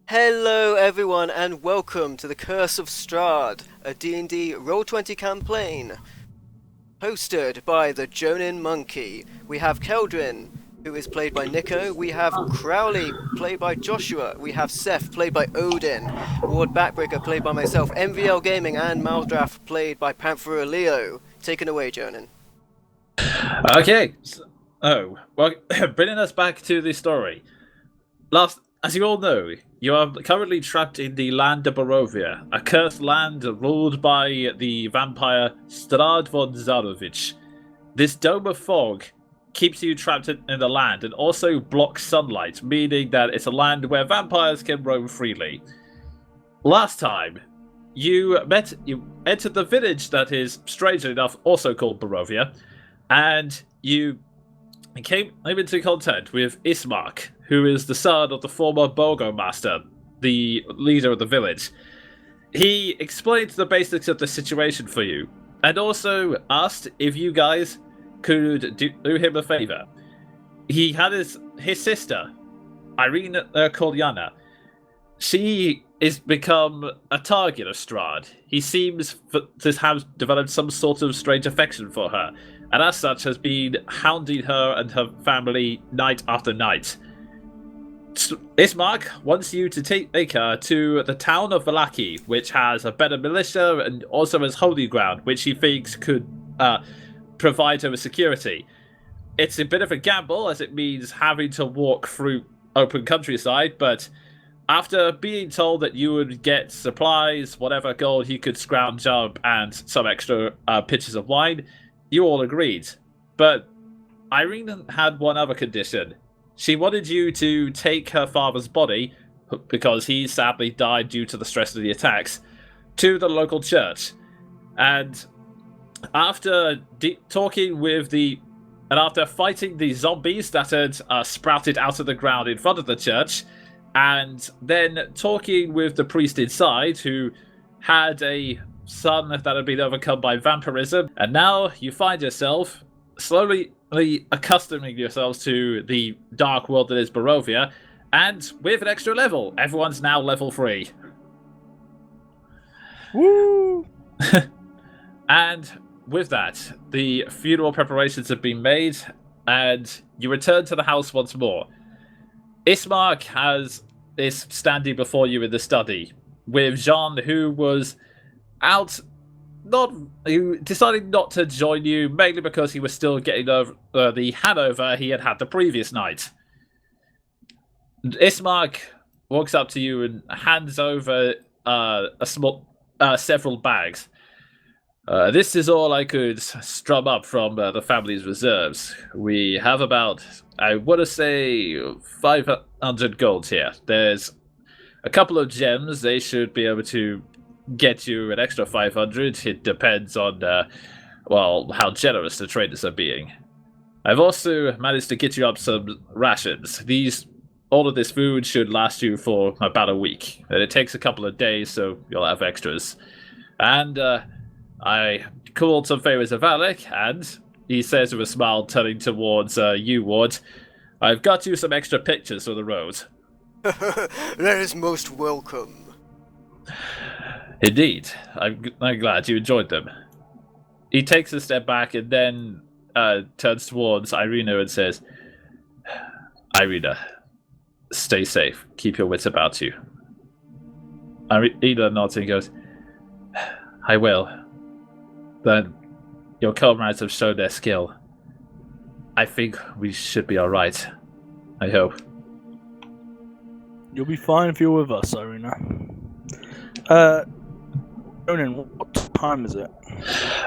Hello everyone and welcome to the Curse of Strahd, a D&D Roll20 campaign hosted by the Jonin Monkey. We have Keldrin, who is played by Nico. We have Crowley, played by Joshua. We have Seth, played by Odin. Ward Backbreaker, played by myself. MVL Gaming and Maldraff, played by Panther Leo. Take it away, Jonin. Okay. Well, bringing us back to the story. As you all know, you are currently trapped in the land of Barovia, a cursed land ruled by the vampire Strahd von Zarovich. This dome of fog keeps you trapped in the land and also blocks sunlight, meaning that it's a land where vampires can roam freely. Last time, you entered the village that is, strangely enough, also called Barovia, and you came into contact with Ismark, who is the son of the former Burgomaster, the leader of the village. He explained the basics of the situation for you, and also asked if you guys could do him a favor. He had his sister, Irina Kolyana. She is become a target of Strahd. He seems to have developed some sort of strange affection for her, and as such has been hounding her and her family night after night. Ismark wants you to take her to the town of Vallaki, which has a better militia and also has holy ground, which he thinks could provide her with security. It's a bit of a gamble, as it means having to walk through open countryside, but after being told that you would get supplies, whatever gold he could scrounge up, and some extra pitchers of wine, you all agreed. But Irene had one other condition. She wanted you to take her father's body, because he sadly died due to the stress of the attacks, to the local church. And after talking with and after fighting the zombies that had sprouted out of the ground in front of the church, and then talking with the priest inside, who had a son that had been overcome by vampirism, and now you find yourself slowly accustoming yourselves to the dark world that is Barovia, and with an extra level. Everyone's now level 3. Woo! And with that, the funeral preparations have been made, and you return to the house once more. Ismark is standing before you in the study, with Jean, who was out, who decided not to join you, mainly because he was still getting over the hangover he had the previous night. Ismark walks up to you and hands over several bags. This is all I could strum up from the family's reserves. We have about, I want to say, 500 gold here. There's a couple of gems. They should be able to get you an extra 500. It depends on, how generous the traders are being. I've also managed to get you up some rations. All of this food should last you for about a week. And it takes a couple of days, so you'll have extras. And, I called some favors of Alec, and he says with a smile, turning towards you, Ward, I've got you some extra pictures for the road. That is most welcome. Indeed. I'm glad you enjoyed them. He takes a step back and then turns towards Irina and says, Irina, stay safe. Keep your wits about you. Irina nods and goes, I will. Then your comrades have shown their skill. I think we should be alright. I hope. You'll be fine if you're with us, Irina. Ronan, what time is it?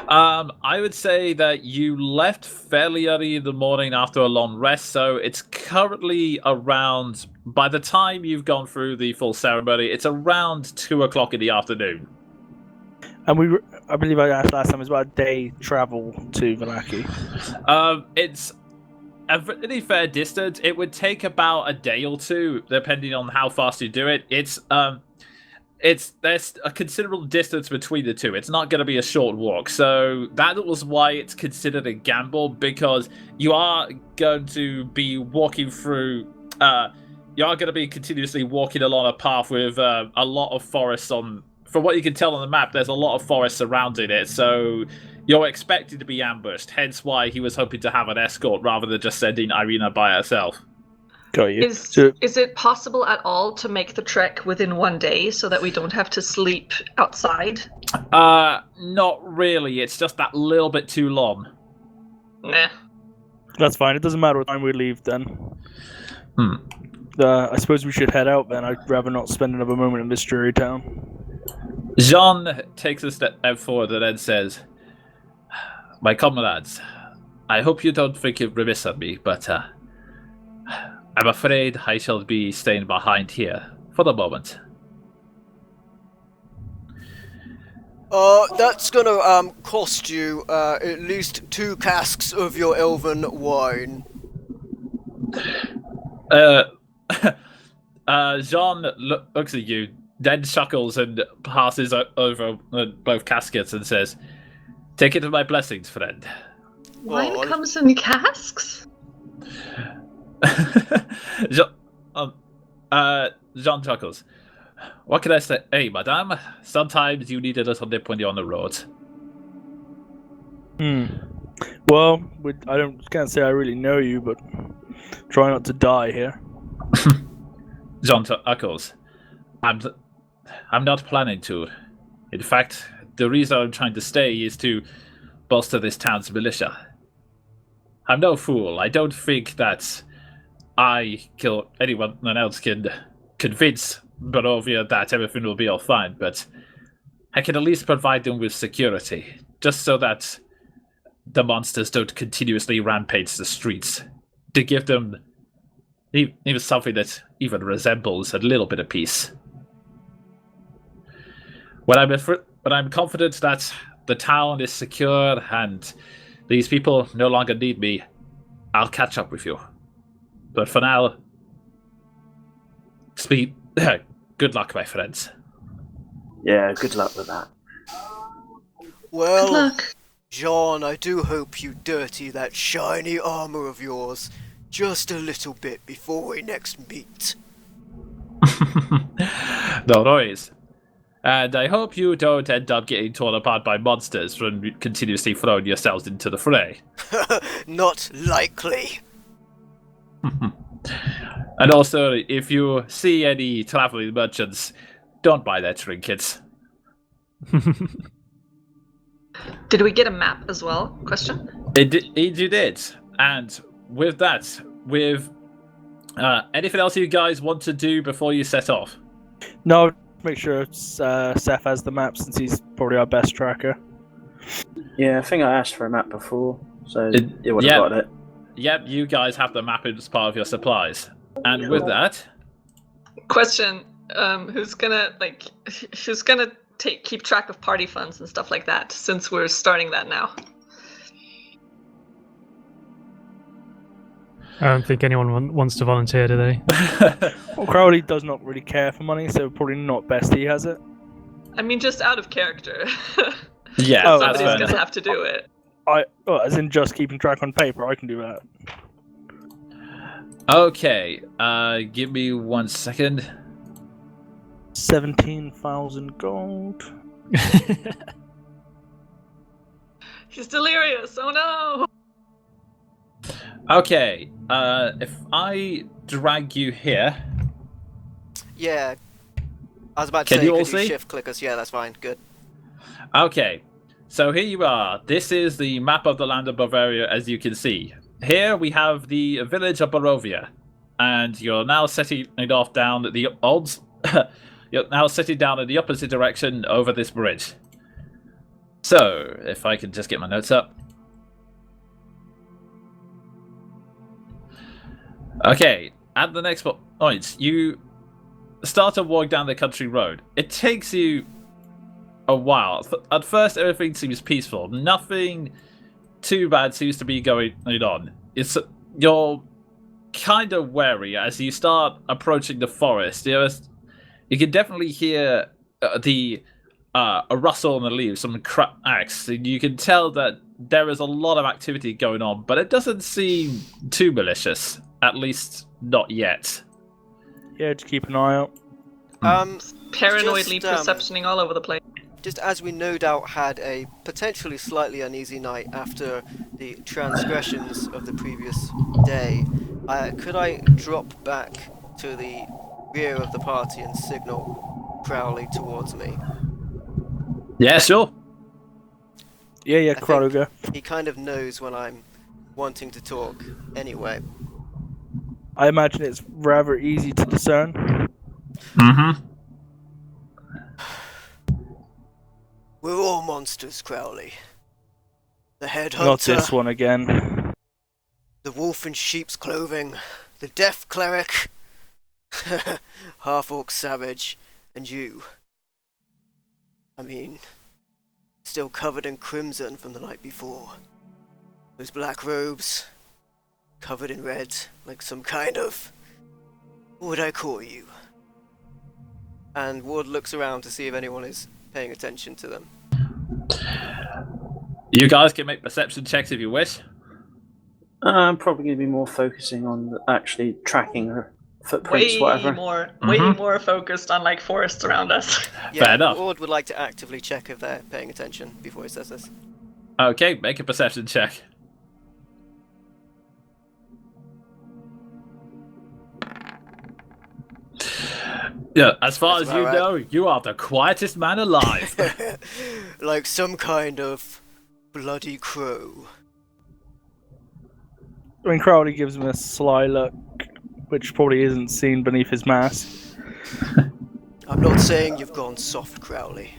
I would say that you left fairly early in the morning after a long rest, so it's currently around, by the time you've gone through the full ceremony, it's around 2 o'clock in the afternoon. And I believe I asked last time, it's about a day travel to Vallaki. It's a really fair distance. It would take about a day or two, depending on how fast you do it. There's a considerable distance between the two. It's not going to be a short walk, so that was why it's considered a gamble, because you are going to be walking through you are going to be continuously walking along a path with a lot of forests on. From what you can tell on the map, there's a lot of forest surrounding it, so you're expected to be ambushed. Hence why he was hoping to have an escort rather than just sending Irina by herself. Got you. Is it possible at all to make the trek within 1 day so that we don't have to sleep outside? Not really. It's just that little bit too long. Nah. That's fine. It doesn't matter what time we leave then. I suppose we should head out then. I'd rather not spend another moment in this dreary town. Jean takes a step forward and then says, "My comrades, I hope you don't think you're remiss of me, but I'm afraid I shall be staying behind here for the moment." That's gonna cost you at least 2 casks of your elven wine. Jean looks at you, then chuckles and passes over both caskets and says, "Take it with my blessings, friend." Wine comes in casks? Jean chuckles. "What can I say? Hey, madame, sometimes you need a little nip when you're on the road." Well, I can't say I really know you, but try not to die here. Jean chuckles. I'm not planning to. In fact, the reason I'm trying to stay is to bolster this town's militia. I'm no fool. I don't think that I kill anyone else can convince Barovia that everything will be all fine, but I can at least provide them with security, just so that the monsters don't continuously rampage the streets, to give them even something that even resembles a little bit of peace. When I'm confident that the town is secure and these people no longer need me, I'll catch up with you. But for now, good luck, my friends. Yeah, good luck with that. Well, Good luck. John, I do hope you dirty that shiny armor of yours just a little bit before we next meet. No worries. And I hope you don't end up getting torn apart by monsters from continuously throwing yourselves into the fray. Not likely. And also, if you see any traveling merchants, don't buy their trinkets. Did we get a map as well? Question? You did. And with that, anything else you guys want to do before you set off? No, make sure Seth has the map since he's probably our best tracker. Yeah, I think I asked for a map before, so you would have got it. Yep, you guys have the map as part of your supplies. And with that... Question, who's gonna keep track of party funds and stuff like that, since we're starting that now? I don't think anyone wants to volunteer, do they? Well, Crowley does not really care for money, so probably not best he has it. I mean, just out of character. Yeah, Somebody's that's gonna have to do it. As in just keeping track on paper, I can do that. Okay, give me 1 second. 17,000 gold. He's delirious. Oh no! Okay, if I drag you here... Yeah. I was about to Can say, you all could you see? shift click us? Yeah, that's fine. Good. Okay, so here you are. This is the map of the land of Bavaria, as you can see. Here we have the village of Barovia, and you're now setting it off down the odds. You're now sitting down in the opposite direction over this bridge. So, if I can just get my notes up. Okay, at the next point, you start to walk down the country road. It takes you a while. At first, everything seems peaceful. Nothing too bad seems to be going on. You're kind of wary as you start approaching the forest. You can definitely hear a rustle in the leaves, some cracks. You can tell that there is a lot of activity going on, but it doesn't seem too malicious. At least, not yet. Yeah, just keep an eye out. Paranoidly Just, perceptioning all over the place. just as we no doubt had a potentially slightly uneasy night after the transgressions of the previous day, could I drop back to the rear of the party and signal Crowley towards me? Yeah, sure. Yeah, I Crowley think go. he kind of knows when I'm wanting to talk anyway. I imagine it's rather easy to discern. Mm-hmm. We're all monsters, Crowley. The Not this headhunter, one again. the wolf in sheep's clothing, the deaf cleric, half-orc savage, and you. I mean, still covered in crimson from the night before. Those black robes, covered in red, like some kind of... what would I call you? And Ward looks around to see if anyone is paying attention to them. You guys can make perception checks if you wish. I'm probably going to be more focusing on actually tracking her footprints, Way whatever. more focused on like forests around us. Yeah, Fair enough. Ward would like to actively check if they're paying attention before he says this. Okay, make a perception check. Yeah, as far That's as you about know, you are the quietest man alive. Like some kind of bloody crow. I mean, Crowley gives him a sly look, which probably isn't seen beneath his mask. I'm not saying you've gone soft, Crowley.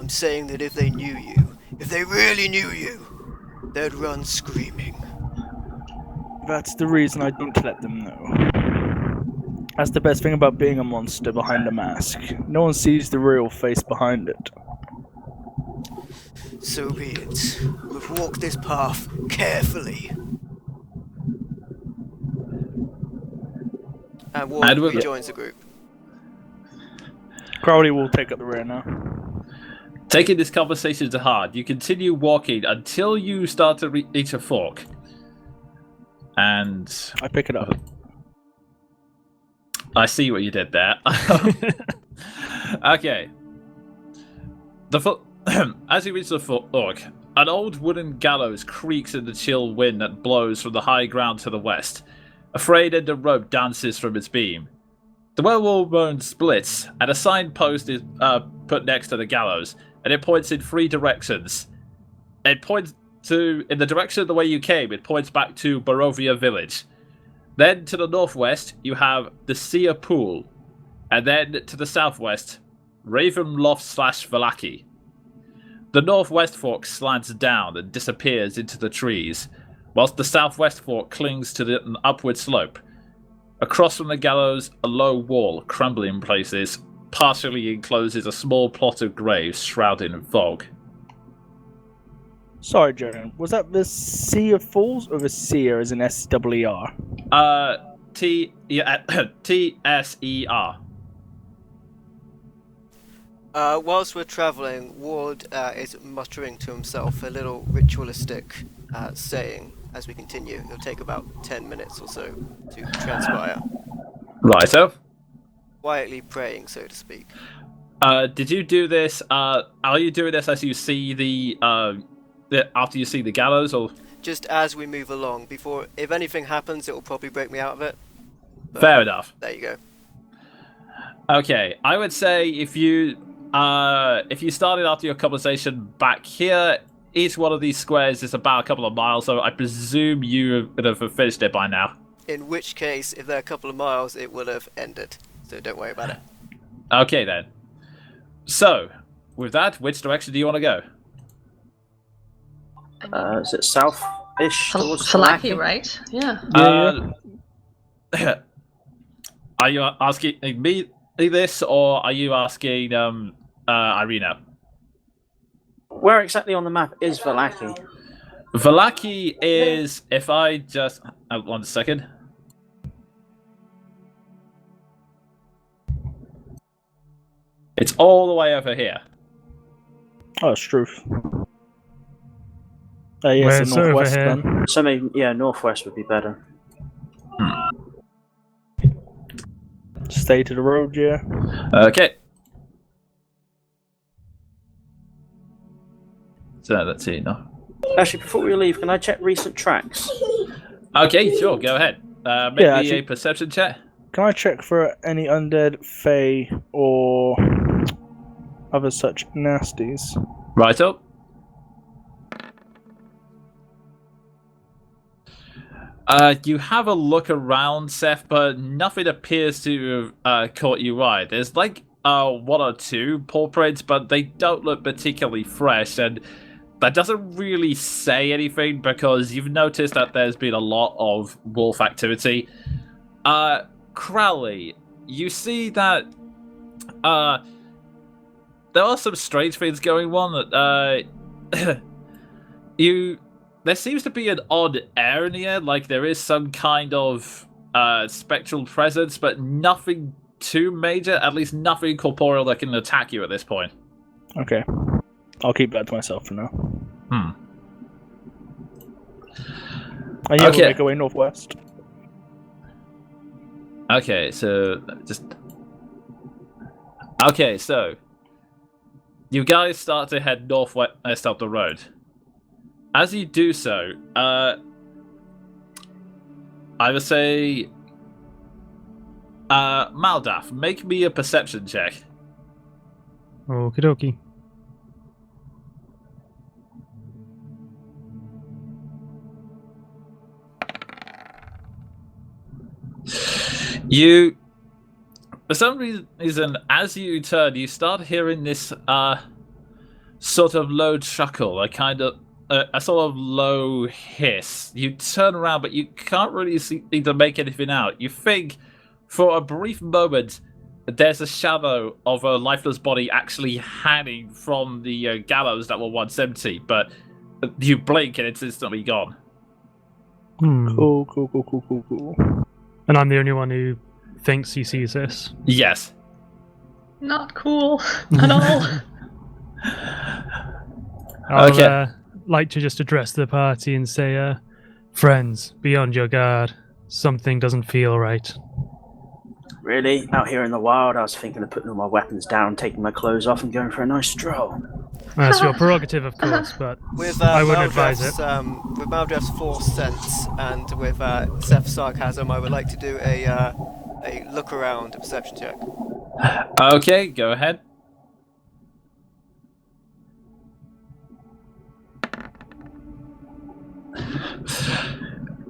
I'm saying that if they knew you, if they really knew you, they'd run screaming. That's the reason I don't let them know. That's the best thing about being a monster behind a mask. No one sees the real face behind it. So be it. We've walked this path carefully. And Ward And we'll- rejoins the group. Crowley will take up the rear now. Taking this conversation to heart, you continue walking until you start to reach a fork. And I pick it up. I see what you did there. Okay. As you reach the fork, an old wooden gallows creaks in the chill wind that blows from the high ground to the west. A frayed end of rope dances from its beam. The well-worn bone splits, and a signpost is put next to the gallows, and it points in three directions. It points in the direction of the way you came. It points back to Barovia village. Then to the northwest, you have the Seer Pool, and then to the southwest, Ravenloft/Valaki. The northwest fork slants down and disappears into the trees, whilst the southwest fork clings to an upward slope. Across from the gallows, a low wall, crumbling in places, partially encloses a small plot of graves shrouded in fog. Sorry, Jordan. Was that the Sea of Fools or the Seer as in S-E-R? T-S-E-R. Whilst we're travelling, Ward is muttering to himself a little ritualistic saying as we continue. It'll take about 10 minutes or so to transpire. Righto. Quietly praying, so to speak. Did you do this? Are you doing this as you see the after you see the gallows, or Just as we move along, before, if anything happens, it will probably break me out of it. But fair enough? there you go. Okay, I would say if you started after your conversation back here, each one of these squares is about a couple of miles, so I presume you would have finished it by now. In which case, if they're a couple of miles, it will have ended. So don't worry about it. Okay then. So, with that, which direction do you want to go? Is it south-ish towards Falaki, right? Yeah. Are you asking me this, or are you asking Irina? Where exactly on the map is Valaki? Valaki is, if I just... 1 second. It's all the way over here. Oh, Struth. Yes, Where's the it over northwest here? then. So maybe, yeah, northwest would be better. Stay to the road, yeah. Okay. So let's see now. Actually, before we leave, can I check recent tracks? Okay, sure, go ahead. Make Yeah, me actually- a perception check. Can I check for any undead, fey, or other such nasties? Right up. You have a look around, Seth, but nothing appears to have caught your eye. There's like one or two paw prints, but they don't look particularly fresh, and that doesn't really say anything because you've noticed that there's been a lot of wolf activity. Crowley, you see that there are some strange things going on. There seems to be an odd air in the air, like there is some kind of spectral presence, but nothing too major, at least nothing corporeal that can attack you at this point. Okay. I'll keep that to myself for now. And yeah, Okay. we'll make our way northwest. Okay, so Okay, so you guys start to head northwest up the road. As you do so, I would say, Maldaf, make me a perception check. Okie dokie. You, for some reason, as you turn, you start hearing this sort of low chuckle, a sort of low hiss. You turn around, but you can't really seem to make anything out. You think, for a brief moment, there's a shadow of a lifeless body actually hanging from the gallows that were once empty, but you blink and it's instantly gone. Cool. And I'm the only one who thinks he sees this. Yes. Not cool at all. I'll Okay. like to just address the party and say, friends, be on your guard. Something doesn't feel right. Really? Out here in the wild, I was thinking of putting all my weapons down, taking my clothes off, and going for a nice stroll. That's your prerogative, of course, but With I wouldn't advise it. With Maldref's force sense and with Seth's sarcasm, I would like to do a look around, a perception check. Okay, go ahead.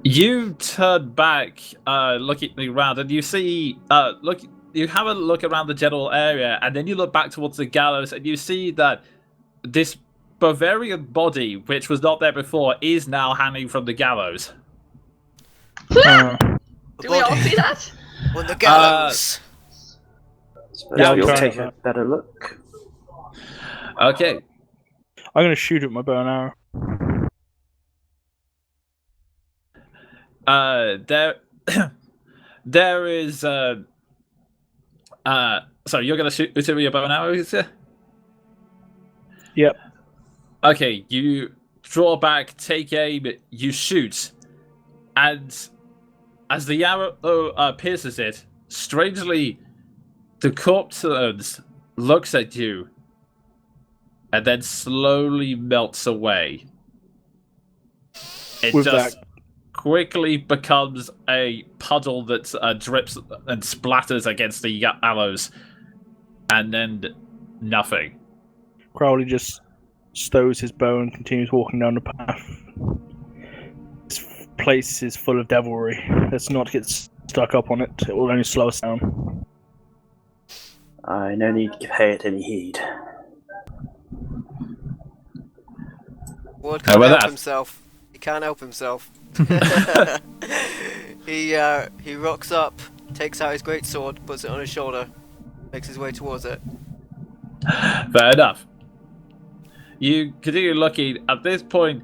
You turn back, looking around, and you see, you have a look around the general area, and then you look back towards the gallows, and you see that this Bavarian body, which was not there before, is now hanging from the gallows. Do we all see that? On the gallows. So Yeah, we'll you'll take try a better look. Okay. I'm gonna shoot it with my bow and arrow. There is, so you're gonna shoot with your bow and arrow, is it? Yep. Okay, you draw back, take aim, you shoot, and as the arrow pierces it, strangely, the corpse looks at you, and then slowly melts away. It With just that- quickly becomes a puddle that drips and splatters against the gallows, and then nothing. Crowley just stows his bow and continues walking down the path. This place is full of devilry. Let's not get stuck up on it. It will only slow us down. No need to pay it any heed. Ward How can't about help that? himself. He can't help himself. He rocks up, takes out his greatsword, puts it on his shoulder, makes his way towards it. Fair enough. You continue looking. At this point,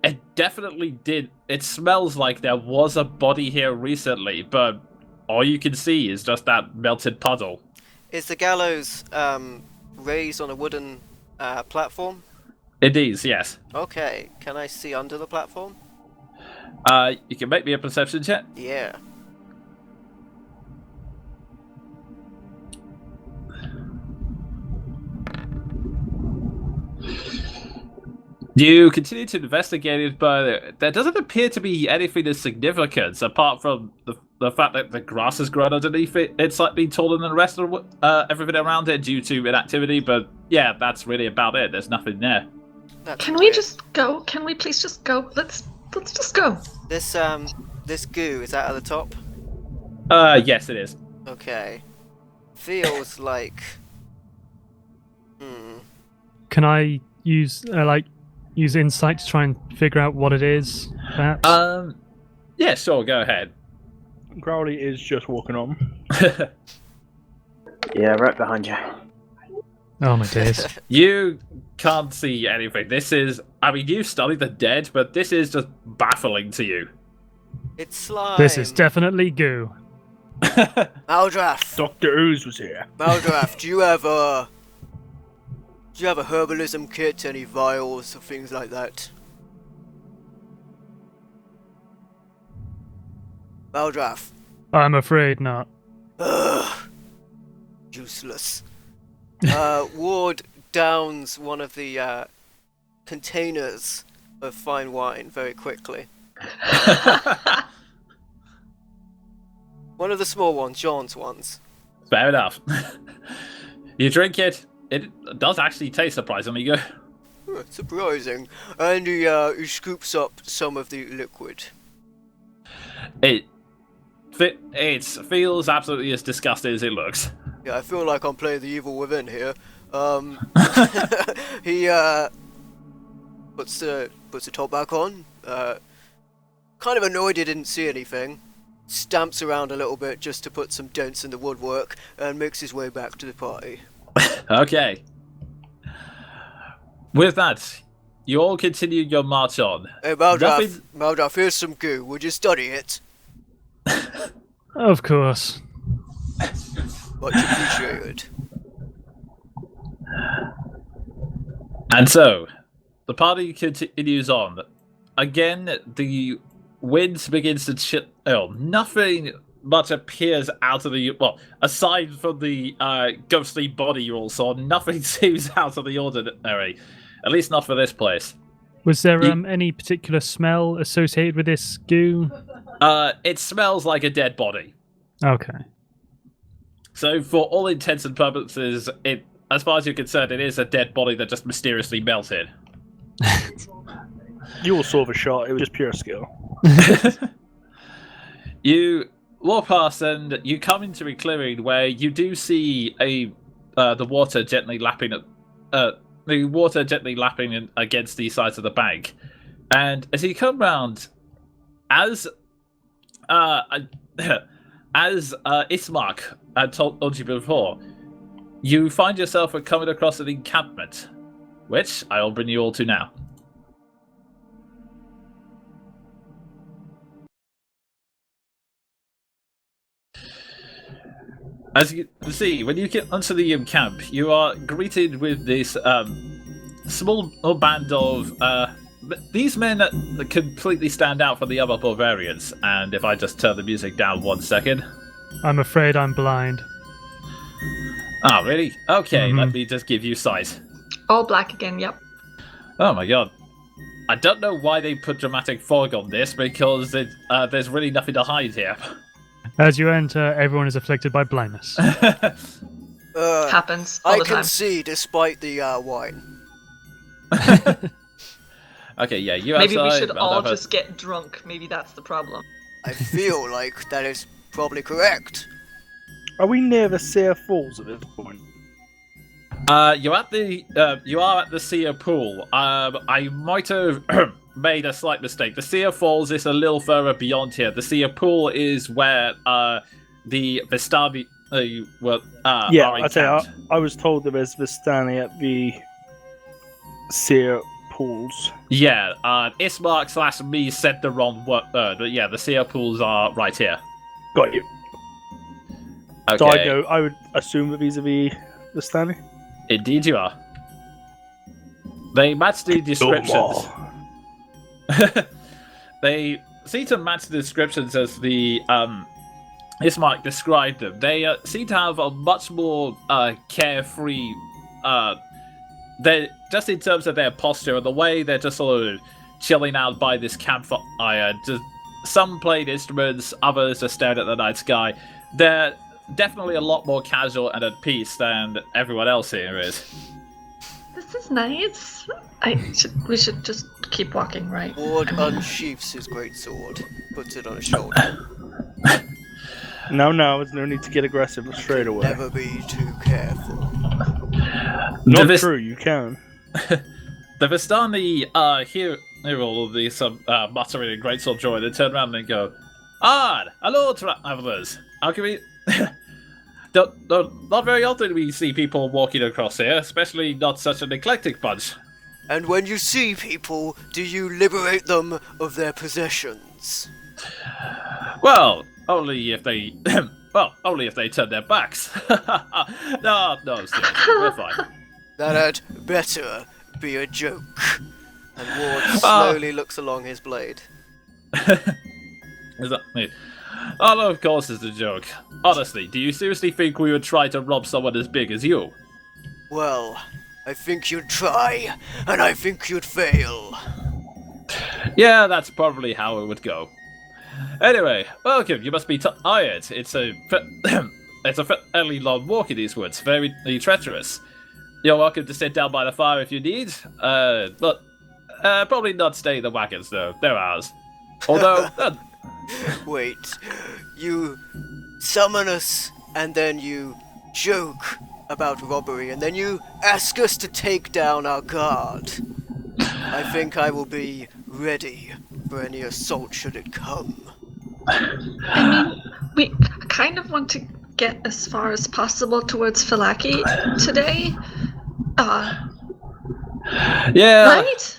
it definitely did. It smells like there was a body here recently, but all you can see is just that melted puddle. Is the gallows raised on a wooden platform? It is, yes. Okay, can I see under the platform? You can make me a perception check. Yeah. You continue to investigate it, but there doesn't appear to be anything of significance apart from the fact that the grass has grown underneath it. It's slightly taller than the rest of everything around it due to inactivity, but yeah, that's really about it. There's nothing there. That's Can we weird. just go? Can we please just go? Let's just go. This goo, is that at the top? Yes, it is. Okay. Feels like... Can I use use insight to try and figure out what it is? Perhaps. Yeah, sure, go ahead. Growly is just walking on. Yeah, right behind you. Oh my days. You can't see anything. This is, I mean, you've studied the dead, but this is just baffling to you. It's slime. This is definitely goo. Maldraff. Dr. Ooze was here. Maldraff, do you have a herbalism kit, any vials or things like that? Maldraff. I'm afraid not. Ugh. Useless. Ward downs one of the containers of fine wine very quickly. One of the small ones, John's ones. Fair enough. You drink it. It does actually taste surprisingly good. Surprising. And he scoops up some of the liquid. It feels absolutely as disgusting as it looks. Yeah, I feel like I'm playing the evil within here. He puts the top back on. Kind of annoyed he didn't see anything. Stamps around a little bit just to put some dents in the woodwork and makes his way back to the party. Okay. With that, you all continue your march on. Hey, Maldraff, here's some goo. Would you study it? Of course. Much appreciated. And so, the party continues on. Again, the wind begins to chill. Oh, nothing much appears out of the... Well, aside from the ghostly body you all saw, nothing seems out of the ordinary. At least not for this place. Was there any particular smell associated with this goo? It smells like a dead body. Okay. So, for all intents and purposes, as far as you're concerned, it is a dead body that just mysteriously melted. You all saw the shot. It was just pure skill. You walk past and you come into a clearing where you do see the water gently lapping against the sides of the bank. And as you come round, as Ismark had told you before, you find yourself coming across an encampment, which I will bring you all to now. As you can see, when you get onto the camp, you are greeted with this small band of these men that completely stand out from the other barbarians. And if I just turn the music down 1 second. I'm afraid I'm blind. Oh, really? Okay, Mhm. Let me just give you sight. All black again. Yep. Oh my god. I don't know why they put dramatic fog on this, because there's really nothing to hide here. As you enter, everyone is afflicted by blindness. Happens all I the can time. see despite the wine. Okay, yeah, you Maybe we outside, should well, all that- just get drunk. Maybe that's the problem. I feel like that is probably correct. Are we near the Seer Falls at this point? You are at the Seer Pool. I might have made a slight mistake. The Seer Falls is a little further beyond here. The Seer Pool is where the Vistani Yeah, are I tell you, encamped. I was told there was Vistani at the Seer Pools. Yeah, Ismark / me said the wrong word, but yeah, the Seer Pools are right here. Got you. Okay. So I would assume that vis-a-vis Vistani? Indeed you are. They match the descriptions. They seem to match the descriptions as the Ismark described them. They seem to have a much more carefree. just in terms of their posture and the way they're just sort of chilling out by this campfire, just some playing instruments, others are staring at the night sky. They're definitely a lot more casual and at peace than everyone else here is. This is nice. We should just keep walking, right? Ward unsheaths his great sword, puts it on his shoulder. No, there's no need to get aggressive straight away. Never be too careful. Not true, you can. The Vistani hear all of these muttering in great sort of joy. They turn around and go, hello, travelers. How can we... Not very often we see people walking across here, especially not such an eclectic bunch. And when you see people, do you liberate them of their possessions? Well, only if they... only if they turn their backs. No, seriously, we're fine. That had better be a joke. And Ward slowly looks along his blade. Is that me? Oh, no, of course it's a joke. Honestly, do you seriously think we would try to rob someone as big as you? Well, I think you'd try, and I think you'd fail. Yeah, that's probably how it would go. Anyway, welcome. You must be tired. It's a fairly long walk in these woods, very treacherous. You're welcome to sit down by the fire if you need. But probably not stay in the wagons though. They're ours. Although. Wait, you summon us, and then you joke about robbery, and then you ask us to take down our guard. I think I will be ready for any assault should it come. I mean, we kind of want to get as far as possible towards Falaki today. Yeah. Right?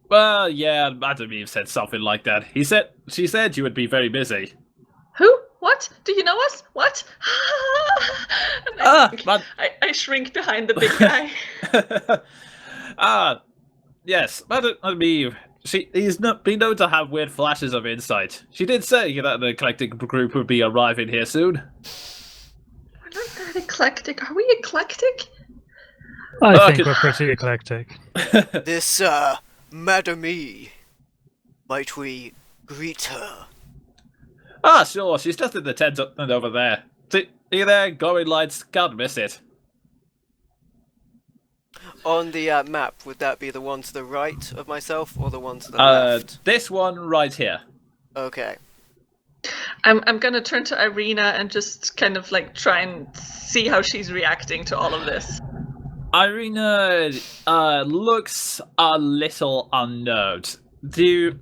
Well, yeah, Madam Eve said something like that. She said you would be very busy. Who? What? Do you know us? What? I shrink behind the big guy. Yes, Madam Eve. He's been known to have weird flashes of insight. She did say that an eclectic group would be arriving here soon. We're not that eclectic. Are we eclectic? I think we're pretty eclectic. This, Madam E. Might we greet her? Sure. She's just in the tent over there. See you there, glowing lights. Can't miss it. On the map, would that be the one to the right of myself, or the one to the left? This one right here. Okay. I'm gonna turn to Irina and just kind of like try and see how she's reacting to all of this. Irina looks a little unnerved. Do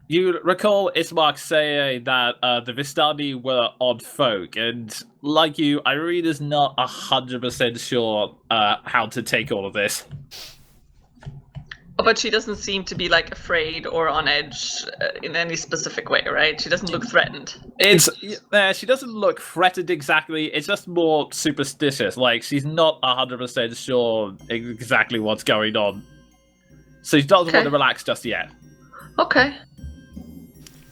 you recall Ismark saying that the Vistani were odd folk, and like you, Irina's not 100% sure how to take all of this. But she doesn't seem to be like afraid or on edge in any specific way, right? She doesn't look threatened. She doesn't look threatened exactly. It's just more superstitious. Like she's not 100% sure exactly what's going on, so she doesn't want to relax just yet. Okay.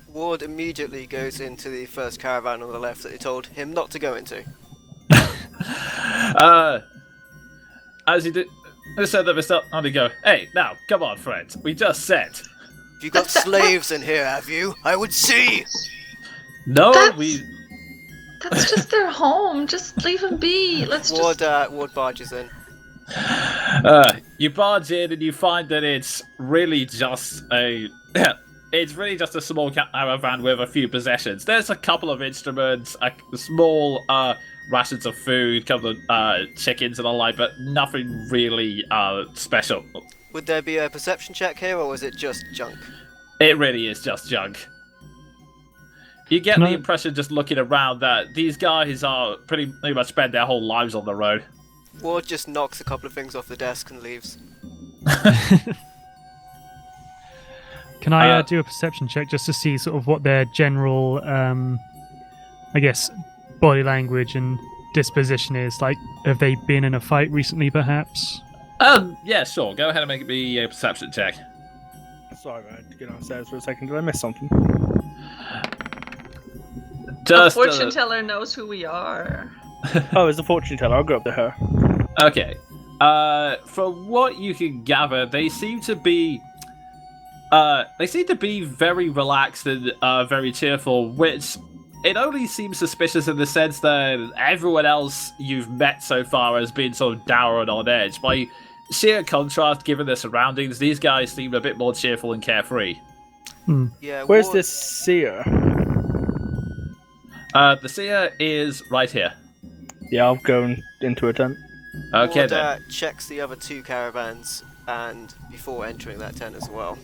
Ward immediately goes into the first caravan on the left that he told him not to go into. As he did. I said that Mr. Only go, hey, now, come on, friend. We just said. You got slaves in here, have you? I would see! No, That's just their home. Just leave them be. Ward barges in. You barge in and you find that it's really just a... It's really just a small caravan with a few possessions. There's a couple of instruments, a small rations of food, a couple of chickens and the like, but nothing really special. Would there be a perception check here, or is it just junk? It really is just junk. You get the impression just looking around that these guys are pretty much spend their whole lives on the road. Ward just knocks a couple of things off the desk and leaves. Can I do a perception check just to see sort of what their general, I guess, body language and disposition is? Like, have they been in a fight recently, perhaps? Yeah, sure. Go ahead and make me a perception check. Sorry, I had to get downstairs for a second. Did I miss something? The fortune teller knows who we are. Oh, it's the fortune teller. I'll go up to her. Okay. From what you can gather, they seem to be very relaxed and very cheerful, which it only seems suspicious in the sense that everyone else you've met so far has been sort of dour and on edge. By sheer contrast, given their surroundings, these guys seem a bit more cheerful and carefree. Yeah. Where's Ward, this seer? The seer is right here. Yeah, I'll go into a tent. Okay Ward, then. checks the other 2 caravans and before entering that tent as well.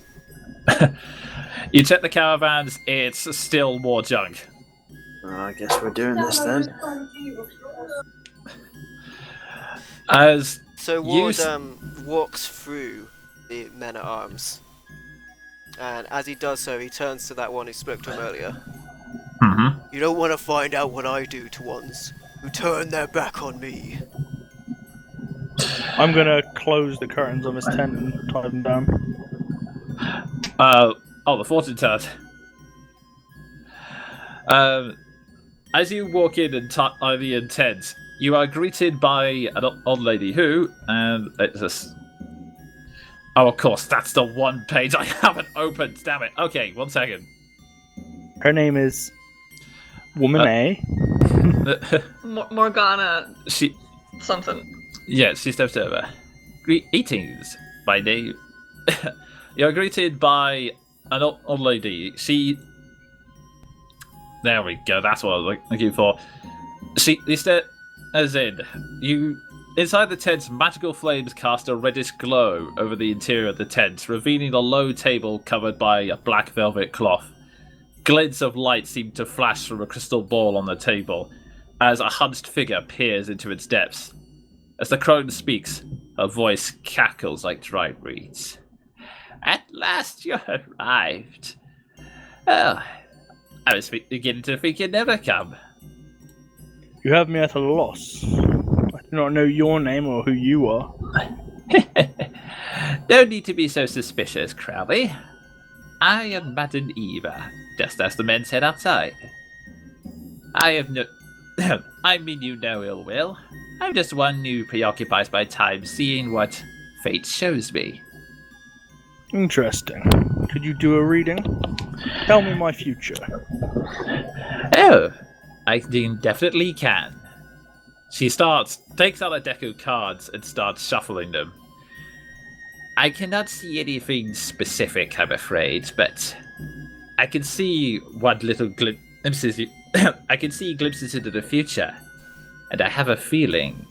You check the caravans, it's still more junk. I guess we're doing this then. As So You Ward s- walks through the men at arms, and as he does so, he turns to that one who spoke to him earlier. Mhm. You don't want to find out what I do to ones who turn their back on me. I'm gonna close the curtains on this tent and tie them down. The fortune teller. As you walk in and tie the tent, you are greeted by an old lady who, and it's just. Oh, of course, that's the one page I haven't opened. Damn it. Okay, 1 second. Her name is Woman A. Morgana she, something. yeah, she steps over. Greetings, my name. You're greeted by an old lady. There we go. That's what I was looking for. She as in you. Inside the tent, magical flames cast a reddish glow over the interior of the tent, revealing a low table covered by a black velvet cloth. Glints of light seem to flash from a crystal ball on the table, as a hunched figure peers into its depths. As the crone speaks, her voice cackles like dried reeds. At last you arrived. Oh, I was beginning to think you'd never come. You have me at a loss. I do not know your name or who you are. No need to be so suspicious, Crowley. I am Madam Eva, just as the men said outside. I have no... I mean you no ill will. I'm just one who preoccupies my time seeing what fate shows me. Interesting. Could you do a reading? Tell me my future. Oh, I definitely can. She takes out a deck of cards and starts shuffling them. I cannot see anything specific, I'm afraid, but I can see what little glimpses I can see glimpses into the future, and I have a feeling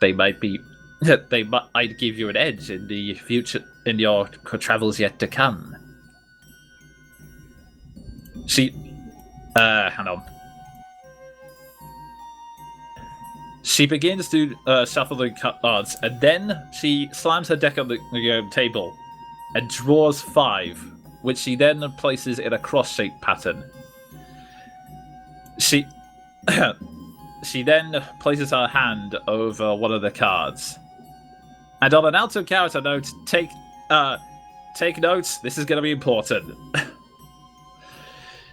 they might give you an edge in the future in your travels yet to come. Hang on. She begins to shuffle the cards, and then she slams her deck on the table and draws 5, which she then places in a cross-shaped pattern. She then places her hand over one of the cards. And on an out-of-character note, take notes. This is going to be important.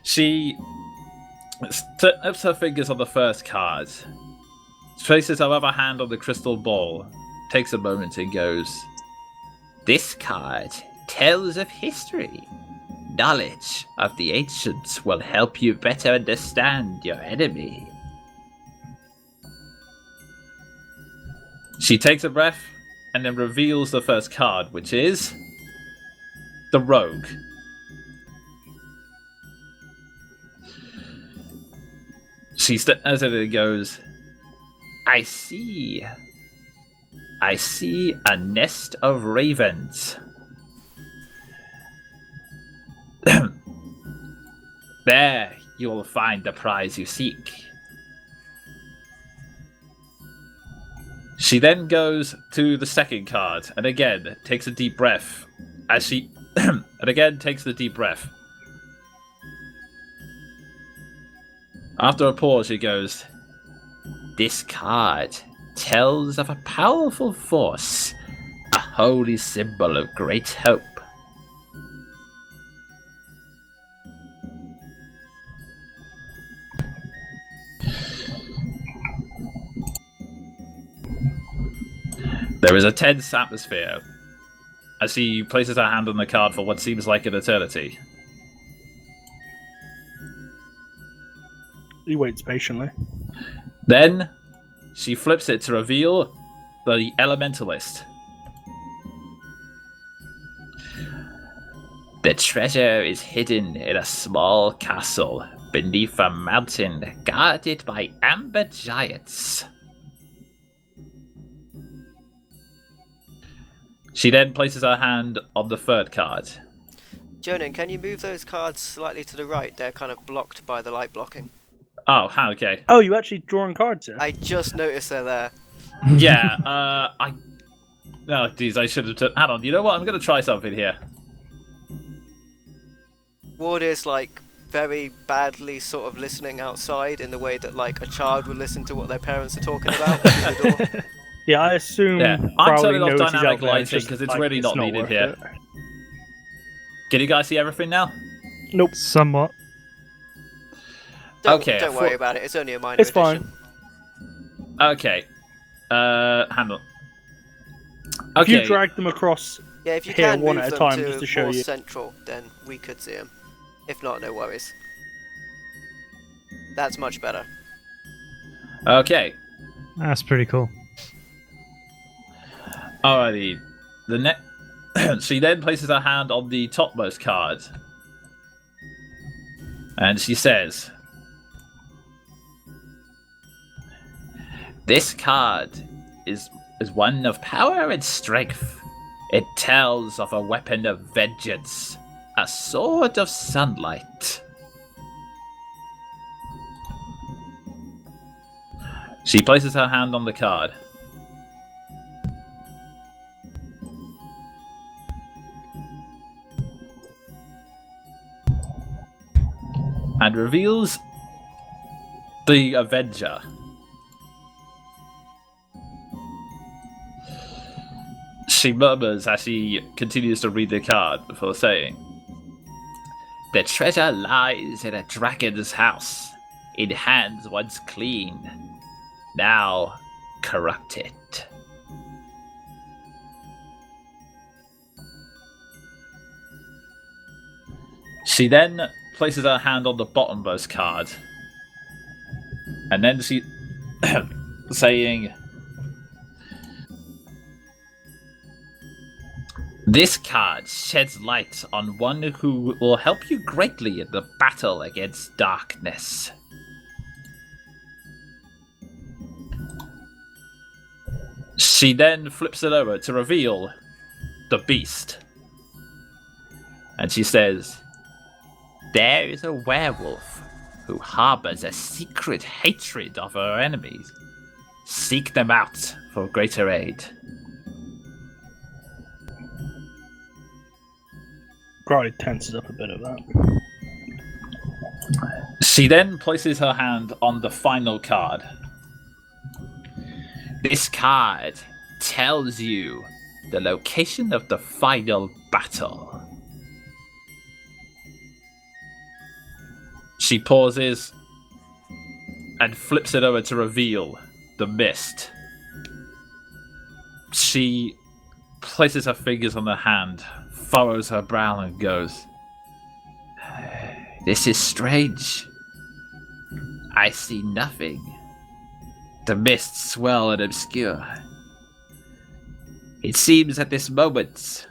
She taps her fingers on the first card. Places her other hand on the crystal ball, takes a moment and goes, This card tells of history. Knowledge of the ancients will help you better understand your enemy. She takes a breath and then reveals the first card, which is the Rogue. She as it goes, I see a nest of ravens. There you will find the prize you seek. She then goes to the second card and again takes a deep breath as she and again takes the deep breath. After a pause, she goes, This card tells of a powerful force, a holy symbol of great hope. There is a tense atmosphere as she places her hand on the card for what seems like an eternity. He waits patiently. Then she flips it to reveal the Elementalist. The treasure is hidden in a small castle beneath a mountain guarded by amber giants. She then places her hand on the third card. Jonan, can you move those cards slightly to the right? They're kind of blocked by the light blocking. Oh, okay. Oh, you actually drawing cards here? I just noticed they're there. Yeah, Oh, geez, I should have... Hang on, you know what? I'm going to try something here. Ward is like very badly sort of listening outside in the way that like a child would listen to what their parents are talking about through the door. Yeah, I assume. Yeah, I'm Crowley turning off knows he's dynamic out there, lighting just because it's like, really not not needed worth here. it. Can you guys see everything now? Nope. Somewhat. Don't worry about it. It's only a minor It's fine. addition. Okay. Hang on. If you Okay. drag them across, Yeah, if you Here, can one move at a them time, to just to show more you. central, then we could see them. If not, no worries. That's much better. Okay. That's pretty cool. Alrighty. She then places her hand on the topmost card. And she says, "This card is one of power and strength. It tells of a weapon of vengeance, a sword of sunlight." She places her hand on the card. And reveals the Avenger. She murmurs as she continues to read the card before saying, "The treasure lies in a dragon's house, in hands once clean, now corrupted." She then places her hand on the bottommost card. And then she saying, "This card sheds light on one who will help you greatly in the battle against darkness." She then flips it over to reveal the beast. And she says, "There is a werewolf who harbors a secret hatred of her enemies. Seek them out for greater aid." Crowley tenses up a bit of that. She then places her hand on the final card. "This card tells you the location of the final battle." She pauses and flips it over to reveal the mist. She places her fingers on the hand, furrows her brow, and goes, "This is strange. I see nothing. The mists swell and obscure. It seems at this moment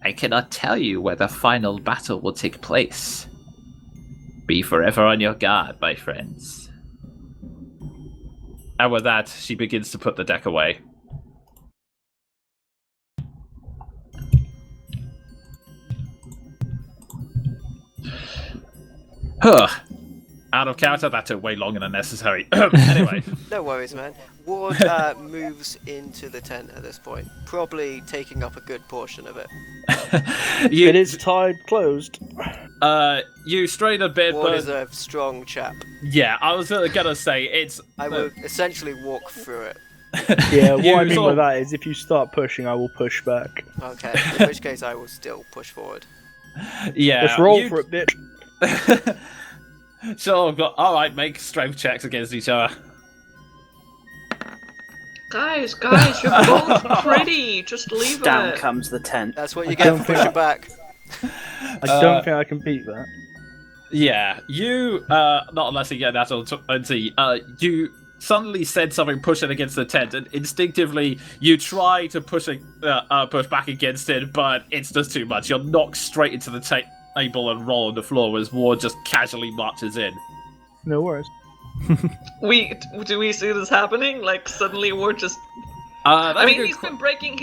I cannot tell you where the final battle will take place. Be forever on your guard, my friends." And with that, she begins to put the deck away. Huh. Out of character, that took way longer than necessary. Anyway. No worries, man. Ward moves into the tent at this point, probably taking up a good portion of it. It is tied closed. You strayed a bit, Ward but is a strong chap. yeah, I was gonna say it's. I will essentially walk through it. Yeah, what You I mean sort by of- that is if you start pushing, I will push back. Okay, in which case I will still push forward. Yeah. Let's roll for it, bitch. Sure, all right, make strength checks against each other. Guys, you're both pretty. Just leave Down it. comes the tent. That's what you I get don't for think pushing back. I don't think I can beat that. Yeah, you, not unless you get that on 20, you suddenly said something pushing against the tent, and instinctively you try to push back against it, but it's just too much. You're knocked straight into the table and roll on the floor as Ward just casually marches in. No worries. Do we see this happening? Like suddenly Ward just. That's I a mean, good he's been breaking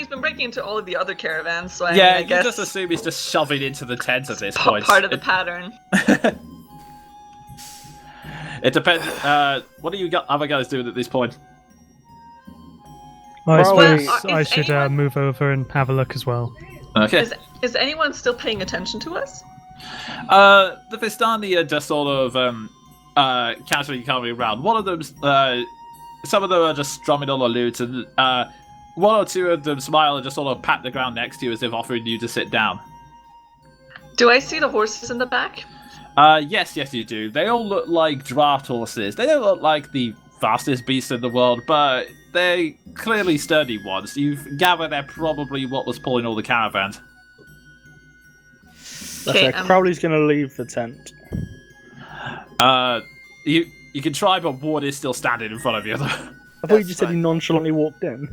into all of the other caravans. So I yeah, mean, I you guess just assume he's just shoving into the tent at this point. part of the pattern. It depends. What do you other guys doing at this point? I Well, suppose is I should anyone- move over and have a look as well. Okay. Is anyone still paying attention to us? The Vistani are just sort of casually coming around. One of them, some of them are just strumming on the lute, and one or two of them smile and just sort of pat the ground next to you as if offering you to sit down. Do I see the horses in the back? Yes, you do. They all look like draft horses. They don't look like the fastest beasts in the world, but they're clearly sturdy ones. You gather they're probably what was pulling all the caravans. Okay, Crowley's going to leave the tent. You can try, but Ward is still standing in front of you. I thought you That's just said he fine. nonchalantly walked in.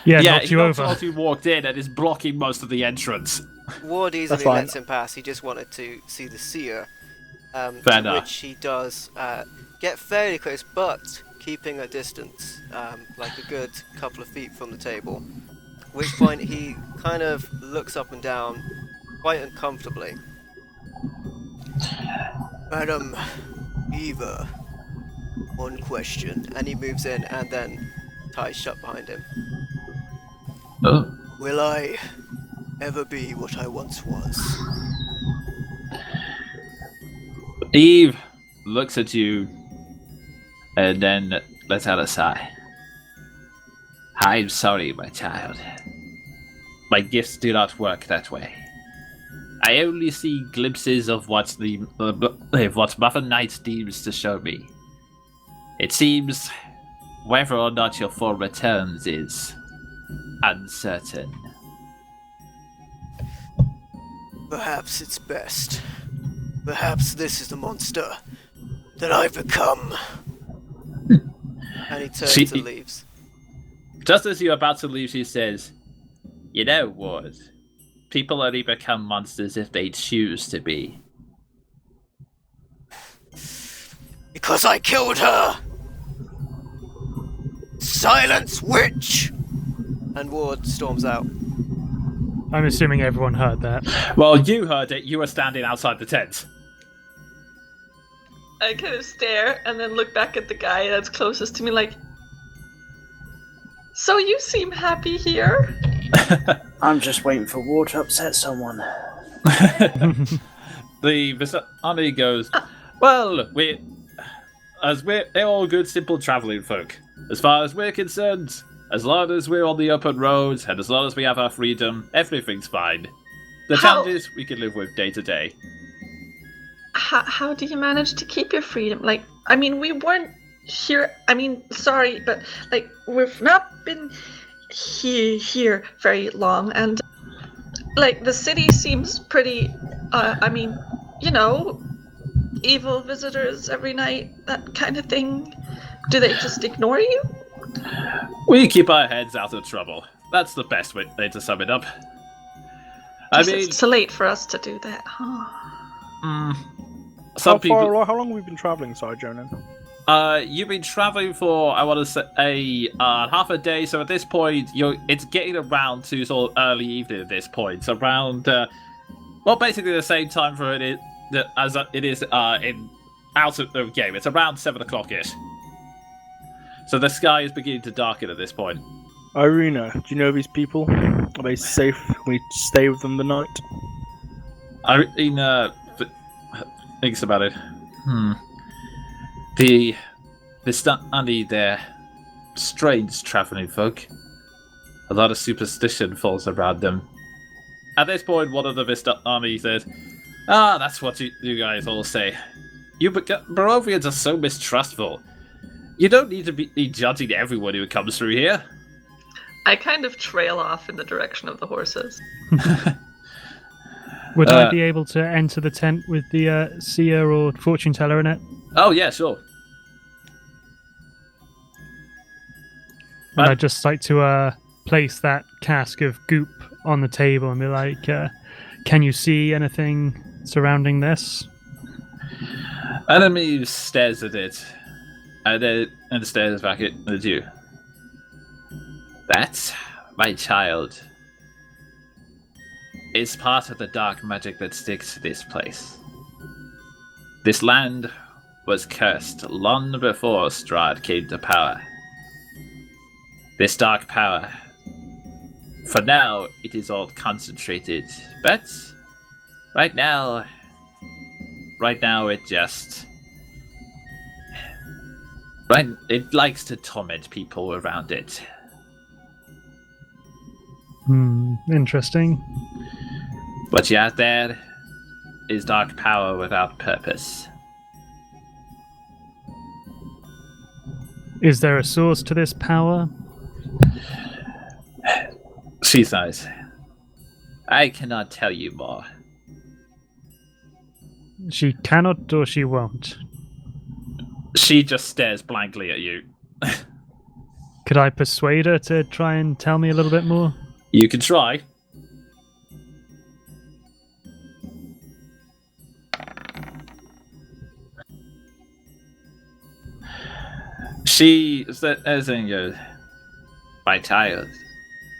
Yeah, Yeah, knocked you over. He walked in and is blocking most of the entrance. Ward easily fine. lets him pass. He just wanted to see the seer. Fair To enough. which he does get fairly close, but keeping a distance, like a good couple of feet from the table. At which point he kind of looks up and down quite uncomfortably. Madam Eva, one question. And he moves in and then ties shut behind him. Oh. Will I ever be what I once was? Eve looks at you and then lets out a sigh. I'm sorry, my child. My gifts do not work that way. I only see glimpses of what what Mother Night deems to show me. It seems whether or not your form returns is uncertain. Perhaps it's best. Perhaps this is the monster that I've become. And he turns and leaves. Just as you're about to leave, she says, "You know, Ward, people only become monsters if they choose to be." Because I killed her! Silence, witch! And Ward storms out. I'm assuming everyone heard that. Well, you heard it. You were standing outside the tent. I kind of stare and then look back at the guy that's closest to me, like. So you seem happy here? I'm just waiting for War to upset someone. The Visani goes, "Well, we're all good, simple traveling folk. As far as we're concerned, as long as we're on the open road and as long as we have our freedom, everything's fine. The How- challenges we can live with day to day." How do you manage to keep your freedom? Like, I mean, we weren't here. I mean, sorry, but like, we've not been here very long, and like, the city seems pretty. I mean, you know, evil visitors every night, that kind of thing. Do they just ignore you? We keep our heads out of trouble. That's the best way to sum it up. I Guess mean, it's too late for us to do that, huh? some people. How long have we been traveling, sorry, Jonan? You've been traveling for, I want to say, half a day. So at this point, it's getting around to sort of early evening at this point. Around, basically the same time for it as it is in out of the game. It's around 7 o'clock-ish. So the sky is beginning to darken at this point. Irina, do you know these people? Are they safe? Can we stay with them the night? Irina thinks about it. The Vistani, they're strange traveling folk. A lot of superstition falls around them. At this point, one of the Vistani says, that's what you guys all say. You Barovians are so mistrustful. You don't need to be judging everyone who comes through here. I kind of trail off in the direction of the horses. Would I be able to enter the tent with the seer or fortune teller in it? Oh, yeah, sure. And I'd just like to place that cask of goop on the table and be like, can you see anything surrounding this? Enemy stares at it, and stares back at you. That, my child, is part of the dark magic that sticks to this place. This land was cursed long before Strahd came to power. This dark power, for now, it is all concentrated, but right now it just... it likes to torment people around it. Interesting. What you have there is dark power without purpose. Is there a source to this power? She sighs. I cannot tell you more. She cannot or she won't? She just stares blankly at you. Could I persuade her to try and tell me a little bit more? You can try. She says, my child,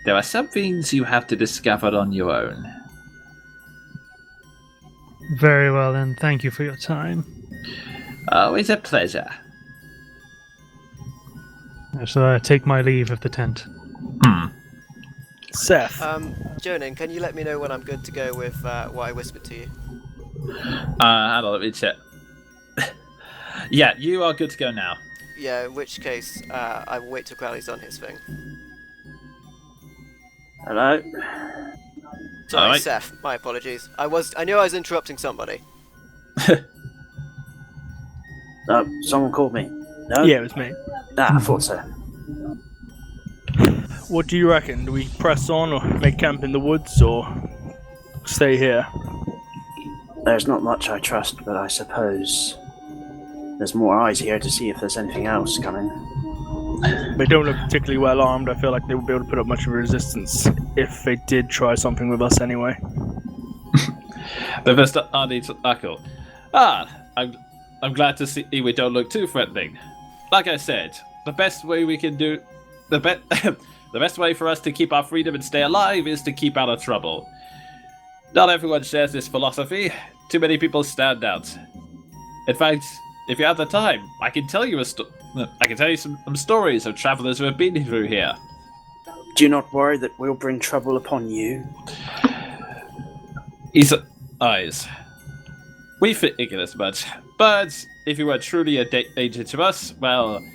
there are some things you have to discover on your own. Very well then, thank you for your time. Always a pleasure. I shall take my leave of the tent. Seth. Jonan, can you let me know when I'm good to go with what I whispered to you? Hold on, let me check. Yeah, you are good to go now. Yeah, in which case, I will wait till Crowley's done his thing. Hello? Sorry, Alright. Seth, my apologies. I knew I was interrupting somebody. Someone called me. No? Yeah, it was me. Ah, I thought so. What do you reckon? Do we press on or make camp in the woods or stay here? There's not much I trust, but I suppose there's more eyes here to see if there's anything else coming. They don't look particularly well armed. I feel like they would be able to put up much of a resistance if they did try something with us anyway. The first Arnie to Knuckle. I'm glad to see we don't look too threatening. Like I said, the best way we can do the best way for us to keep our freedom and stay alive is to keep out of trouble. Not everyone shares this philosophy. Too many people stand out. In fact, if you have the time, I can tell you some stories of travelers who have been through here. Do you not worry that we'll bring trouble upon you? His eyes. We figured as much, but if you were truly a danger to us, well,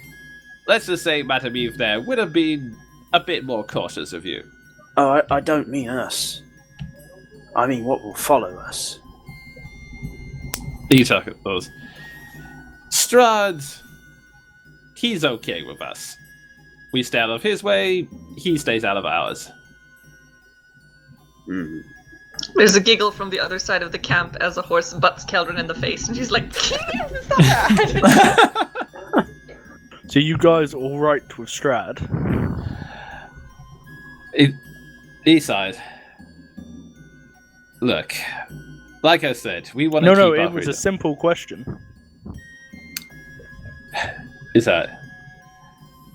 let's just say Matameve there would have been a bit more cautious of you. Oh, I don't mean us. I mean what will follow us. You talk at those. Strahd, he's okay with us. We stay out of his way, he stays out of ours. There's a giggle from the other side of the camp as a horse butts Keldrin in the face, and she's like, "Stop that!" So you guys all right with Strahd? Eastside. Look, like I said, we want to No, keep no, our it was a freedom. simple question. Is that?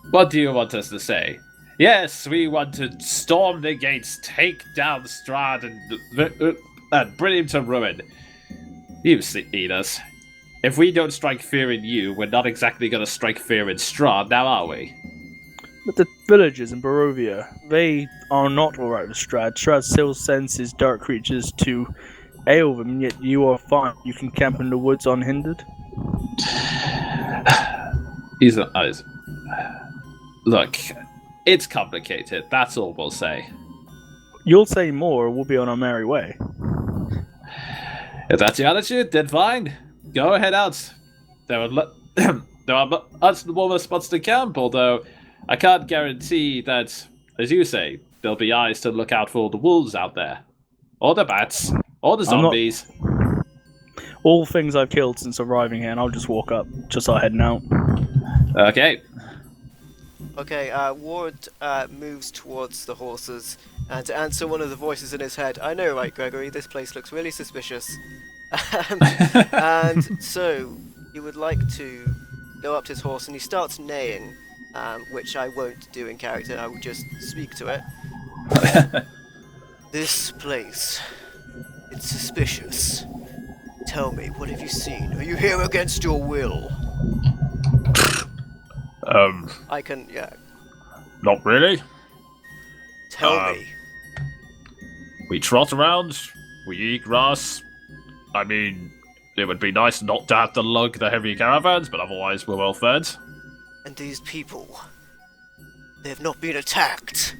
What do you want us to say? Yes, we want to storm the gates, take down Strahd, and bring him to ruin. You've seen us. If we don't strike fear in you, we're not exactly going to strike fear in Strahd, now are we? But the villagers in Barovia, they are not alright with Strahd. Strahd still sends his dark creatures to ail them, yet you are fine. You can camp in the woods unhindered. His eyes. Look, it's complicated, that's all we'll say. You'll say more, or we'll be on our merry way. If that's your attitude, then fine. Go ahead out. There are much warmer spots to camp, although I can't guarantee that as you say, there'll be eyes to look out for all the wolves out there. Or the bats. Or the I'm not- zombies. All things I've killed since arriving here, and I'll just walk up, just start heading out. Okay. Okay, Ward moves towards the horses, and to answer one of the voices in his head, I know, right, Gregory, this place looks really suspicious. And so, he would like to go up to his horse, and he starts neighing, which I won't do in character, I will just speak to it. This place, it's suspicious. Tell me, what have you seen? Are you here against your will? I can, yeah. Not really. Tell me. We trot around, we eat grass. I mean, it would be nice not to have to lug the heavy caravans, but otherwise we're well fed. And these people, they have not been attacked.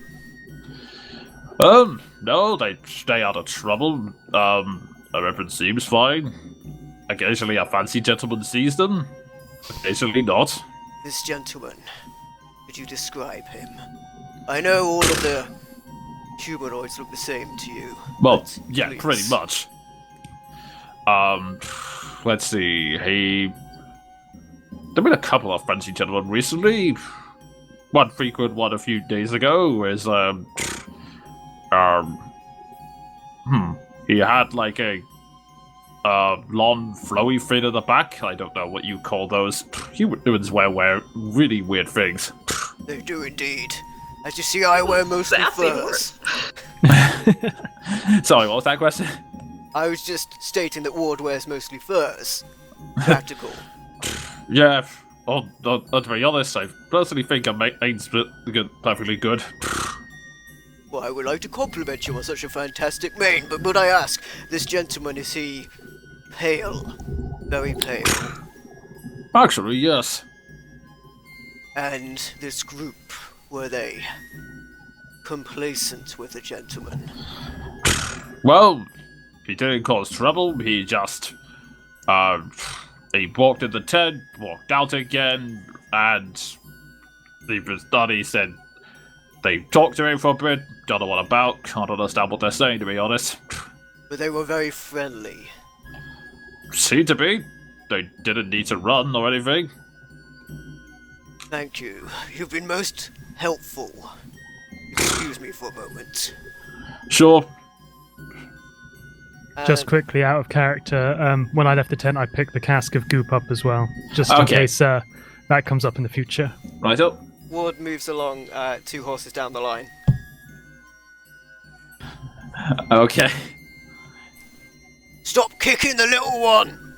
No, they stay out of trouble. Everything seems fine. Occasionally a fancy gentleman sees them, occasionally not. This gentleman, could you describe him? I know all of the humanoids look the same to you. Well, but yeah, please. pretty much. Let's see, there've been a couple of fancy gentlemen recently. One frequent one a few days ago is, he had like a long flowy thing at the back. I don't know what you call those. Humans wear really weird things. They do indeed. As you see, I wear mostly Sassy furs. Sorry, what was that question? I was just stating that Ward wears mostly furs. Practical. Yeah, to be honest, I personally think I'm perfectly good. Well, I would like to compliment you on such a fantastic mane, but would I ask, this gentleman, is he pale? Very pale. Actually, yes. And this group, were they complacent with the gentleman? Well, he didn't cause trouble, he just, he walked in the tent, walked out again, and he said they talked to him for a bit, don't know what about, can't understand what they're saying, to be honest. But they were very friendly. Seemed to be. They didn't need to run or anything. Thank you. You've been most helpful. Excuse me for a moment. Sure. Just quickly, out of character, when I left the tent, I picked the cask of goop up as well, just in Okay. case that comes up in the future. Right up. Ward moves along 2 horses down the line. Okay. Stop kicking the little one!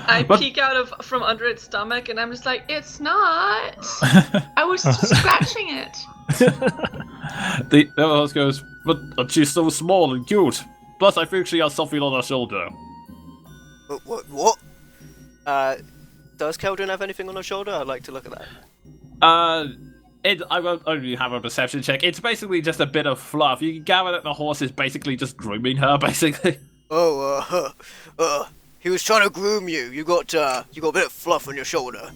I But- peek out from under its stomach, and I'm just like, it's not. I was just scratching it. The other horse goes, but she's so small and cute. Plus, I think she has something on her shoulder. What? Does Keldrin have anything on her shoulder? I'd like to look at that. I won't only have a perception check. It's basically just a bit of fluff. You can gather that the horse is basically just grooming her, basically. He was trying to groom you. You got a bit of fluff on your shoulder.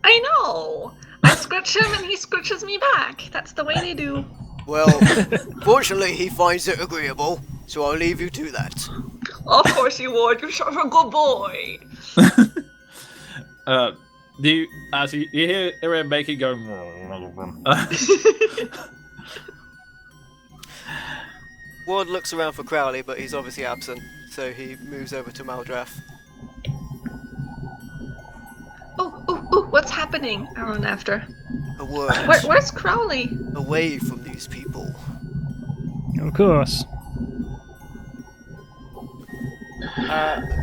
I know. I scratch him, and he scratches me back. That's the way they do. Well, fortunately, he finds it agreeable, so I'll leave you to that. Of course you would. You're such a good boy. As you hear him making going. Ward looks around for Crowley, but he's obviously absent, so he moves over to Maldrath. Oh, what's happening? I run after. A word. Where's Crowley? Away from these people. Of course.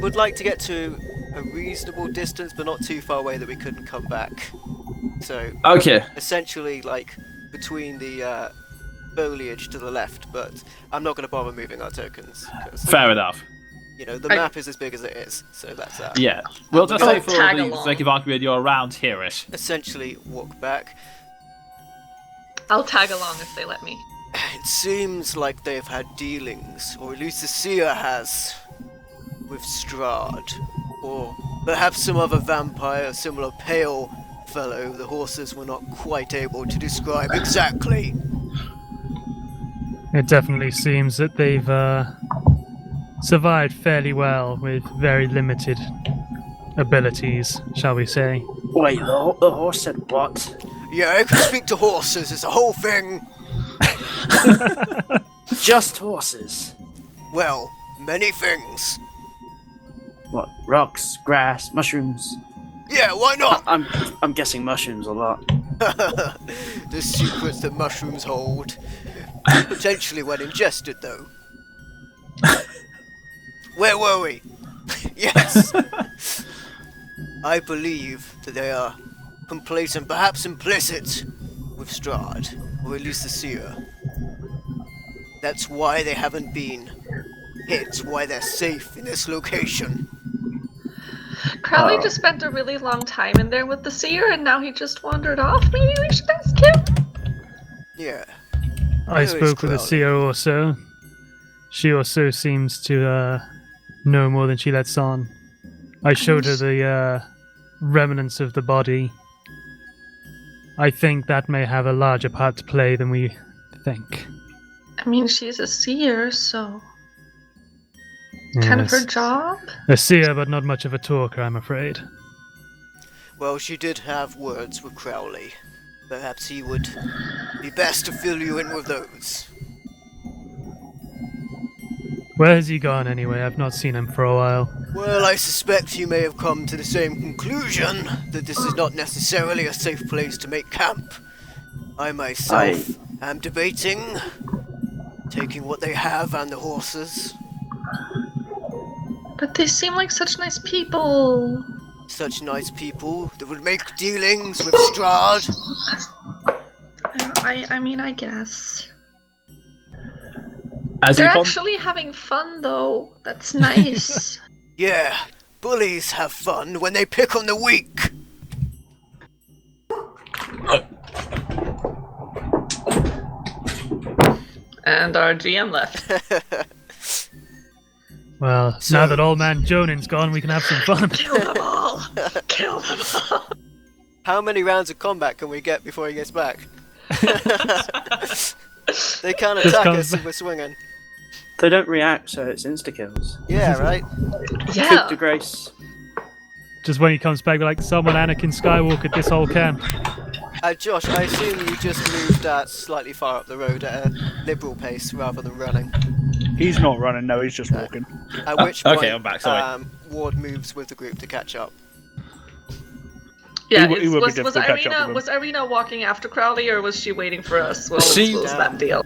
Would like to get to a reasonable distance, but not too far away that we couldn't come back. So, Okay. essentially, like, between the foliage to the left, but I'm not going to bother moving our tokens. 'Cause, Fair enough. you know, the map is as big as it is, so that's that. Yeah. We'll just Oh, say for tag the along. sake of argument, you're around here-ish. Essentially, walk back. I'll tag along if they let me. It seems like they've had dealings, or at least the seer has, with Strahd, or perhaps some other vampire, similar pale, fellow the horses were not quite able to describe exactly. It definitely seems that they've survived fairly well with very limited abilities, shall we say. Wait, the horse said what? Yeah, I can speak to horses, it's a whole thing. Just horses? Well, many things. What, rocks, grass, mushrooms? Yeah, why not? I'm guessing mushrooms a lot. The secrets that mushrooms hold. Potentially when ingested, though. Where were we? Yes! I believe that they are complacent, perhaps implicit, with Strahd, or at least the seer. That's why they haven't been hit, why they're safe in this location. Crowley just spent a really long time in there with the seer, and now he just wandered off. Maybe we should ask him? Yeah. I Who is spoke with the Crowley? seer also. She also seems to know more than she lets on. I showed her the remnants of the body. I think that may have a larger part to play than we think. I mean, she's a seer, so kind of her Yes. job. A seer, but not much of a talker, I'm afraid. Well, she did have words with Crowley. Perhaps he would be best to fill you in with those. Where has he gone anyway? I've not seen him for a while. Well, I suspect you may have come to the same conclusion, that this is not necessarily a safe place to make camp. I myself am debating taking what they have and the horses. But they seem like such nice people. Such nice people that would make dealings with Strahd. I mean, I guess. As They're you con- actually having fun, though. That's nice. Yeah, bullies have fun when they pick on the weak. And our GM left. Well, So- now that old man Jonin's gone, we can have some fun. Kill them all. Kill them all. How many rounds of combat can we get before he gets back? They can't Just attack comes us if back. we're swinging. They don't react, so it's insta-kills. Yeah, right? Coup Yeah. de grace. Just when he comes back, we're like, someone Anakin Skywalker this whole camp. Josh, I assume you just moved slightly far up the road at a liberal pace rather than running. He's not running, no, he's just walking. At Oh, which point, okay, I'm back, sorry. Ward moves with the group to catch up. Yeah, It would be was difficult to catch up with Irina him. was Irina walking after Crowley, or was she waiting for us? Well, She- what was that deal?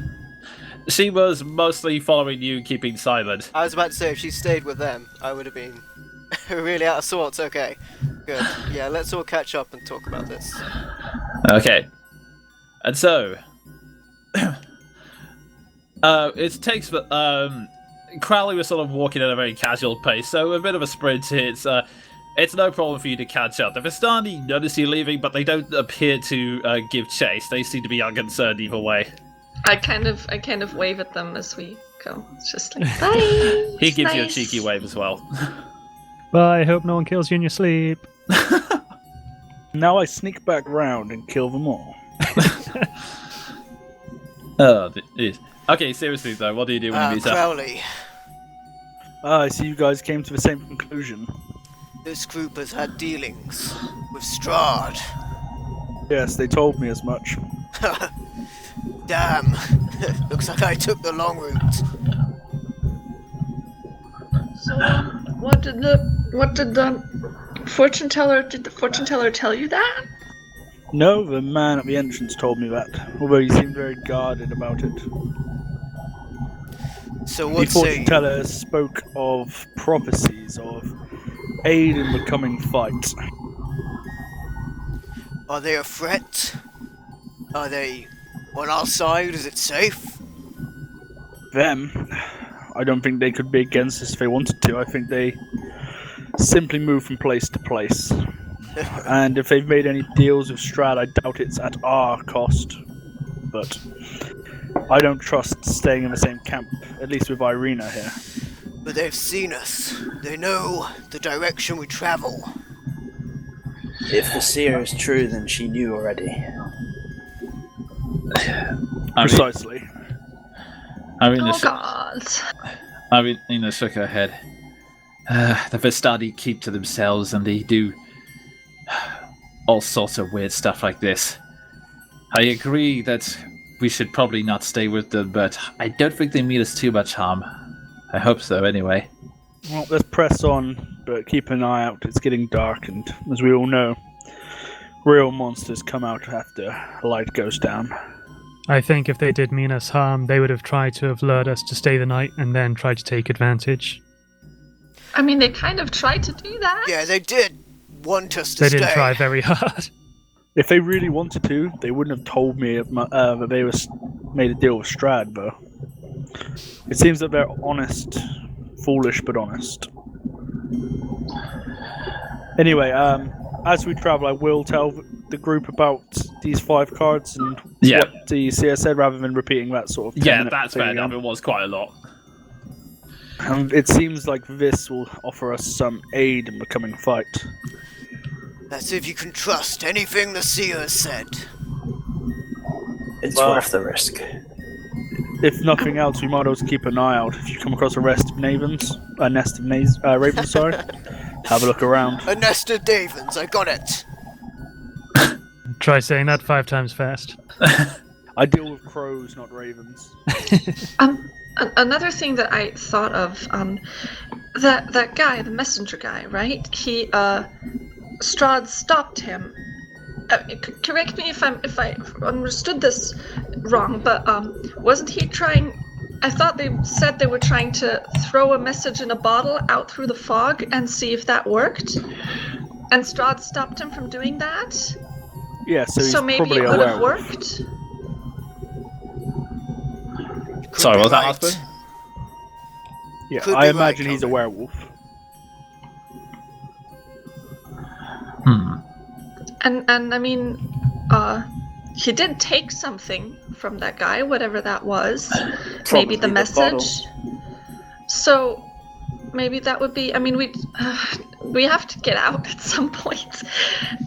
She was mostly following you, keeping silent. I was about to say, if she stayed with them, I would have been really out of sorts. Okay, good. Yeah, let's all catch up and talk about this. Okay. And so, it takes. Crowley was sort of walking at a very casual pace, so a bit of a sprint. It's no problem for you to catch up. The Vistani notice you leaving, but they don't appear to give chase. They seem to be unconcerned either way. I kind of wave at them as we go. It's just like, bye. He It's gives you a nice. cheeky wave as well. Bye, hope no one kills you in your sleep. Now I sneak back round and kill them all. Oh, okay, seriously though, what do you do when you meet up? Crowley, I see you guys came to the same conclusion. this group has had dealings with Strahd. Yes, they told me as much. Damn, looks like I took the long route. So, what did the fortune teller? Did the fortune teller tell you that? No, the man at the entrance told me that, although he seemed very guarded about it. So The what fortune say? teller spoke of prophecies of aid in the coming fight. Are they a threat? Are they on our side? Is it safe? Them, I don't think they could be against us if they wanted to. I think they simply move from place to place. And if they've made any deals with Strahd, I doubt it's at our cost. But I don't trust staying in the same camp, at least with Irina here. But they've seen us. They know the direction we travel. If the seer is true, then she knew already. Precisely. Oh God. Nina shook her head. The Vistani keep to themselves and they do all sorts of weird stuff like this. I agree that we should probably not stay with them, but I don't think they mean us too much harm. I hope so, anyway. Well, let's press on, but keep an eye out. It's getting dark, and as we all know, real monsters come out after light goes down. I think if they did mean us harm, they would have tried to have lured us to stay the night and then tried to take advantage. I mean, they kind of tried to do that. Yeah, they did want us to They stay. didn't try very hard. If they really wanted to, they wouldn't have told me that they made a deal with Strahd, though. It seems that they're honest. Foolish, but honest. Anyway, as we travel, I will tell the group about these 5 cards and what the CS said, rather than repeating that sort of 10-minute That's thing fair again. enough. It was quite a lot. And it seems like this will offer us some aid in the coming fight. That's if you can trust anything the seer has said. It's Well- worth the risk. If nothing else, we might also keep an eye out. If you come across a nest of ravens, sorry, have a look around. A nest of Davens, I got it. Try saying that 5 times fast. I deal with crows, not ravens. Another thing that I thought of, that guy, the messenger guy, right? He, Strahd stopped him. Correct me if I understood this wrong, but wasn't he trying? I thought they said they were trying to throw a message in a bottle out through the fog and see if that worked. And Strahd stopped him from doing that. Yeah, so he's Maybe probably it would aware. have worked. Could Sorry, be what was that right. last bit? Yeah, Could I be imagine right, he's a Calvin. werewolf. And I mean, he did take something from that guy, whatever that was. Maybe the Probably the message. So maybe that would be. I mean, we have to get out at some point.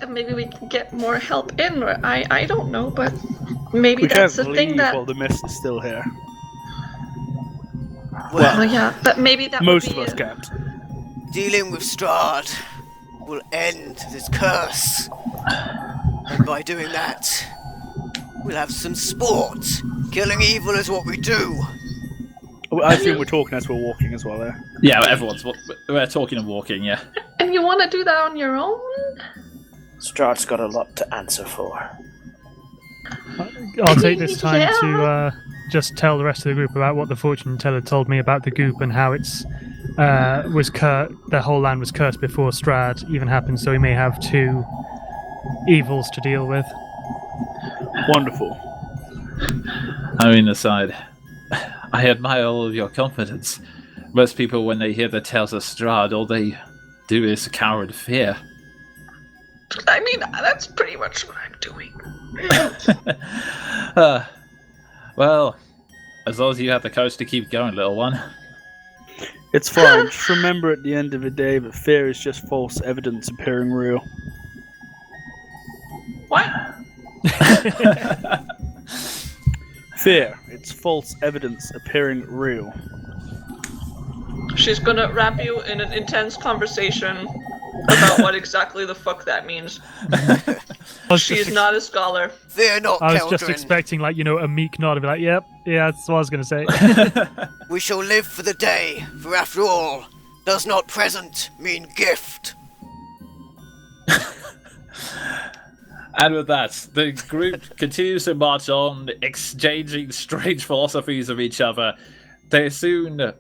And maybe we can get more help in. Or I don't know, but maybe We that's can't the thing leave that. while the mist is still here. Well, Oh yeah, but maybe that Most would of be. us can't. dealing with Strahd will end this curse. And by doing that, we'll have some sport. Killing evil is what we do. I assume we're talking as we're walking as well there. Yeah, we're talking and walking, yeah. And you want to do that on your own? Strahd's got a lot to answer for. I'll take this time Yeah. to just tell the rest of the group about what the fortune teller told me about the goop and how it's the whole land was cursed before Strahd even happened, so we may have 2 evils to deal with. Wonderful. I mean, aside, I admire all of your confidence. Most people, when they hear the tales of Strahd, all they do is cower in fear. I mean, that's pretty much what I'm doing. Well, as long as you have the courage to keep going, little one. It's fine. Just remember at the end of the day that fear is just false evidence appearing real. What? Fear. It's false evidence appearing real. She's gonna wrap you in an intense conversation about what exactly the fuck that means. She's not a scholar. Fear not, I was just Keldrin. expecting, a meek nod and be like, yep, yeah, that's what I was going to say. We shall live for the day, for after all, does not present mean gift? And with that, the group continues to march on, exchanging strange philosophies of each other. They soon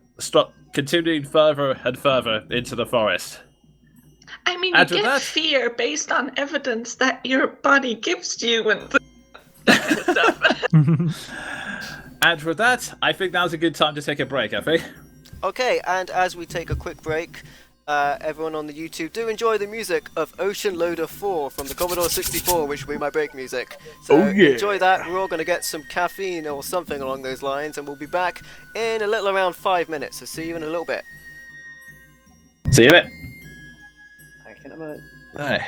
continuing further and further into the forest. I mean, you After get that- fear based on evidence that your body gives you and that kind of stuff. And with that, I think now's a good time to take a break, I think. Okay, and as we take a quick break, everyone on the YouTube, do enjoy the music of Ocean Loader 4 from the Commodore 64, which will be my break music. So Oh, yeah. enjoy that. We're all going to get some caffeine or something along those lines, and we'll be back in a little around 5 minutes. So see you in a little bit. See you in a bit. I can imagine. Aye.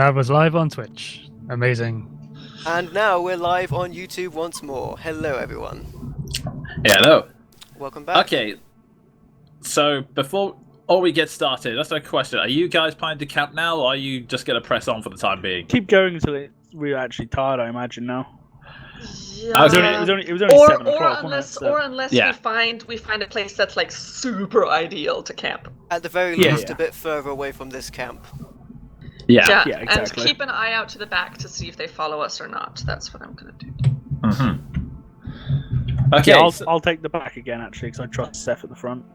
that was live on Twitch. Amazing. And now we're live on YouTube once more. Hello, everyone. Yeah, hello. Welcome back. Okay, so before we get started, that's a question. Are you guys planning to camp now, or are you just going to press on for the time being? Keep going until we're actually tired, I imagine, now. Yeah. It was only 7 o'clock, unless Yeah. we find a place that's like super ideal to camp. At the very Yeah, least, yeah. a bit further away from this camp. Yeah. Yeah, exactly. And keep an eye out to the back to see if they follow us or not. That's what I'm gonna do. Mm-hmm. Okay. Yeah, so- I'll take the back again, actually, because I trust Seth at the front.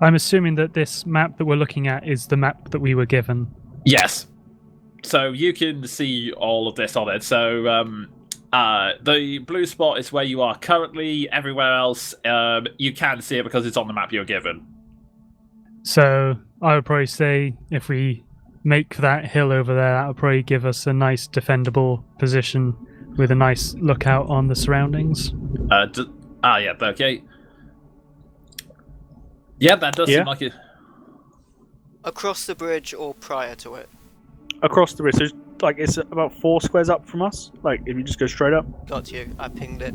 I'm assuming that this map that we're looking at is the map that we were given. Yes. So you can see all of this on it. So the blue spot is where you are currently. Everywhere else, you can see it because it's on the map you're given. So I would probably say if we make that hill over there, that would probably give us a nice defendable position with a nice lookout on the surroundings. Yeah, okay. Yeah, that does seem like it. Across the bridge or prior to it? Across the river, so it's about 4 squares up from us. Like, if you just go straight up. Got you. I pinged it.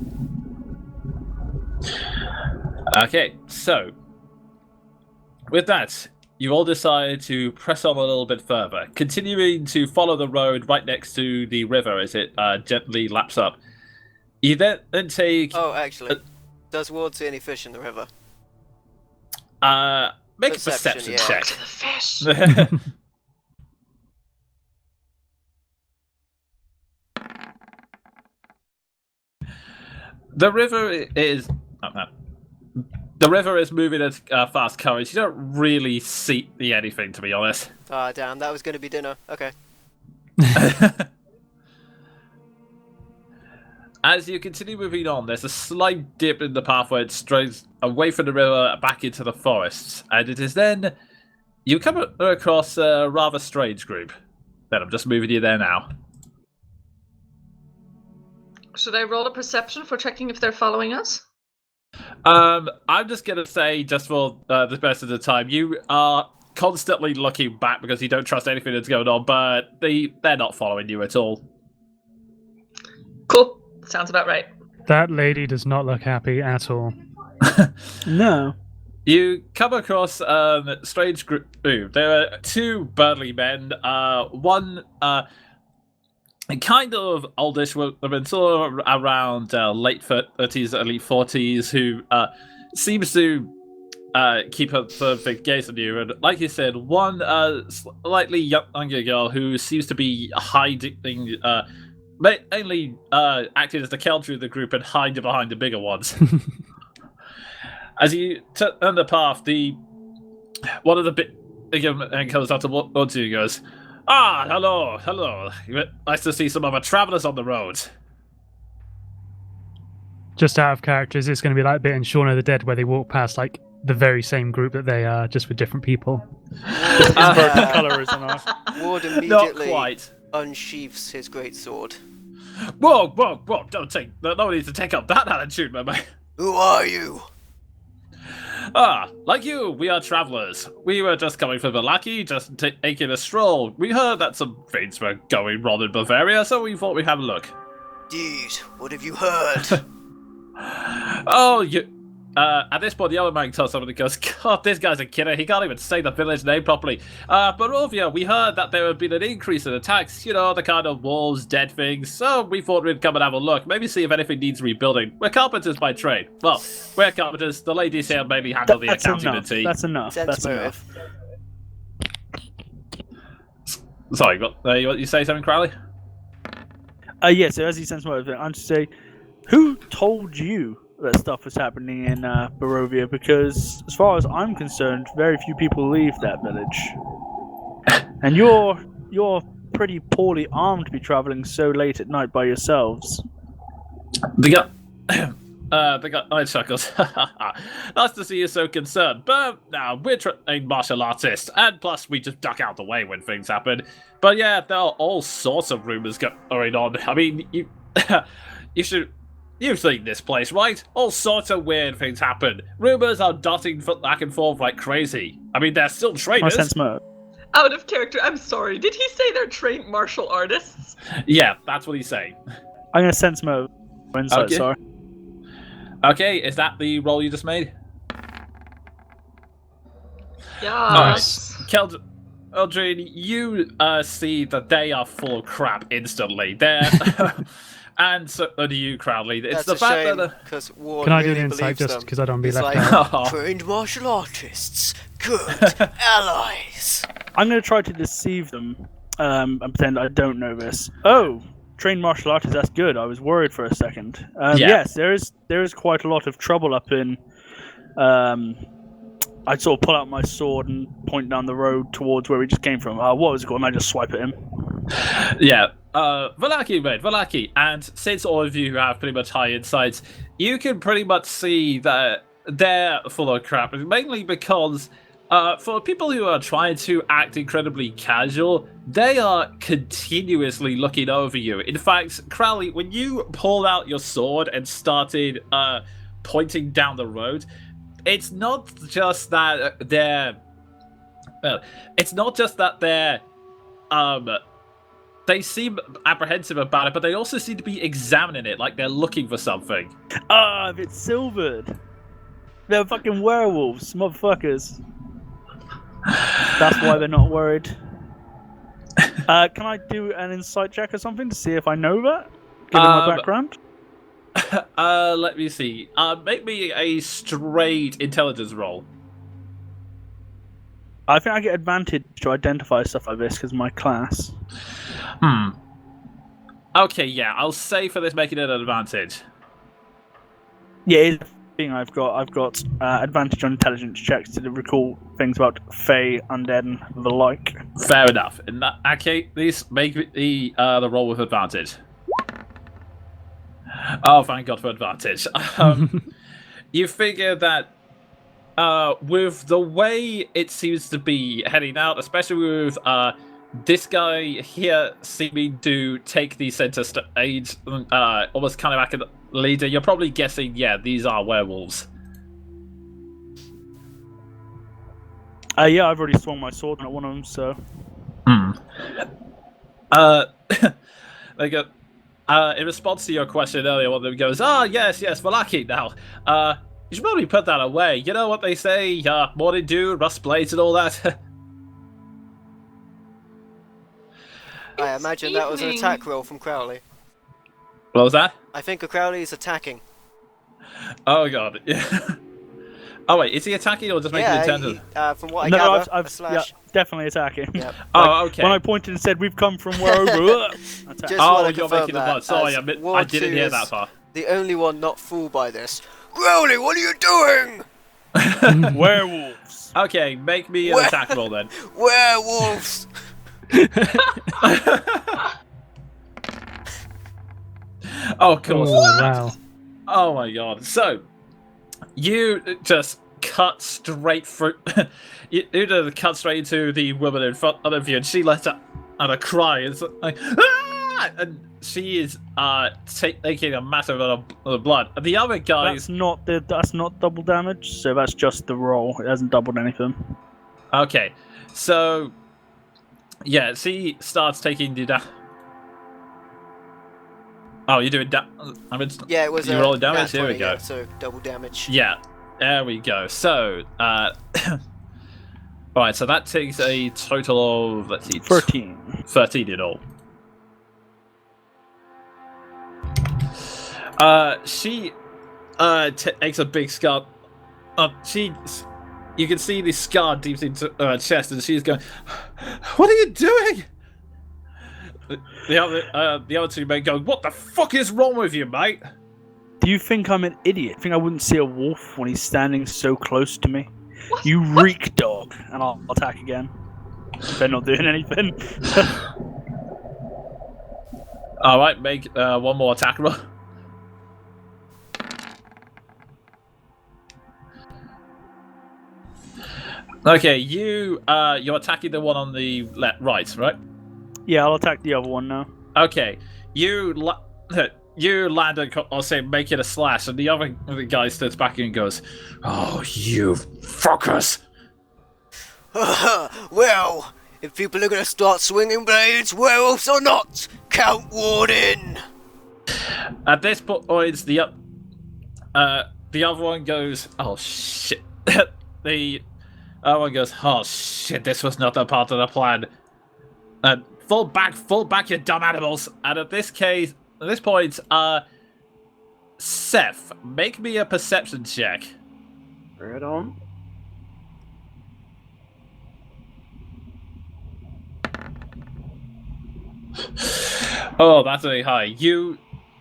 Okay, so with that, you all decide to press on a little bit further, continuing to follow the road right next to the river as it gently laps up. You then take Oh, actually. Does Ward see any fish in the river? make Perception, a perception yeah. check. To the fish. The river is the river is moving at fast currents. You don't really see anything, to be honest. Ah, damn. That was going to be dinner. Okay. As you continue moving on, there's a slight dip in the path where it strays away from the river back into the forests, and it is then you come across a rather strange group. Then I'm just moving you there now. Should I roll a perception for checking if they're following us? I'm just gonna say, just for the best of the time, you are constantly looking back because you don't trust anything that's going on, but they're not following you at all. Cool. Sounds about right. That lady does not look happy at all. No. You come across strange group. There are 2 burly men. One kind of oldish woman, sort of around late 30s, early 40s, who seems to keep a perfect gaze on you. And like you said, one slightly younger girl who seems to be hiding, mainly acting as the counter of the group and hiding behind the bigger ones. As you turn the path, one of the bigger men comes out towards you and goes, "Ah, hello. Nice to see some other travelers on the road." Just out of character, is this going to be like a bit in Shaun of the Dead where they walk past like the very same group that they are, just with different people? Colorism. Ward Not immediately quite. unsheaths his great sword. Whoa! No need to take up that attitude, my man. Who are you? Like you, we are travelers. We were just coming from Valaki, just taking a stroll. We heard that some things were going wrong in Bavaria, so we thought we'd have a look. Indeed. What have you heard? At this point, the other man tells someone and goes, "God, this guy's a killer. He can't even say the village name properly. Barovia, we heard that there had been an increase in attacks, the kind of wolves, dead things, so we thought we'd come and have a look, maybe see if anything needs rebuilding. We're carpenters by trade. Well, we're carpenters. The ladies here mainly handle the accounting and tea." That's enough. Sense That's motive. enough. Sorry, you say something, Crowley? Yeah, so as he sends more, I'm to say, who told you that stuff was happening in Barovia? Because as far as I'm concerned, very few people leave that village. And you're pretty poorly armed to be traveling so late at night by yourselves. The guy chuckles. Nice to see you so concerned, but now we're trained martial artists, and plus we just duck out the way when things happen. But yeah, there are all sorts of rumors going on. I mean, you've seen this place, right? All sorts of weird things happen. Rumors are dotting back and forth like crazy. I mean, they're still I traitors. sense more. Out of character. I'm sorry. Did he say they're trained martial artists? Yeah, that's what he's saying. I'm gonna sense mode. Insight, Okay. sorry. Okay, is that the roll you just made? Yes. Eldrin, you see that they are full of crap instantly. They're and so do you, Crowley. It's That's the a fact shame, that because Ward Can I do really an insight believes just them. because I don't be He's left like, out? trained martial artists, good allies. I'm gonna try to deceive them and pretend I don't know this. Oh, trained martial artist. That's good. I was worried for a second. Yeah. Yes, there is quite a lot of trouble up in. I'd sort of pull out my sword and point down the road towards where we just came from. What was it called? And I just swipe at him. Yeah, Valaki, mate, Valaki. And since all of you have pretty much high insights, you can pretty much see that they're full of crap, mainly because for people who are trying to act incredibly casual, they are continuously looking over you. In fact, Crowley, when you pulled out your sword and started pointing down the road, it's not just that they're... Well, it's not just that they're... They seem apprehensive about it, but they also seem to be examining it, like they're looking for something. If it's silvered. They're fucking werewolves, motherfuckers. That's why they're not worried. Can I do an insight check or something to see if I know that? Given my background? Let me see. Make me a straight intelligence roll. I think I get advantage to identify stuff like this because of my class. Okay, yeah, I'll say for this making it an advantage. Yeah, it's the thing I've got advantage on intelligence checks to recall things about Fae, undead, and the like. Fair enough. In that case, please make the roll with advantage. Oh, thank God for advantage. You figure that with the way it seems to be heading out, especially with this guy here seeming to take the center stage, almost kind of like a leader, you're probably guessing, yeah, these are werewolves. Yeah, I've already swung my sword at one of them, so... They go... in response to your question earlier, one of them goes, yes, Valaki, now, you should probably put that away. You know what they say, morning dew, rust blades and all that? I imagine that was an attack roll from Crowley. What was that? I think Crowley is attacking. Oh god. Oh wait, is he attacking or just making an attempt? From what I gather, I've a slash. Yeah, definitely attacking. Yep. Oh, okay. When I pointed and said, we've come from where over... Just Oh, wanna you're confirm making the that, blood. Sorry, as I Ward didn't 2 hear is that far. the only one not fooled by this. Crowley, what are you doing? Werewolves. Okay, make me an attack roll then. Werewolves! Oh, of course. Oh, wow. Oh my god. So, you just cut straight through. you just cut straight into the woman in front of you, and she lets out a cry. It's like, ah! And she is taking a massive amount of blood. And the other guys. That's not double damage, so that's just the roll. It hasn't doubled anything. Okay, so yeah, she starts taking the damage. Oh, you're doing Yeah, it was you rolling damage. nat Here we 20, go. yeah, so double damage. Yeah, there we go. So, right, so that takes a total of, let's see, 13. 13 in all. She takes a big scar. You can see the scar deep into her chest, and she's going, "What are you doing?" The other two men go, "What the fuck is wrong with you, mate?" Do you think I'm an idiot? Think I wouldn't see a wolf when he's standing so close to me? You reek, dog! And I'll attack again. They're not doing anything. All right, make one more attack roll. Okay, you're attacking the one on the right, right? Yeah, I'll attack the other one now. Okay, you land and I'll say make it a slash, and the other guy steps back and goes, "Oh, you fuckers!" Well, if people are gonna start swinging blades, werewolves or not, count Warden! At this point, the other one goes, oh shit. The other one goes, oh shit, this was not a part of the plan. Fall back, you dumb animals. And at this point, Seth, make me a perception check. Right on. Oh, that's really high.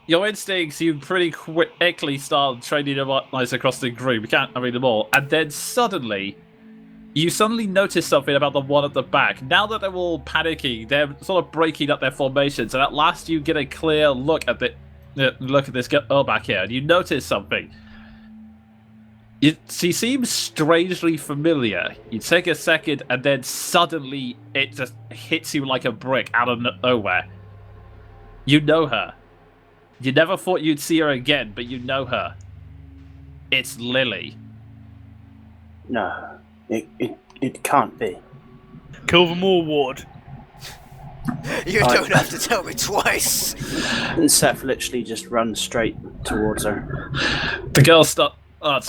Your instincts, you pretty quickly start training them across the group. You can't read them all. And then you suddenly notice something about the one at the back. Now that they're all panicking, they're sort of breaking up their formations. And at last you get a clear look at this girl back here. And you notice something. She seems strangely familiar. You take a second, and then suddenly it just hits you like a brick out of nowhere. You know her. You never thought you'd see her again, but you know her. It's Lily. No, it can't be. Kill them all, Ward. You don't have to tell me twice! And Seth literally just runs straight towards her. The girl starts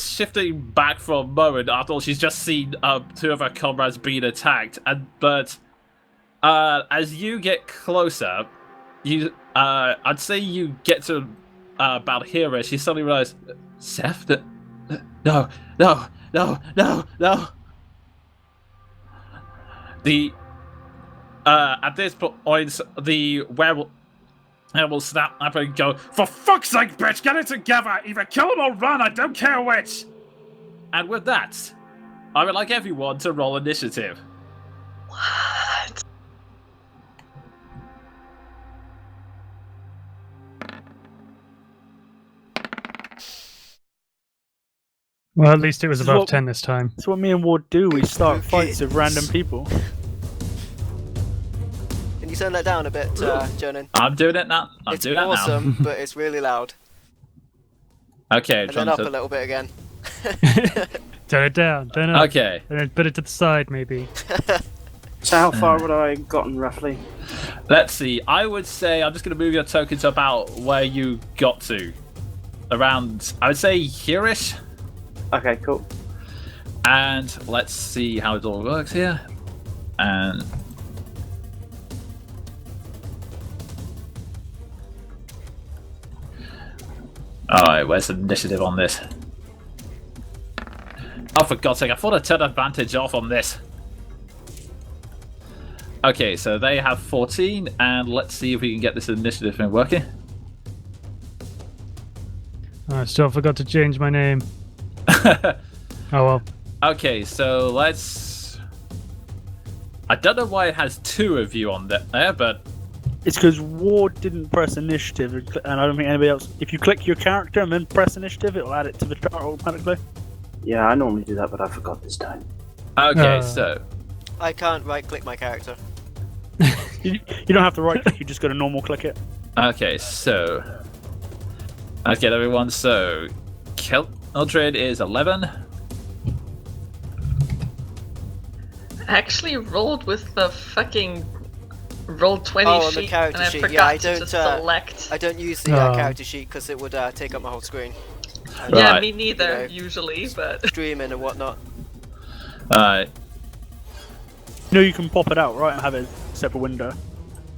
shifting back for a moment after she's just seen two of her comrades being attacked. But as you get closer, I'd say you get to about here. She suddenly realizes, Seth, no. At this point, the werewolf will snap up and go, for fuck's sake, bitch, get it together! Either kill him or run, I don't care which! And with that, I would like everyone to roll initiative. What? Well, at least it was This is above what- 10 this time. That's what me and Ward do. We start Okay. fights with random people. Can you turn that down a bit, Jonan? I'm doing it now. I'm It's doing it now. awesome, but it's really loud. Okay, And then trying up a to... little bit again. Turn it down, turn it up. Okay, And then put it to the side, maybe. So how far would I gotten roughly? let's see. I would say I'm just going to move your token to about where you got to. Around, I would say here-ish. Okay, cool. And let's see how it all works here. And alright, where's the initiative on this? Oh, for God's sake, I thought I turned advantage off on this. Okay, so they have 14, and let's see if we can get this initiative thing working. I still forgot to change my name. Oh well. Okay, so let's... I don't know why it has two of you on there, but... It's because Ward didn't press initiative, and I don't think anybody else. If you click your character and then press initiative, it'll add it to the chart automatically. Yeah, I normally do that, but I forgot this time. Okay, so... I can't right-click my character. You don't have to right click, you just go to normal click it. Okay, so... Okay, everyone, so... Eldred is 11. I actually rolled with the fucking roll 20 Oh, on the sheet, character and I sheet, forgot yeah, I to don't, just select. I don't use the Oh. character sheet because it would take up my whole screen. And Yeah, Right. me neither, You know. usually, but... streaming and whatnot. Alright. You know you can pop it out, right, and have it as a separate window.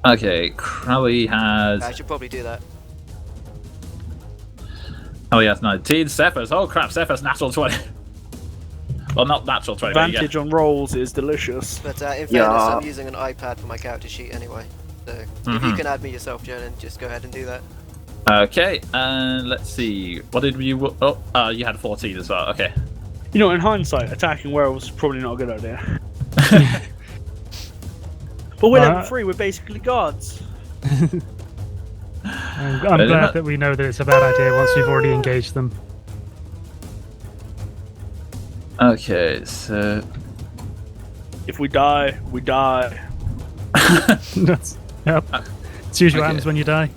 Okay, Crowley has... I should probably do that. Oh, he has 19. Cephas. Oh, crap. Cephas, natural 20. Well, not natural 20. but you Advantage on rolls is delicious. But in fairness, Yeah. I'm using an iPad for my character sheet anyway. So if you Mhm. can add me yourself, Jonan, just go ahead and do that. get. Okay, and let's see. What did you... Oh, you had 14 as well. Okay. You know, in hindsight, attacking werewolves is probably not a good idea. But we're level 3, we're basically guards. I'm But glad that we know that it's a bad idea once we've already engaged them. Okay, so... If we die, we die. That's, yep. It's usually what okay. happens when you die.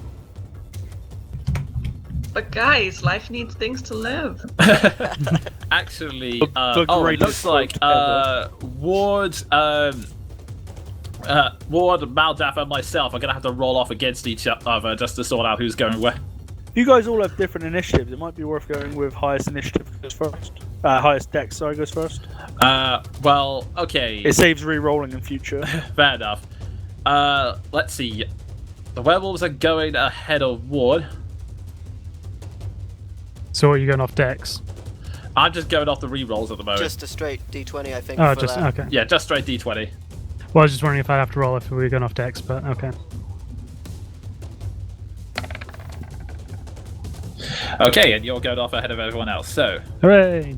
But guys, life needs things to live. Actually, The it greatest looks like quote ever. Ward Ward, Maldaf, and myself are gonna have to roll off against each other just to sort out who's going where. You guys all have different initiatives. It might be worth going with highest initiative goes first. Highest dex, sorry, goes first. Well, okay. It saves re-rolling in future. Fair enough. Let's see. The werewolves are going ahead of Ward. So are you going off dex? I'm just going off the re-rolls at the moment. Just a straight D20, I think. Oh, for just that. okay. Yeah, just straight D20. Well, I was just wondering if I'd have to roll if we were going off dex, but okay. Okay, and you're going off ahead of everyone else, so... Hooray!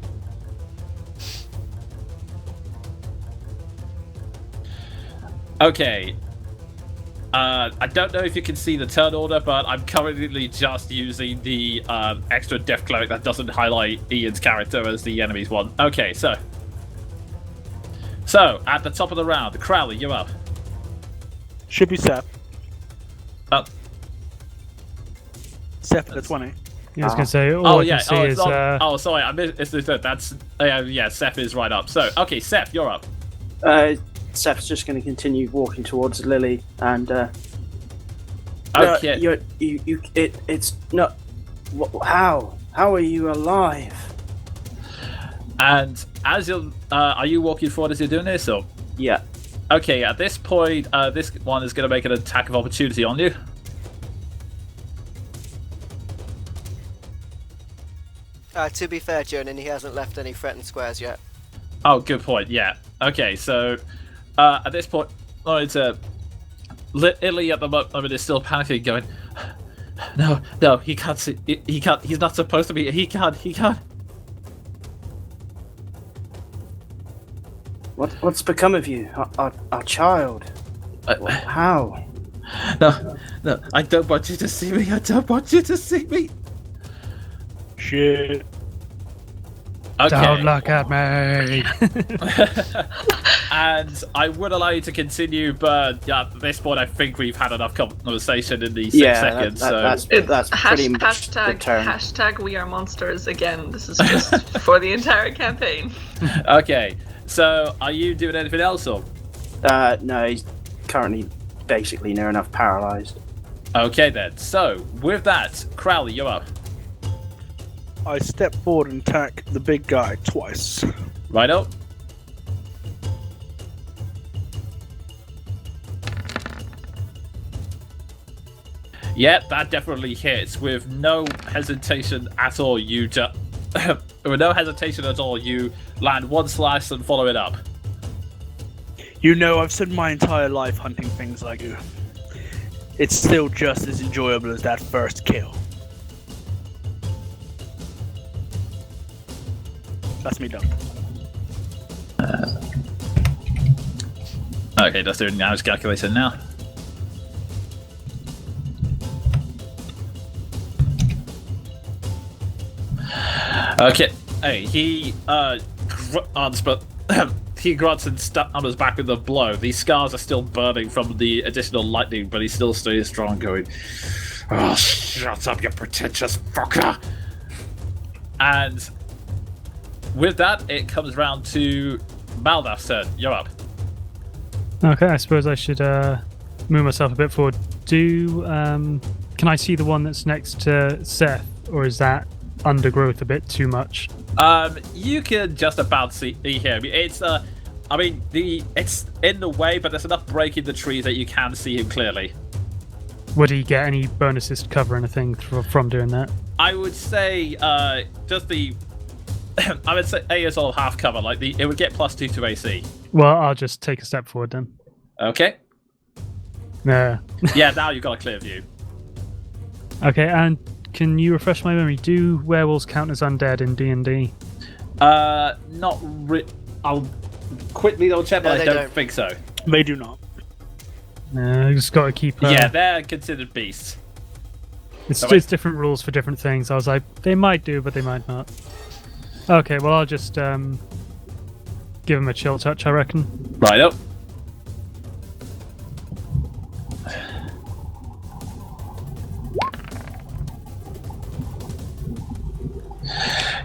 Okay. I don't know if you can see the turn order, but I'm currently just using the extra Death Cleric that doesn't highlight Ian's character as the enemy's one. Okay, so... So, at the top of the round, Crowley, you're up. Should be Seth. Oh. Seth at 20. Yeah, I was going to say, all I yeah. can see is... Oh, sorry, I missed. It's the third. That's... yeah, Seth is right up. So, okay, Seth, you're up. Seth's just going to continue walking towards Lily, and Okay. it's not. How are you alive? And as you're... are you walking forward as you're doing this, or... Yeah. Okay, at this point, this one is going to make an attack of opportunity on you. To be fair, Jonan, he hasn't left any threatened squares yet. Oh, good point, yeah. Okay, so, at this point, it's Italy at the moment is still panicking, going, No, he can't see, he can't, he's not supposed to be, he can't. What's become of you, our child? How? No, I don't want you to see me, Shit. Okay. Don't look at me! And I would allow you to continue, but at this point, I think we've had enough conversation in the 6 seconds. That's pretty much the turn. Hashtag we are monsters again. This is just for the entire campaign. Okay, so are you doing anything else, or? No, he's currently basically near enough paralyzed. Okay then. So with that, Crowley, you're up. I step forward and attack the big guy twice. Righto. Yeah, that definitely hits with no hesitation at all. You just, with no hesitation at all, you land one slice and follow it up. You know, I've spent my entire life hunting things like you. It's still just as enjoyable as that first kill. That's me done. Okay, just doing damage calculation now. Okay, hey, he grunts, but he grunts and stammers back with a blow. These scars are still burning from the additional lightning, but he still stays strong, going, "Oh, shut up, you pretentious fucker!" And with that, it comes round to Maldaf's turn. You're up. Okay, I suppose I should move myself a bit forward. Can I see the one that's next to Seth, or is that undergrowth a bit too much? You can just about see him. It's it's in the way, but there's enough break in the trees that you can see him clearly. Would he get any bonuses to cover anything from doing that? I would say just the. I would say A is all half cover. Like it would get +2 to AC. Well, I'll just take a step forward then. Okay. Yeah. Yeah, now you've got a clear view. Okay, and can you refresh my memory? Do werewolves count as undead in D&D? Not I'll quickly double check, but No, I they don't don't. think so. They do not. No, you just got to keep. Yeah, they're considered beasts. It's Oh, just different rules for different things. I was like, they might do, but they might not. Okay, well, I'll just give him a chill touch, I reckon. Right up.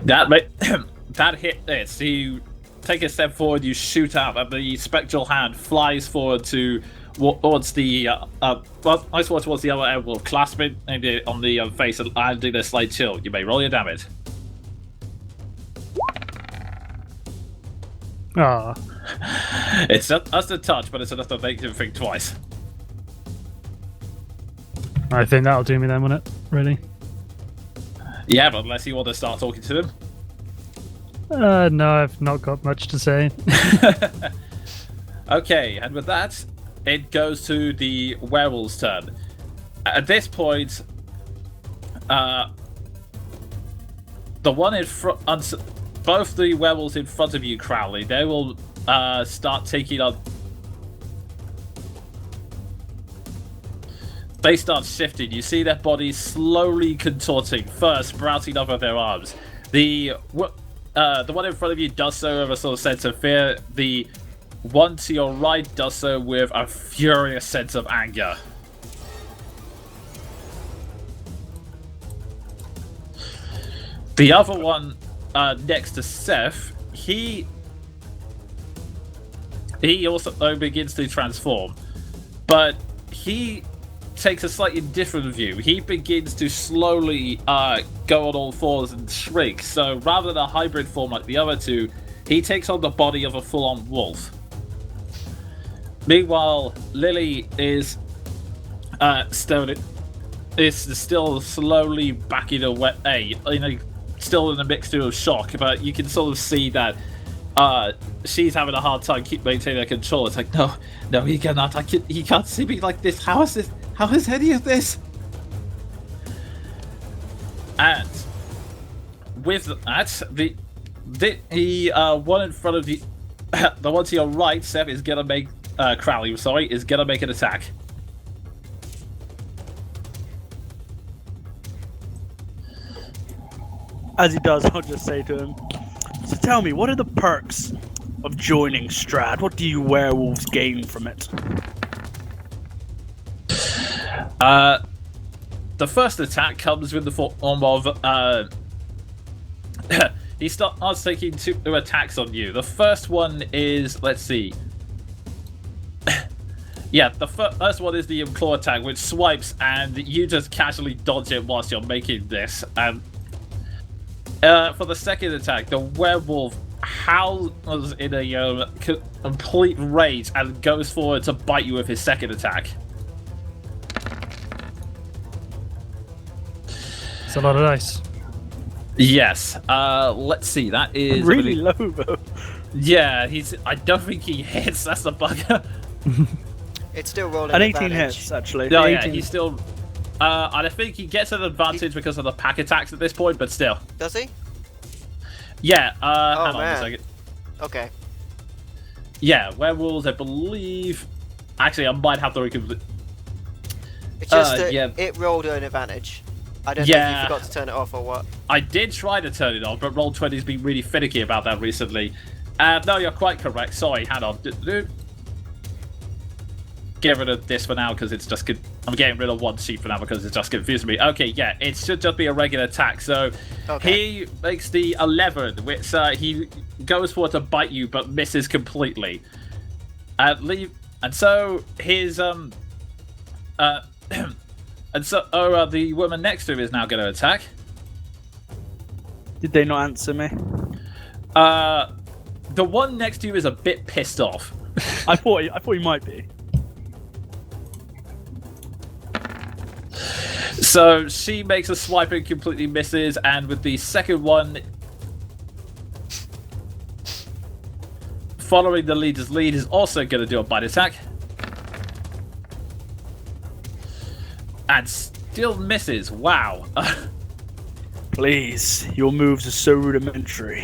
That hit it. So you take a step forward, you shoot out, and the spectral hand flies forward towards the towards the other werewolf, clasping it on the face and adding a slight chill. You may roll your damage. Ah, It's just a touch, but it's enough to make him think twice. I think that'll do me then, won't it? Really? Yeah, but unless you want to start talking to him. No, I've not got much to say. Okay, and with that, it goes to the werewolf's turn. At this point, the one in front, both the werewolves in front of you, Crowley, they will start taking on. They start shifting. You see their bodies slowly contorting, first sprouting up of their arms. The one in front of you does so with a sort of sense of fear. The one to your right does so with a furious sense of anger. The other one next to Seth, he also begins to transform, but he takes a slightly different view. He begins to slowly go on all fours and shrink. So rather than a hybrid form like the other two, he takes on the body of a full-on wolf. Meanwhile, Lily is still slowly backing away. Still in a mixture of shock, but you can sort of see that she's having a hard time maintaining her control. It's like, no, he cannot. He can't see me like this. How is this? How is any of this? And with that, the one in front of the the one to your right, Seth, is gonna make Crowley. Is gonna make an attack. As he does, I'll just say to him, so tell me, what are the perks of joining Strahd? What do you werewolves gain from it? The first attack comes with the form of he starts taking 2 attacks on you. The first one is, let's see. Yeah, the first one is the claw attack, which swipes, and you just casually dodge it whilst you're making this. And for the second attack, the werewolf howls in a complete rage and goes forward to bite you with his second attack. It's a lot of dice. Yes. Let's see. That is Really low, though. Yeah, I don't think he hits. That's the bugger. It's still rolling. An 18 advantage. hits, actually. No, yeah, 18. he's still. I think he gets an advantage because of the pack attacks at this point, but still. Does he? Yeah. Oh, Hang on man. a second. Okay. Yeah, werewolves, I believe. Actually, I might have to recomplete. It's just that yeah. it rolled an advantage. I don't know if Yeah. you forgot to turn it off or what. I did try to turn it on, but Roll20's been really finicky about that recently. No, you're quite correct. Sorry, hang on. Get rid of this for now because it's just. I'm getting rid of one sheet for now because it's just confusing me. Okay, yeah, it should just be a regular attack. So he makes the 11, which he goes for to bite you but misses completely. And so his and so the woman next to him is now going to attack. Did they not answer me? The one next to you is a bit pissed off. I thought he might be. So she makes a swipe and completely misses, and with the second one, following the leader's lead, is also going to do a bite attack. And still misses. Wow. Please, your moves are so rudimentary.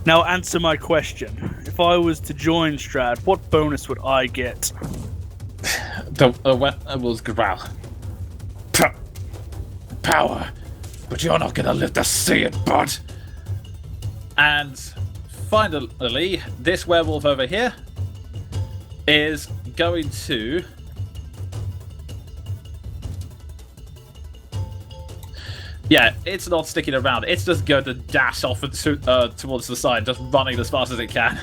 Now answer my question. If I was to join Strahd, what bonus would I get? The werewolves growl. Power, but you're not gonna live to see it, bud. And finally, this werewolf over here is going to Yeah, it's not sticking around. It's just going to dash off and towards the side, just running as fast as it can.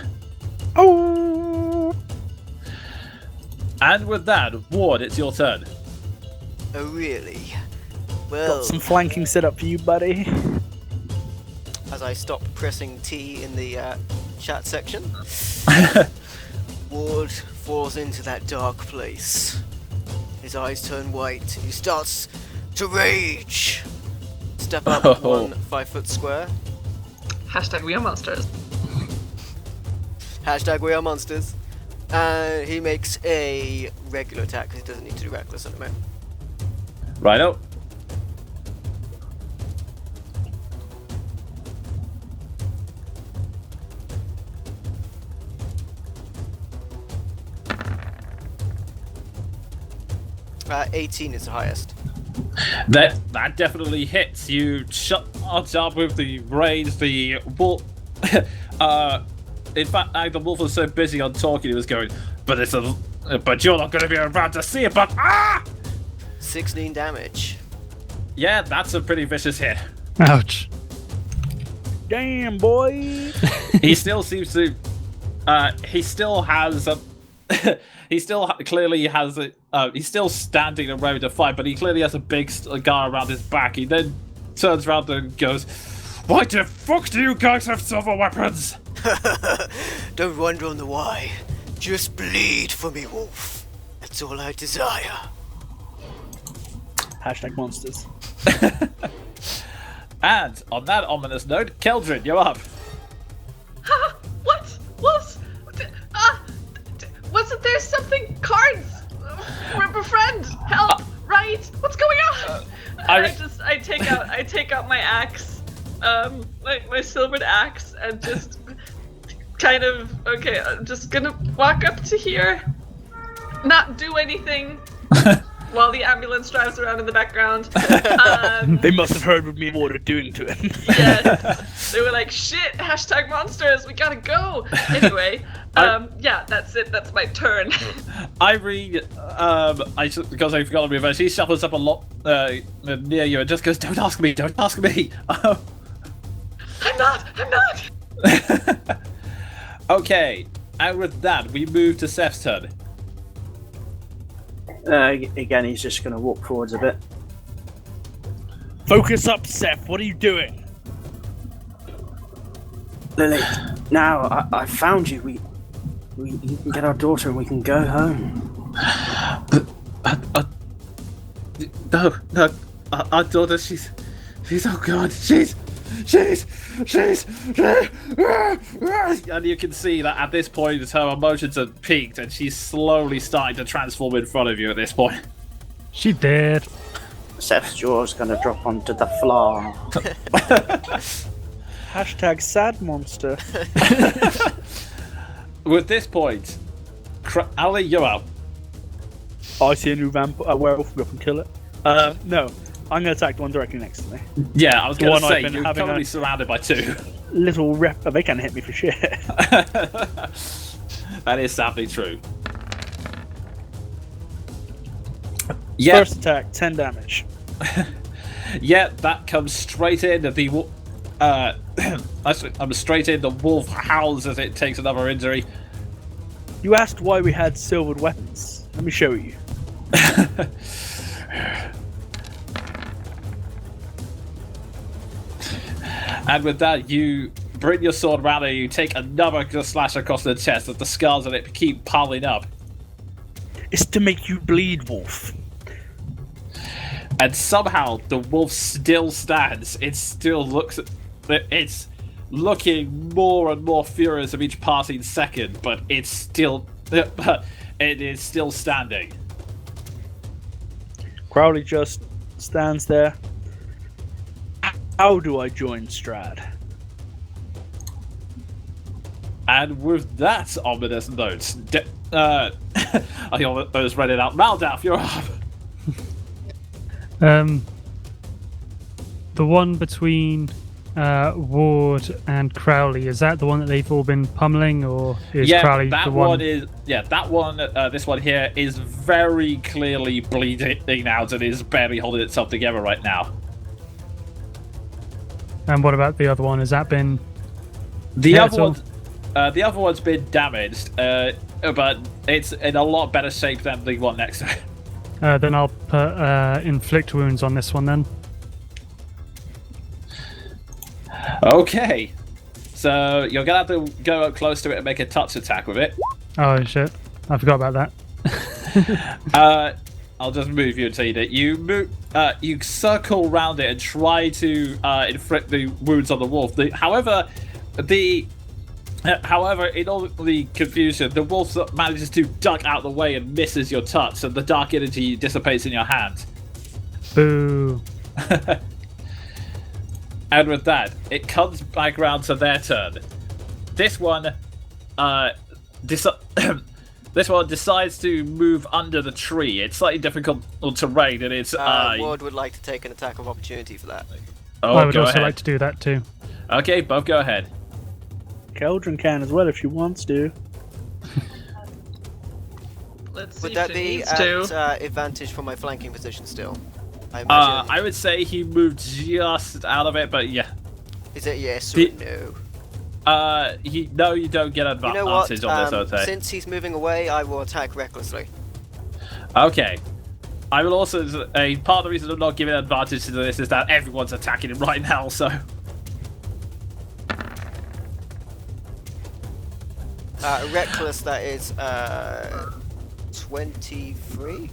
Oh! And with that, Ward, it's your turn. Oh, really? Well, Got some flanking set up for you, buddy. as I stop pressing T in the chat section, Ward falls into that dark place. His eyes turn white. He starts to rage. Step up 1 5-foot square. Hashtag we are monsters. Hashtag we are monsters. And he makes a regular attack because he doesn't need to do reckless at the moment. Righto. Uh, 18 is the highest. That definitely hits. You shut up with the rage. The wolf. In fact, the wolf was so busy on talking, he was going. But you're not going to be around to see it. But 16 damage. yeah, that's a pretty vicious hit. Ouch. Damn, boy! He still seems to. He still has a. He still clearly has a. He's still standing around to fight, but he clearly has a big scar around his back. He then turns around and goes, "Why the fuck do you guys have silver weapons?" Don't wonder on the why. Just bleed for me, wolf. That's all I desire. Hashtag monsters. And on that ominous note, Keldrin, you're up. Huh? What? Wasn't there something? Cards? We're befriend. Help! Right? What's going on? I take out my axe, my silvered axe, and just kind of I'm just gonna walk up to here, not do anything. While the ambulance drives around in the background. They must have heard what me and Ward are doing to him. Yeah, they were like, shit, hashtag monsters, we gotta go. Anyway, yeah, that's it, that's my turn. Irene, because I forgot to reverse, he shuffles up a lot near you and just goes, don't ask me. I'm not. Okay, and with that, we move to Seth's turn. Again, he's just going to walk forwards a bit. Focus up, Seth. What are you doing? Lily, now I found you. We can get our daughter and we can go home. No, our daughter, she's oh god, she's and you can see that at this point her emotions have peaked and she's slowly starting to transform in front of you at this point. She did. Seth's jaw's going to drop onto the floor. Hashtag sad monster. With this point, Ali, you're up. I see a new werewolf. We can kill it. No. I'm going to attack the one directly next to me. Yeah, I was going to say, I've been you're having currently a- surrounded by two. Little rep. They can't hit me for shit. That is sadly true. Yeah, First attack, 10 damage. yeah, that comes straight in. I'm straight in. The wolf howls as it takes another injury. You asked why we had silvered weapons. Let me show you. And with that, you bring your sword around and you take another slash across the chest as the scars on it keep piling up. It's to make you bleed, wolf. And somehow the wolf still stands. It still looks. It's looking more and more furious of each passing second, but it's still. It is still standing. Crowley just stands there. How do I join Strahd? And with that ominous note, I almost read it out. Maldaf, you're up. The one between Ward and Crowley, is that the one that they've all been pummeling, or is Crowley that the one? That one. This one here is very clearly bleeding out and is barely holding itself together right now. And what about the other one? Has that been? The Yeah, other so- one, the other one's been damaged, but it's in a lot better shape than the one next to it. Then I'll put inflict wounds on this one then. Okay, so you're gonna have to go up close to it and make a touch attack with it. Oh shit! I forgot about that. I'll just move you until you do. You move. You circle around it and try to inflict the wounds on the wolf. However, in all the confusion, the wolf manages to duck out of the way and misses your touch, and the dark energy dissipates in your hand. Boo! And with that, it comes back round to their turn. This one, this one decides to move under the tree. It's slightly difficult terrain, and it's. Ward would like to take an attack of opportunity for that. Oh, I would go also ahead. like to do that too. Okay, both go ahead. Keldrin can as well if she wants to. Let's see Would if that she be needs to. at advantage from my flanking position still? I imagine. I would say he moved just out of it, but yeah. Is it yes or the- no? No, you don't get You know what? advantage on this, I would say. Since he's moving away, I will attack recklessly. Okay. I will also. Part of the reason I'm not giving advantage to this is that everyone's attacking him right now, so. Reckless, that is 23?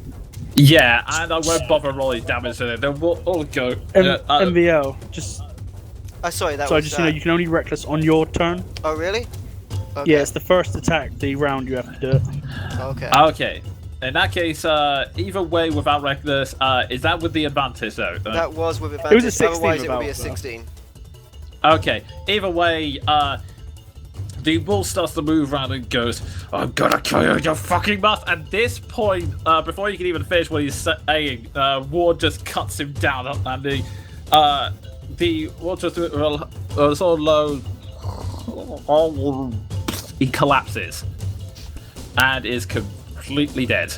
Yeah, and I won't bother rolling damage to it. They'll all go. MVL, just Sorry, that so was. just you can only reckless on your turn. Oh, really? Okay. Yeah, it's the first attack, the round you have to do it. Okay. Okay. In that case, either way without reckless, is that with the advantage though? That was with advantage. was a 16 Otherwise, it would be a without, 16. Okay. Either way, the wolf starts to move around and goes, "I'm gonna kill you, you fucking must!" At this point, before you can even finish what he's saying, Ward just cuts him down, and the Ward just sort of low. He collapses and is completely dead.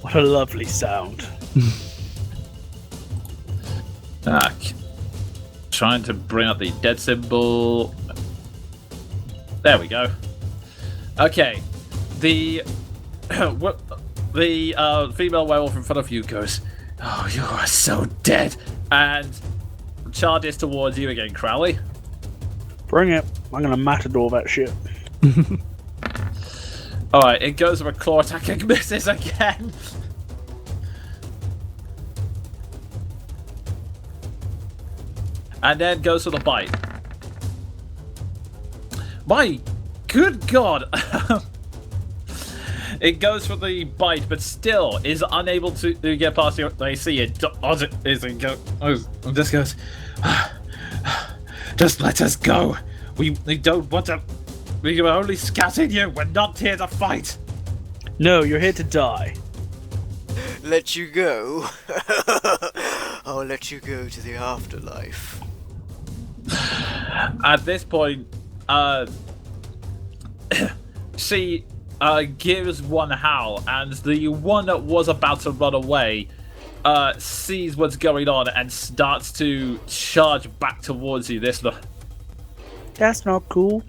What a lovely sound. Trying to bring up the dead symbol. There we go. Okay, the female werewolf in front of you goes, "Oh, you are so dead," and charges towards you again, Crowley. Bring it. I'm gonna matador that shit. Alright, it goes with a claw attack and misses again. And then goes for the bite. My good god! It goes for the bite, but still is unable to get past your AC. It just goes, "Just let us go. We don't want to. We are only scouting you. We're not here to fight." No, you're here to die. Let you go. I'll let you go to the afterlife. At this point, she gives one howl, and the one that was about to run away sees what's going on and starts to charge back towards you. That's not cool.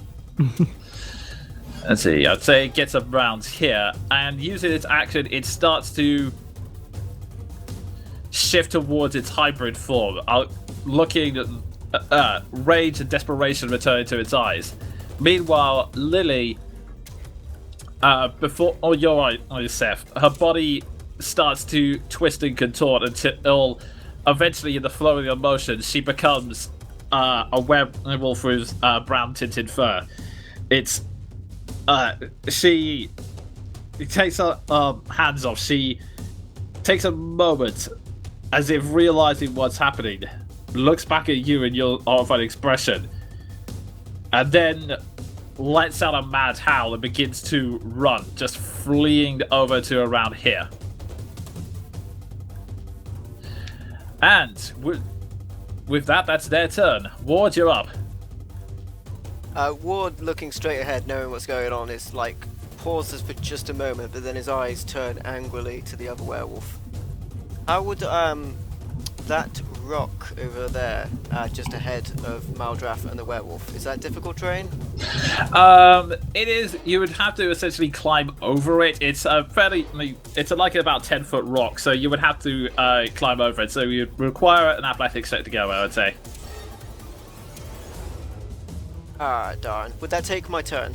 Let's see, I'd say it gets around here, and using its action, it starts to shift towards its hybrid form, looking rage and desperation returning to its eyes. Meanwhile, Lily, you're right, Seth, her body starts to twist and contort until eventually, in the flow of the emotions, she becomes a werewolf with brown tinted fur. She takes her hands off. She takes a moment as if realizing what's happening, looks back at you in your horrified expression, and then lets out a mad howl and begins to run, just fleeing over to around here. And with that, that's their turn. Ward, you're up. Ward, looking straight ahead, knowing what's going on, is like pauses for just a moment, but then his eyes turn angrily to the other werewolf. How would that rock over there, just ahead of Maldrath and the werewolf. Is that difficult terrain? It is. You would have to essentially climb over it. It's a fairly. It's like about 10-foot rock, so you would have to climb over it. So you'd require an athletics check to go, I would say. Ah, darn. Would that take my turn?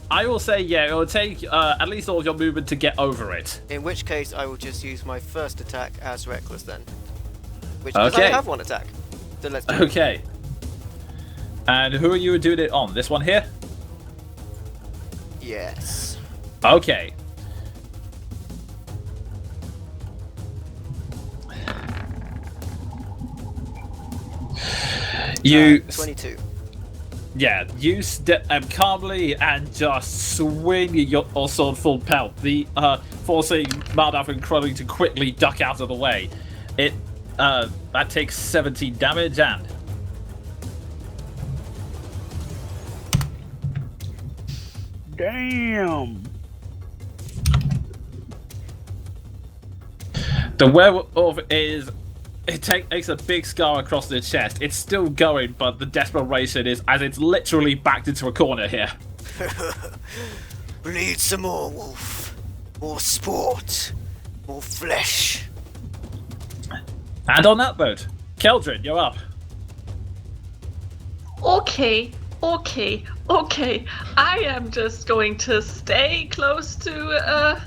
I will say, yeah, it will take at least all of your movement to get over it. In which case, I will just use my first attack as reckless then. Which because I Okay. have one attack. So let's do it. Okay. And who are you doing it on? This one here? Yes. Okay. You 22. Yeah, you step calmly and just swing your sword full pelt, forcing Maldrath and Crowley to quickly duck out of the way. It that takes 17 damage and Damn. the werewolf is. It takes a big scar across the chest. It's still going, but the desperation is as it's literally backed into a corner here. We need some more, wolf. More sport. More flesh. And on that note, Keldrin, you're up. Okay. I am just going to stay close to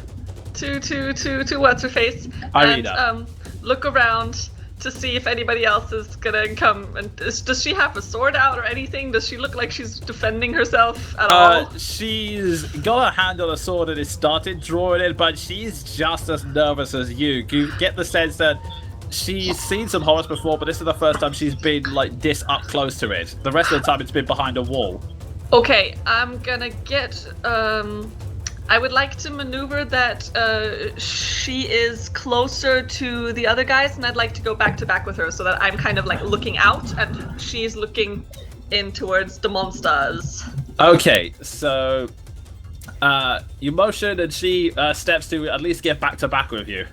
what's her face Irina. and look around to see if anybody else is gonna come. And does she have a sword out or anything? Does she look like she's defending herself at all? She's got a hand on a sword and has started drawing it, but she's just as nervous as you. You get the sense that she's seen some horrors before, but this is the first time she's been like this up close to it. The rest of the time it's been behind a wall. Okay, I'm gonna get. I would like to maneuver that she is closer to the other guys, and I'd like to go back to back with her so that I'm kind of like looking out and she's looking in towards the monsters. Okay, so you motion and she steps to at least get back to back with you.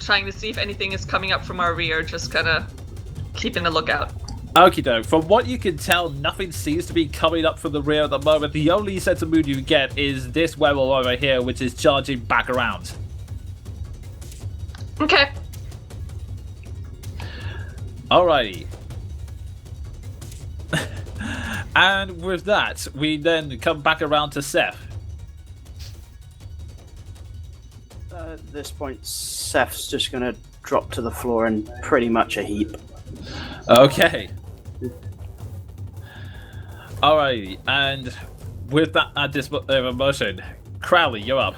Trying to see if anything is coming up from our rear, just kind of keeping a lookout. Okie doke. From what you can tell, nothing seems to be coming up from the rear at the moment. The only sense of mood you get is this werewolf over here, which is charging back around. Okay. Alrighty. And with that, we then come back around to Seth. At this point, Seth's just going to drop to the floor in pretty much a heap. Okay. Alrighty, and with that emotion, Crowley, you're up.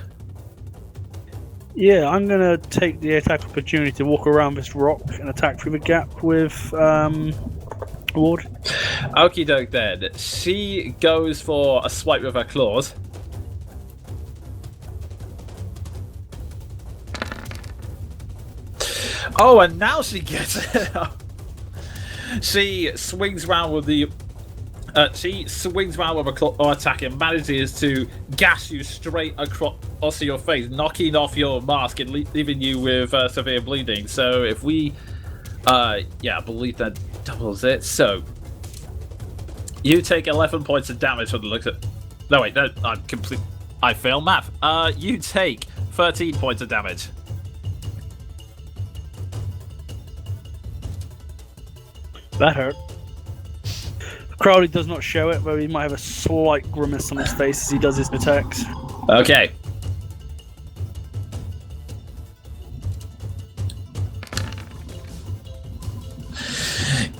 Yeah, I'm gonna take the attack opportunity to walk around this rock and attack through the gap with Ward. Okie doke then. She goes for a swipe with her claws. Oh, and now she gets it. She swings round with the. She swings round with a claw attack and manages to gash you straight across your face, knocking off your mask and leaving you with severe bleeding. So if we, yeah, I believe that doubles it. So you take 11 points of damage from the looks of. No wait, no, I failed math. You take 13 points of damage. That hurt. Crowley does not show it, though he might have a slight grimace on his face as he does his attacks. Okay.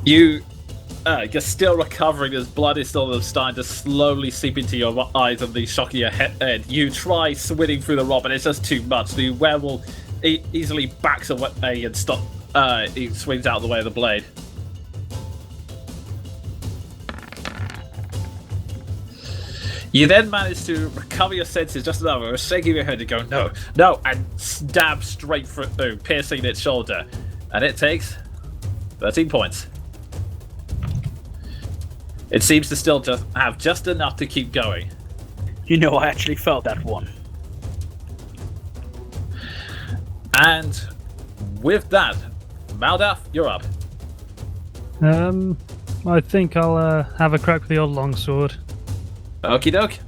You're still recovering as blood is still starting to slowly seep into your eyes and the shock of your head. You try swinging through the rock, but it's just too much. The werewolf easily backs away and he swings out of the way of the blade. You then manage to recover your senses just enough, with a shake of your head to go, no, no, and stab straight through, piercing its shoulder. And it takes 13 points. It seems to still just have just enough to keep going. You know, I actually felt that one. And with that, Maldaf, you're up. I think I'll have a crack with the old longsword. Okie doke.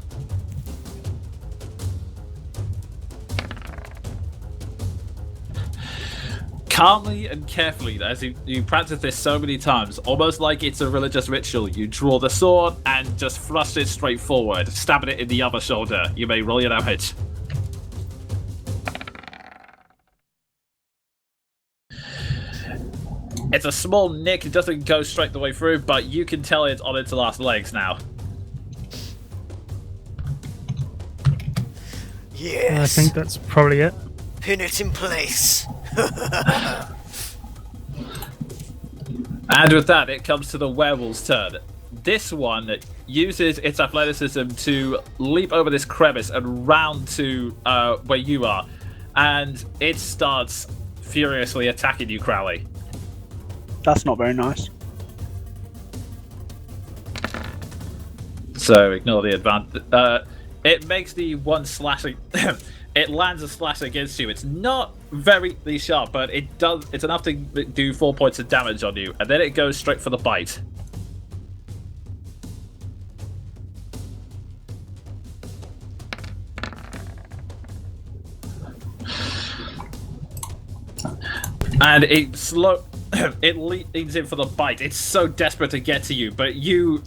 Calmly and carefully, as you practice this so many times, almost like it's a religious ritual, you draw the sword and just thrust it straight forward, stabbing it in the other shoulder. You may roll your damage. It's a small nick, it doesn't go straight the way through, but you can tell it's on its last legs now. Yes. I think that's probably it. Pin it in place. And with that, it comes to the werewolf's turn. This one uses its athleticism to leap over this crevice and round to where you are. And it starts furiously attacking you, Crowley. That's not very nice. So ignore the advantage. It makes the one slashing. It lands a slash against you. It's not very sharp, but it does. It's enough to do 4 points of damage on you, and then it goes straight for the bite. And it leans in for the bite. It's so desperate to get to you, but you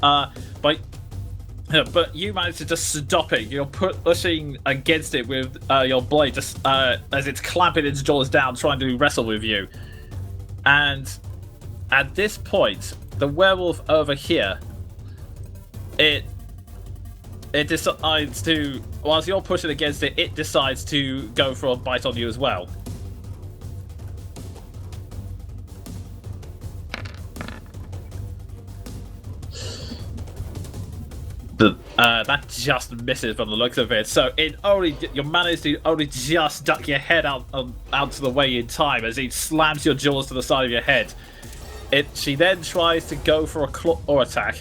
manage to just stop it. You're pushing against it with your blade, just as it's clamping its jaws down, trying to wrestle with you. And at this point, the werewolf over here, it decides to, whilst you're pushing against it, it decides to go for a bite on you as well. That just misses from the looks of it. So you managed to only just duck your head out to the way in time as it slams your jaws to the side of your head. She then tries to go for a claw attack.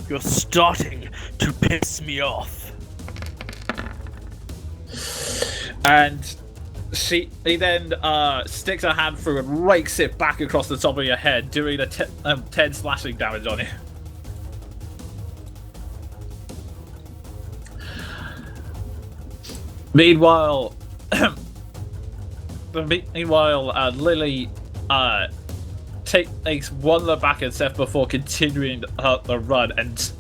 You're starting to piss me off. And he then sticks her hand through and rakes it back across the top of your head, doing a 10 slashing damage on you. Meanwhile, Lily takes one look back at Seth before continuing the run and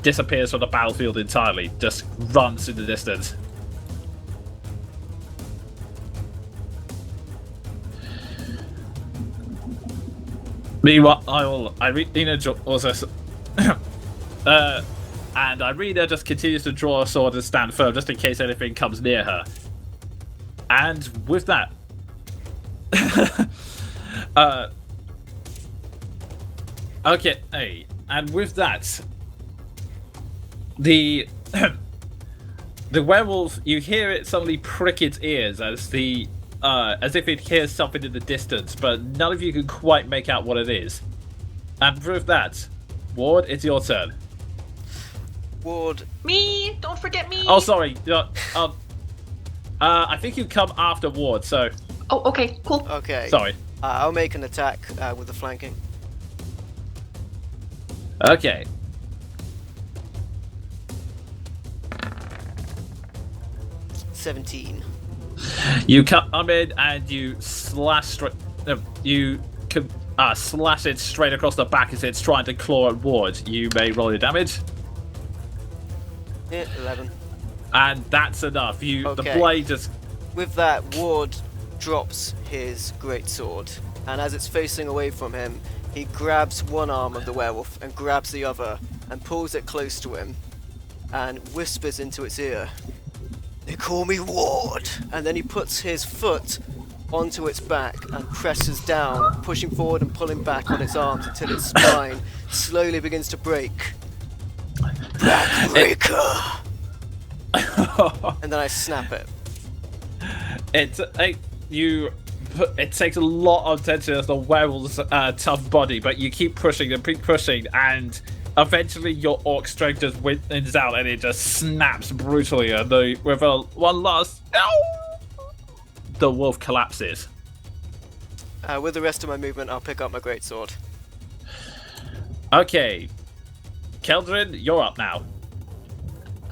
disappears from the battlefield entirely. Just runs in the distance. Meanwhile, Irina also. And Irina just continues to draw a sword and stand firm just in case anything comes near her. And with that... okay, hey. And with that... The werewolf, you hear it suddenly prick its ears as if it hears something in the distance, but none of you can quite make out what it is. And with that, Ward, it's your turn. Ward. Me! Don't forget me! Oh, sorry. I think you come after Ward, so... Oh, okay, cool. Okay. Sorry. I'll make an attack with the flanking. Okay. $17. You come in and you slash straight... slash it straight across the back as it's trying to claw at Ward. You may roll your damage. Yeah, 11. And that's enough. The Okay. blade just... With that, Ward drops his greatsword, and as it's facing away from him, he grabs one arm of the werewolf and grabs the other and pulls it close to him and whispers into its ear, "They call me Ward!" And then he puts his foot onto its back and presses down, pushing forward and pulling back on its arms until its spine slowly begins to break. Backbreaker! And then I snap it. It takes a lot of tension as the werewolf's tough body, but you keep pushing and and eventually your orc strength just wins out and it just snaps brutally. And with one last the wolf collapses. With the rest of my movement, I'll pick up my greatsword. Okay, Keldrin, you're up now.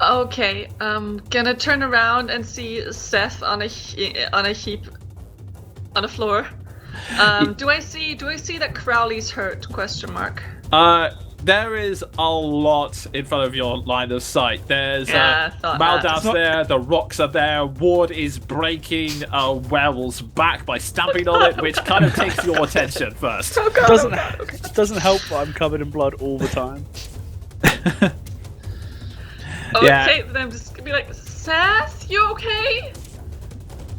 Okay, gonna turn around and see Seth on a heap on the floor. Do I see that Crowley's hurt? Question mark. There is a lot in front of your line of sight. There's Maldav's there, the rocks are there, Ward is breaking Werewolf's back by stamping on it, which kind of takes your attention first. Oh god, Doesn't help that I'm covered in blood all the time. Okay, then I'm just gonna be like, Seth, you okay?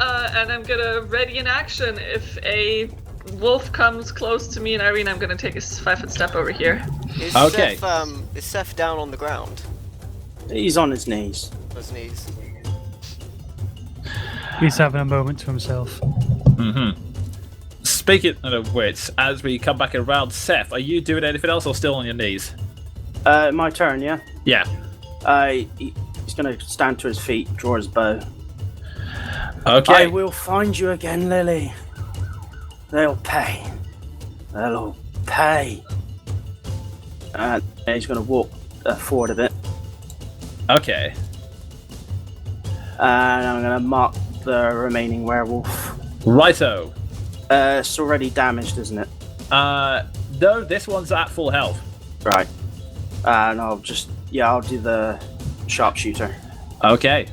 And I'm gonna ready in action. If a wolf comes close to me and Irene, I'm gonna take a 5-foot step over here. Is Okay. Is Seth down on the ground? He's on his knees. On his knees. He's having a moment to himself. Mm-hmm. Speaking of which, as we come back around, Seth, are you doing anything else or still on your knees? My turn, yeah? Yeah. He's gonna stand to his feet, draw his bow. Okay. I will find you again, Lily. They'll pay. They'll all pay. And he's gonna walk forward a bit. Okay. And I'm gonna mark the remaining werewolf. Righto. It's already damaged, isn't it? No, this one's at full health. Right. And I'll do the sharpshooter. Okay.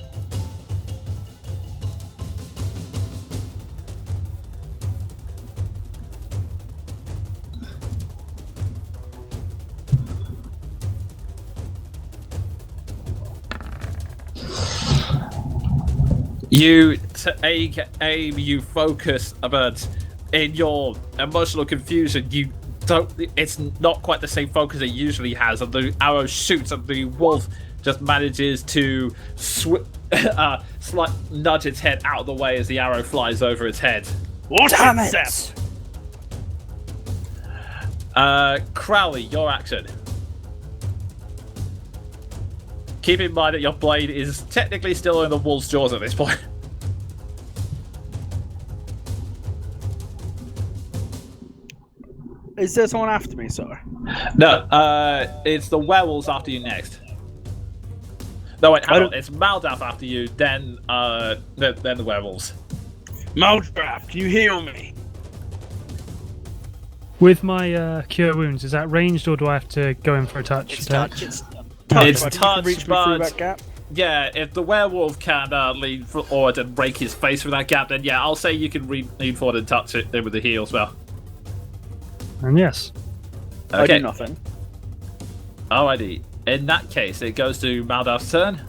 You aim, you focus, but in your emotional confusion, you don't. It's not quite the same focus it usually has, and the arrow shoots, and the wolf just manages to nudge its head out of the way as the arrow flies over its head. Damn it! Crowley, your action. Keep in mind that your blade is technically still in the wolf's jaws at this point. Is there someone after me, sorry? No, it's the werewolves after you next. No, wait, hang on. It's Maldath after you, then the werewolves. Maldraff, can you heal me? With my cure wounds, is that ranged or do I have to go in for a touch? It's touch. It's If you can touch, reach me but through that gap. yeah, if the werewolf can lean forward and break his face through that gap, then yeah, I'll say you can lean forward and touch it with the heel as well. And yes. I Okay. do nothing. Alrighty. In that case, it goes to Maldath's turn.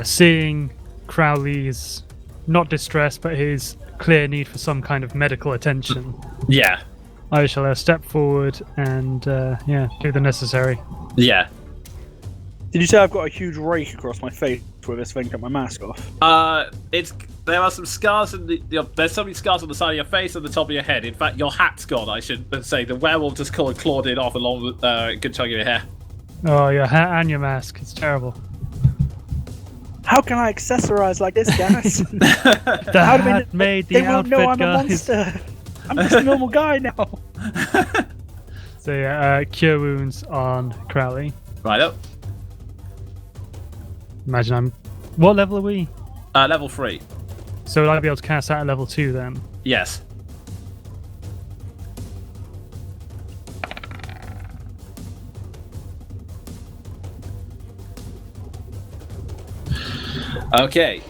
Seeing Crowley's not distress, but his clear need for some kind of medical attention, Yeah. I shall step forward and do the necessary. Yeah. Did you say I've got a huge rake across my face with this thing? Cut my mask off. There are some scars in there's so many scars on the side of your face and the top of your head. In fact, your hat's gone. I should say the werewolf just clawed it off along with a good chunk of your hair. Oh, your hat and your mask. It's terrible. How can I accessorize like this, guys? The How do hat made the they won't outfit, know I'm a guys. monster. I'm just a normal guy now. So yeah, cure wounds on Crowley. Right up. Imagine I'm... What level are we? Level 3. So will I be able to cast that at level 2 then? Yes. Okay.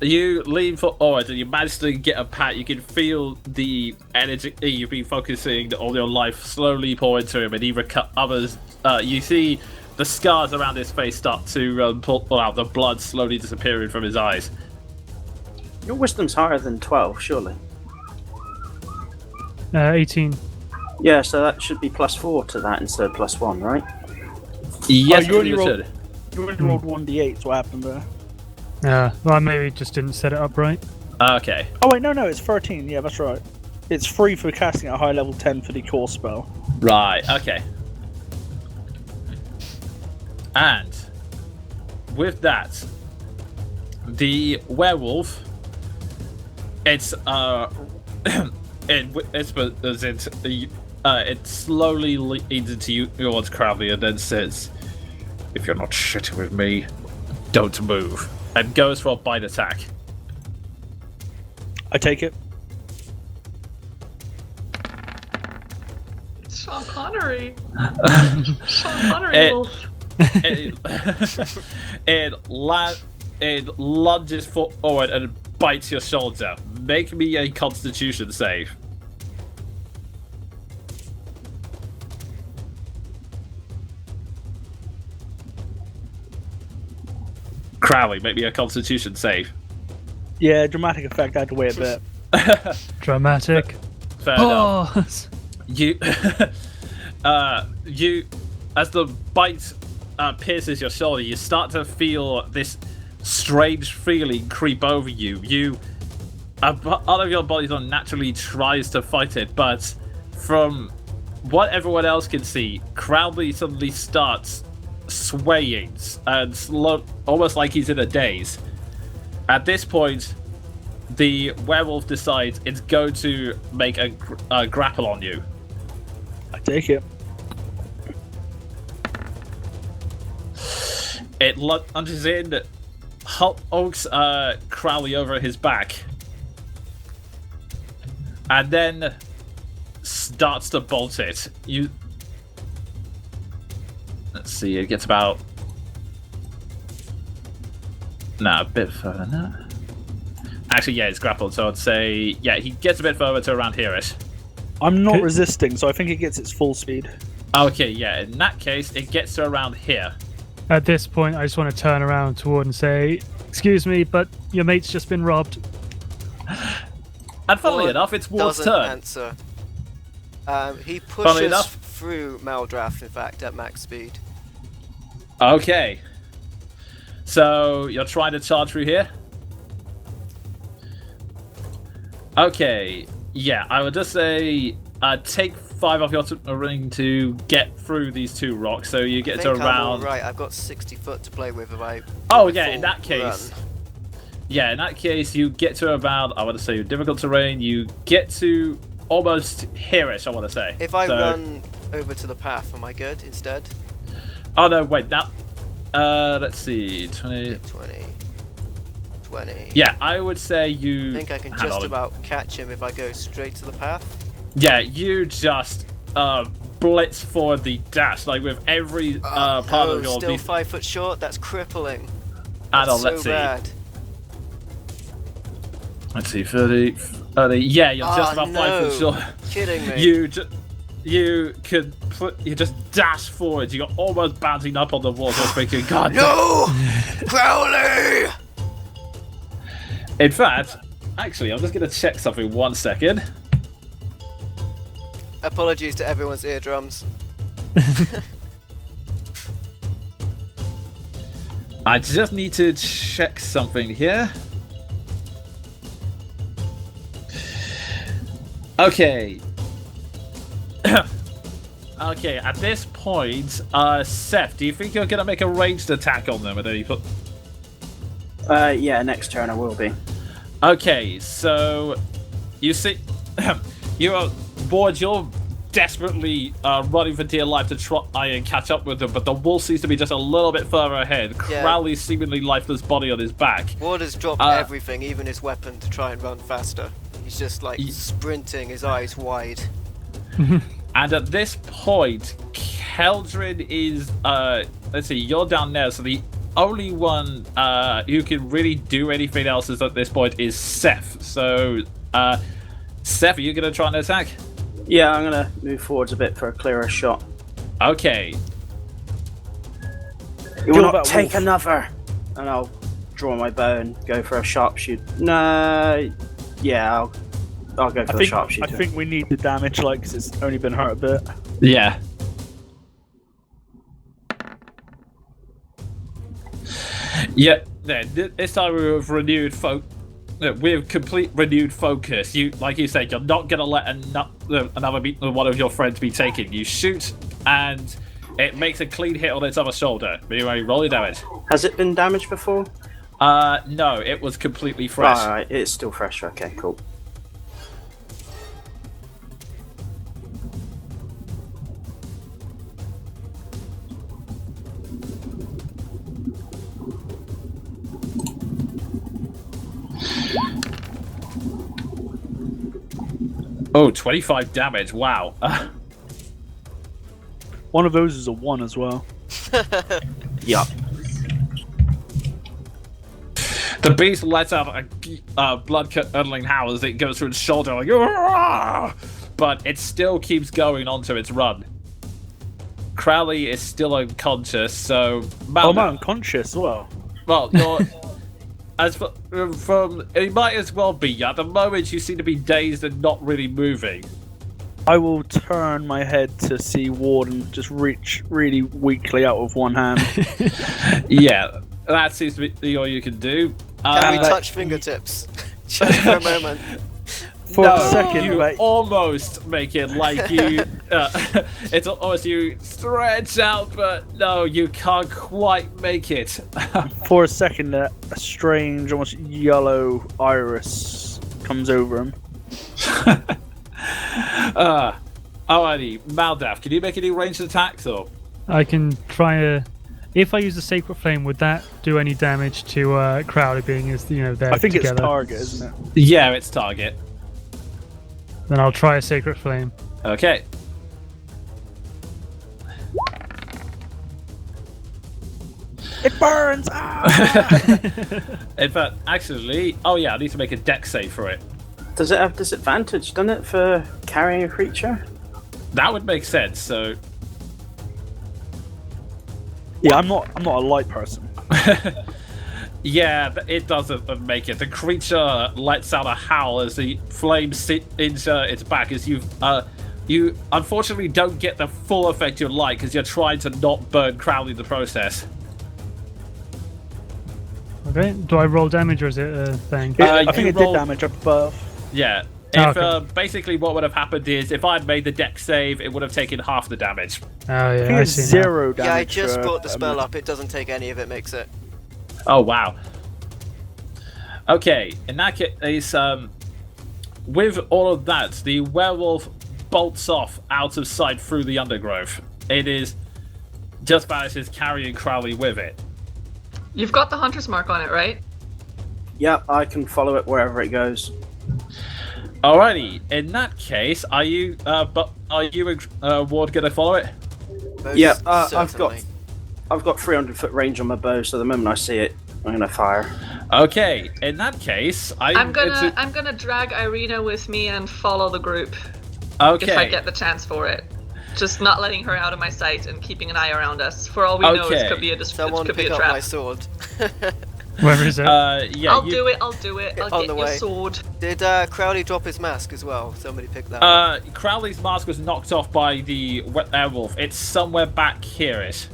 You lean forward and you manage to get a pat. You can feel the energy you've been focusing all your life slowly pour into him, and he recovers. You see the scars around his face start to pull out, the blood slowly disappearing from his eyes. Your wisdom's higher than 12, surely. 18. Yeah, so that should be +4 to that instead of +1, right? Yes, you only you rolled- should. You already rolled 1d8, so what happened there? Well, I maybe just didn't set it up right. Okay. Oh wait, no, it's 13. Yeah, that's right. It's free for casting at a high level 10 for the core spell. Right, okay. And with that, the werewolf It's it slowly leads into you towards Crowley and then says, "If you're not shitting with me, don't move," and goes for a bite attack. I take it. Sean Connery. Sean Connery wolf. It lunges forward and bites your shoulder. Make me a Constitution save. Crowley, make me a Constitution save. Yeah, dramatic effect. I had to wait a bit. Dramatic. Fair enough. Pause. You, as the bite pierces your shoulder, you start to feel this strange feeling creep over you. A part of your body naturally tries to fight it, but from what everyone else can see, Crowley suddenly starts swaying and almost like he's in a daze. At this point, the werewolf decides it's going to make a grapple on you. I take it. It lunges in, hulks Crowley over his back, and then starts to bolt it. Let's see, it gets about... a bit further than that. Actually, yeah, it's grappled, so I'd say... Yeah, he gets a bit further to around here-ish. I'm not resisting, so I think it gets its full speed. Okay, yeah, in that case, it gets to around here. At this point, I just want to turn around toward and say, "Excuse me, but your mate's just been robbed." And funnily enough, it's Ward's doesn't turn. answer. He pushes through Maldrath, in fact, at max speed. Okay. So, you're trying to charge through here? Okay. Yeah, I would just say take 5 off your ring to get through these 2 rocks, so you get to around... Right, I've got 60 foot to play with if I... Oh, yeah, in that case... Run. Yeah, in that case, you get to about, I want to say, difficult terrain, you get to almost here-ish, I want to say. If I run over to the path, am I good instead? Oh, no, wait, that... let's see, 20... 20. Yeah, I would say you... I think I can just about catch him if I go straight to the path. Yeah, you just blitz forward the dash, like with every part of your... Still 5 foot short? That's crippling. Add on, That's so bad. Let's see, 30... yeah, you're just about 5 foot short. Kidding me. You just dash forward. You're almost bouncing up on the wall, just thinking, God. No, Crowley. In fact, actually, I'm just gonna check something 1 second. Apologies to everyone's eardrums. I just need to check something here. Okay. Okay, at this point, Seth, do you think you're gonna make a ranged attack on them at any point? Yeah, next turn I will be. Okay, so you see, you're desperately running for dear life to try and catch up with them, but the wolf seems to be just a little bit further ahead. Yeah. Crowley's seemingly lifeless body on his back. Ward has dropped everything, even his weapon, to try and run faster. He's just like sprinting, his eyes wide. And at this point, Keldrin is, let's see, you're down there, so the only one who can really do anything else at this point is Seth. So, Seth, are you going to try and attack? Yeah, I'm going to move forwards a bit for a clearer shot. Okay. You will not take another! And I'll draw my bow and go for a sharpshoot. No, yeah, I'll go for the sharpshooter. I think we need the damage, like, because it's only been hurt a bit. Yeah. Yeah, this time with renewed with complete renewed focus. Like you said, you're not gonna let another one of your friends be taken. You shoot, and it makes a clean hit on its other shoulder. Anyway, roll your damage. Has it been damaged before? No, it was completely fresh. Right, it's still fresh. Okay, cool. Oh, 25 damage. Wow. One of those is a 1 as well. Yup. The beast lets out a blood-curdling howl as it goes through its shoulder, like, "Arrgh!" But it still keeps going onto its run. Crowley is still unconscious, so... Oh, I'm unconscious as well. Well, you're... It might as well be. At the moment, you seem to be dazed and not really moving. I will turn my head to see Ward and just reach really weakly out with one hand. Yeah, that seems to be all you can do. Can we touch fingertips? Just for a moment. For a second, you mate. almost make it like you. It's almost you stretch out, but no, you can't quite make it. For a second, a strange, almost yellow iris comes over him. Alrighty, Maldav, can you make any ranged attacks or? I can try a. If I use the Sacred Flame, would that do any damage to Crowley being as they're I think together? it's target, isn't it? Yeah, it's target. Then I'll try a Sacred Flame. Okay. It burns! Ah! In fact, actually, oh yeah, I need to make a dex save for it. Does it have disadvantage, doesn't it, for carrying a creature? That would make sense. So, Yeah, I'm not a light person. yeah, but it doesn't make it. The creature lets out a howl as the flames sit into its back. As you unfortunately don't get the full effect you'd like because you're trying to not burn Crowley in the process. Okay. Do I roll damage or is it a thing? I you think it roll- did damage up above. Yeah. Oh, If okay. basically what would have happened is if I'd made the dex save, it would have taken half the damage. Oh I yeah, think I it's see now. 0 damage. Yeah, I just for brought the a spell minute. up. It doesn't take any of it, makes it. Oh wow. Okay, in that case, with all of that, the werewolf bolts off out of sight through the undergrowth. It is just vanishes, carrying Crowley with it. You've got the hunter's mark on it, right? Yep, I can follow it wherever it goes. Alrighty, in that case, are you Ward gonna follow it? Most Yeah, I've certainly. got 300-foot range on my bow, so the moment I see it, I'm gonna fire. Okay, in that case, I'm gonna drag Irina with me and follow the group okay. if I get the chance for it. Just not letting her out of my sight and keeping an eye around us. For all we know, Okay. it could be a Someone could be pick a up trap. my sword. Where is it? Yeah, I'll do it. I'll On get the your way. sword. Did Crowley drop his mask as well? Somebody pick that up. Crowley's mask was knocked off by the werewolf. It's somewhere back here-ish.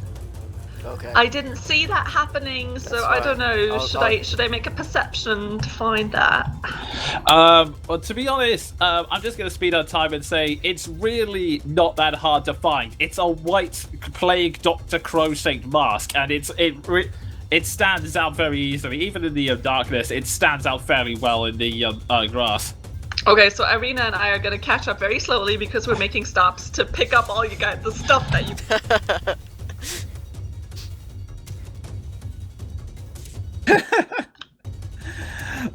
Okay. I didn't see that happening, so That's I don't fine. know. Should I make a perception to find that? Well, to be honest, I'm just going to speed up time and say it's really not that hard to find. It's a white plague Dr. Crow-shaped mask, and it stands out very easily. Even in the darkness, it stands out fairly well in the grass. Okay, so Irina and I are gonna catch up very slowly because we're making stops to pick up all you guys the stuff that you.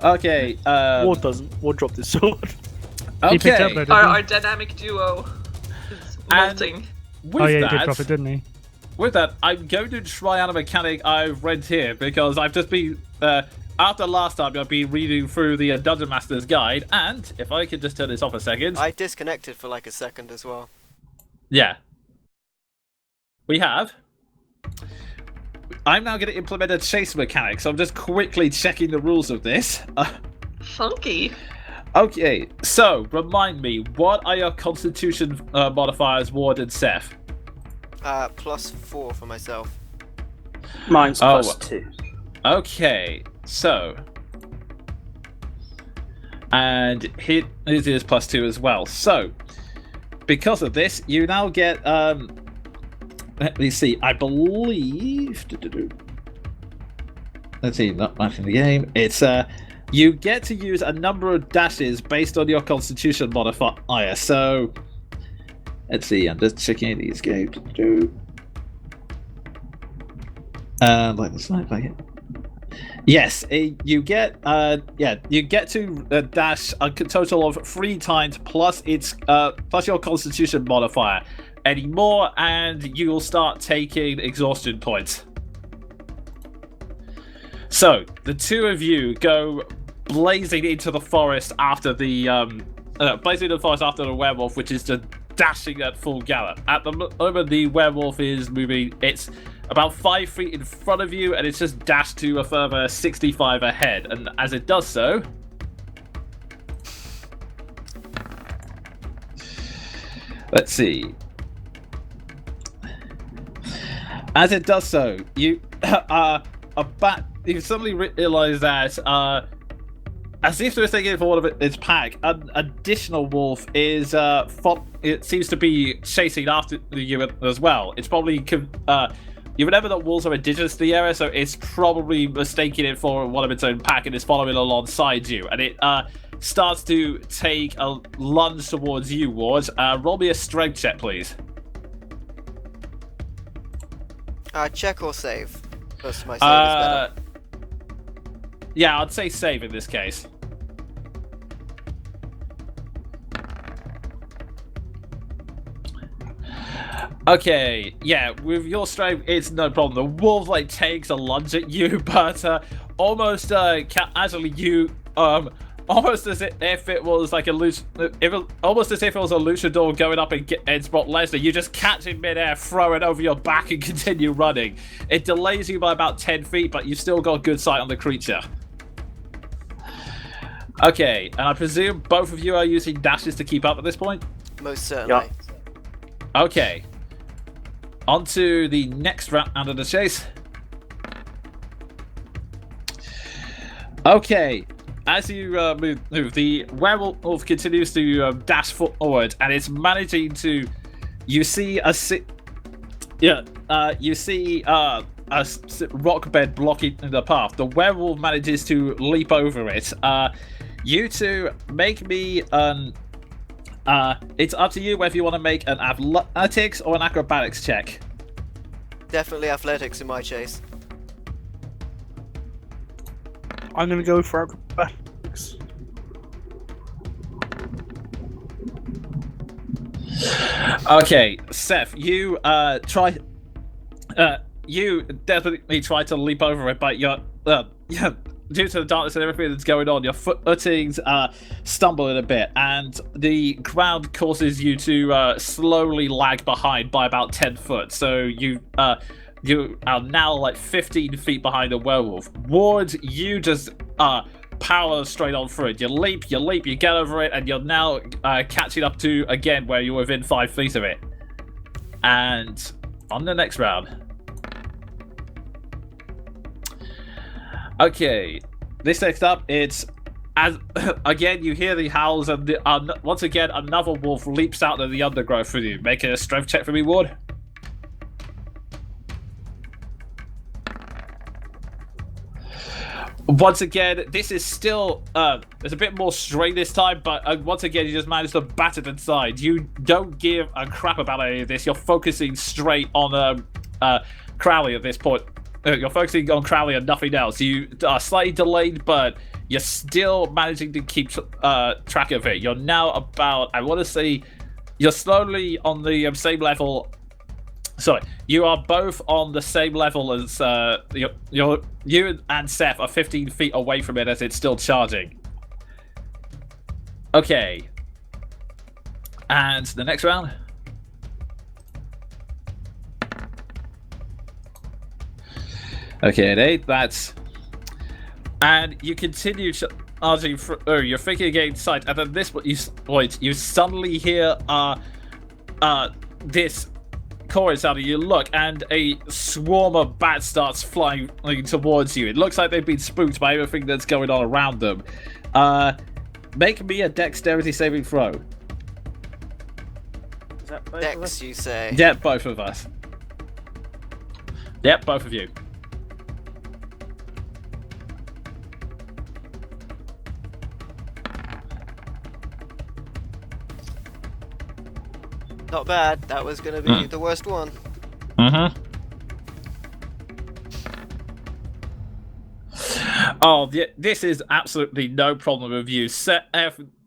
Okay. Ward doesn't. Ward dropped his sword. He picked up Okay. though, didn't Our he? dynamic duo is And- molting. With Oh yeah, he that, did drop it, didn't he? with that, I'm going to try out a mechanic I've read here because I've just been after last time I've been reading through the Dungeon Master's Guide, and if I could just turn this off a second, I disconnected for like a second as well. yeah, we have. I'm now going to implement a chase mechanic, so I'm just quickly checking the rules of this. Funky. Okay, so remind me, what are your Constitution modifiers, Ward and Seth? +4 for myself. Mine's Oh. +2. Okay, so. And his is +2 as well. So, because of this, you now get. Let me see, I believe. let's see, not much in the game. It's you get to use a number of dashes based on your Constitution modifier. So let's see, I'm just checking these games. Like the slide packet. Yes, you get you get to dash a total of 3 times plus its plus your Constitution modifier anymore, and you will start taking exhaustion points. So the two of you go blazing into the forest after the werewolf, which is just dashing at full gallop. At the moment, the werewolf is moving. It's about 5 feet in front of you, and it's just dashed to a further 65 ahead. And as it does so, let's see. As it does so, you you suddenly realize that as if they're thinking for one of its pack, an additional wolf is it seems to be chasing after you as well. It's probably you remember that wolves are indigenous to the area, so it's probably mistaking it for one of its own pack and is following alongside you. And it starts to take a lunge towards you, Ward. Roll me a strength check, please. Check or save? Because my save is better. Yeah, I'd say save in this case. Okay, yeah, with your strength, it's no problem. The wolf takes a lunge at you, but almost casually you almost as if it was like almost as if it was a luchador going up and spot Lesnar. You just catch it midair, throw it over your back, and continue running. It delays you by about 10 feet, but you've still got good sight on the creature. Okay, and I presume both of you are using dashes to keep up at this point? Most certainly. Yeah. Okay. On to the next round of the chase. Okay. As you move, the werewolf continues to dash forward, and it's managing to. You see a rock bed blocking the path. The werewolf manages to leap over it. You two make me an. It's up to you whether you want to make an athletics or an acrobatics check. Definitely athletics in my chase. I'm gonna go for acrobatics. Okay, Seth, you try. You definitely try to leap over it, but you're due to the darkness and everything that's going on, your footings stumble a bit, and the ground causes you to slowly lag behind by about 10 foot. So you are now 15 feet behind the werewolf. Ward, you just power straight on through it. You leap, you get over it, and you're now catching up to again where you're within 5 feet of it. And on the next round. Okay, this next up, it's as again you hear the howls, and once again another wolf leaps out of the undergrowth for you. Make a strength check for me, Ward. Once again, this is still there's a bit more strain this time, but once again you just managed to bat it inside. You don't give a crap about any of this. You're focusing straight on Crowley at this point. You're focusing on Crowley and nothing else. You are slightly delayed, but you're still managing to keep track of it. You're now about, I want to say, you're slowly on the same level. Sorry, you are both on the same level as you and Seth are 15 feet away from it as it's still charging. Okay. And the next round. Okay, at 8, that's... And you continue charging you're thinking against sight, and at this point, you suddenly hear this chorus out of you. Look, and a swarm of bats starts flying towards you. It looks like they've been spooked by everything that's going on around them. Make me a dexterity saving throw. Is that both of Dex, us? you say? Yep, both of us. Yep, both of you. Not bad. That was going to be the worst one. Mm-hmm. Oh, this is absolutely no problem with you.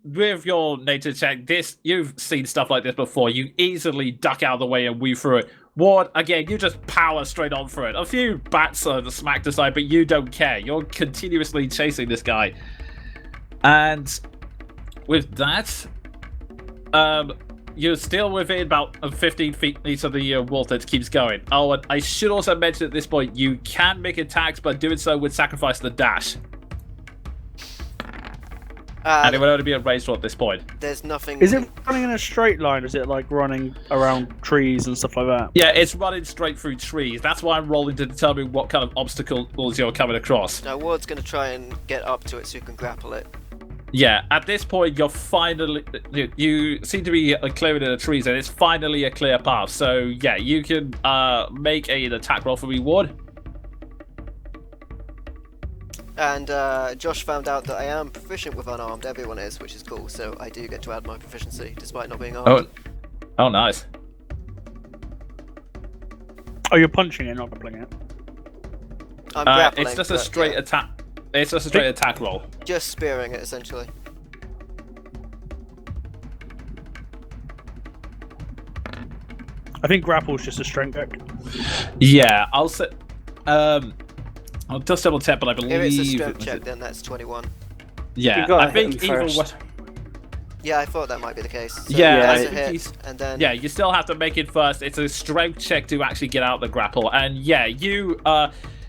With your nature check, you've seen stuff like this before. You easily duck out of the way and weave through it. Ward, again, you just power straight on through it. A few bats smacked aside, but you don't care. You're continuously chasing this guy. And with that, you're still within about 15 feet of the wolf that keeps going. Oh, and I should also mention at this point, you can make attacks, but doing so would sacrifice the dash. And it would only be a range roll at this point. There's nothing... Is it running in a straight line, or is it like running around trees and stuff like that? Yeah, it's running straight through trees. That's why I'm rolling to determine what kind of obstacles you're coming across. Now, Ward's going to try and get up to it so you can grapple it. Yeah, at this point, you're finally... You seem to be clearing in the trees, and it's finally a clear path. So, yeah, you can make an attack roll for me, Ward. And Josh found out that I am proficient with unarmed. Everyone is, which is cool. So I do get to add my proficiency, despite not being armed. Oh, nice. Oh, you're punching it, not grappling it. I'm grappling. It's just a straight attack. It's just a straight attack roll. Just spearing it, essentially. I think grapple's just a strength check. Yeah, I'll say... I'll just double check, but I believe... If it's a strength check, then that's 21. Yeah, You gotta I think hit him even first. what... Yeah, I thought that might be the case. So Yeah, that's I a think hit, and then... Yeah, you still have to make it first. It's a strength check to actually get out the grapple. And yeah, you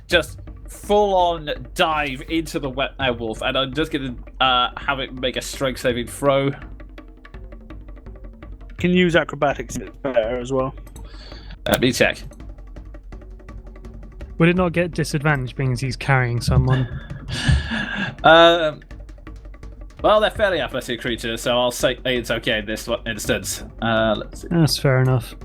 just full-on dive into the wolf. And I'm just going to have it make a strength saving throw. Can use acrobatics better as well. Let me check. Would it not get disadvantage because he's carrying someone? Well, they're fairly athletic creatures, so I'll say it's okay in this instance. Let's see. That's fair enough.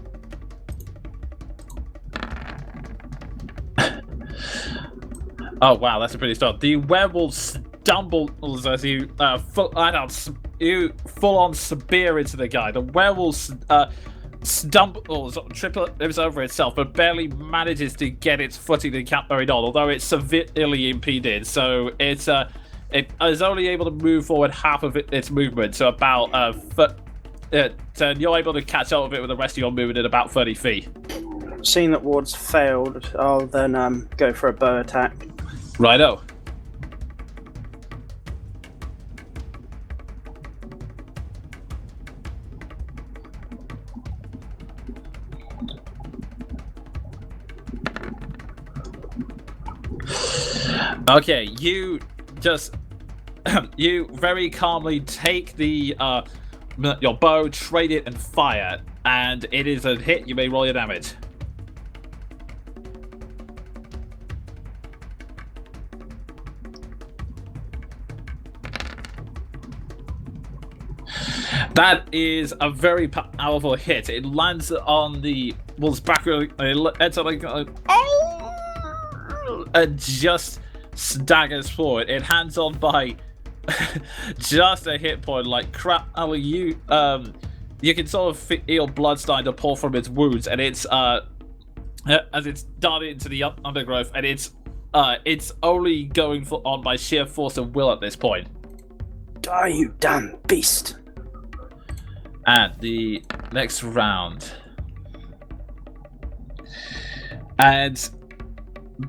Oh wow, that's a pretty start. The werewolf stumbles as you full on spear into the guy. The werewolf stumbles, trips over itself, but barely manages to get its footing and carry on. Although it's severely impeded, so it is only able to move forward half of its movement, so about a foot. And you're able to catch up with it with the rest of your movement at about 30 feet. Seeing that Ward's failed, I'll then go for a bow attack. Righto. Okay, you just you very calmly take the your bow, trade it, and fire, and it is a hit. You may roll your damage. That is a very powerful hit. It lands on the wolf's back, it's like and just staggers forward. It hands on by just a hit point. Like crap, you can sort of feel blood starting to pour from its wounds, and it's as it's darted into the undergrowth, and it's only going on by sheer force of will at this point. Die, you damn beast! And the next round, and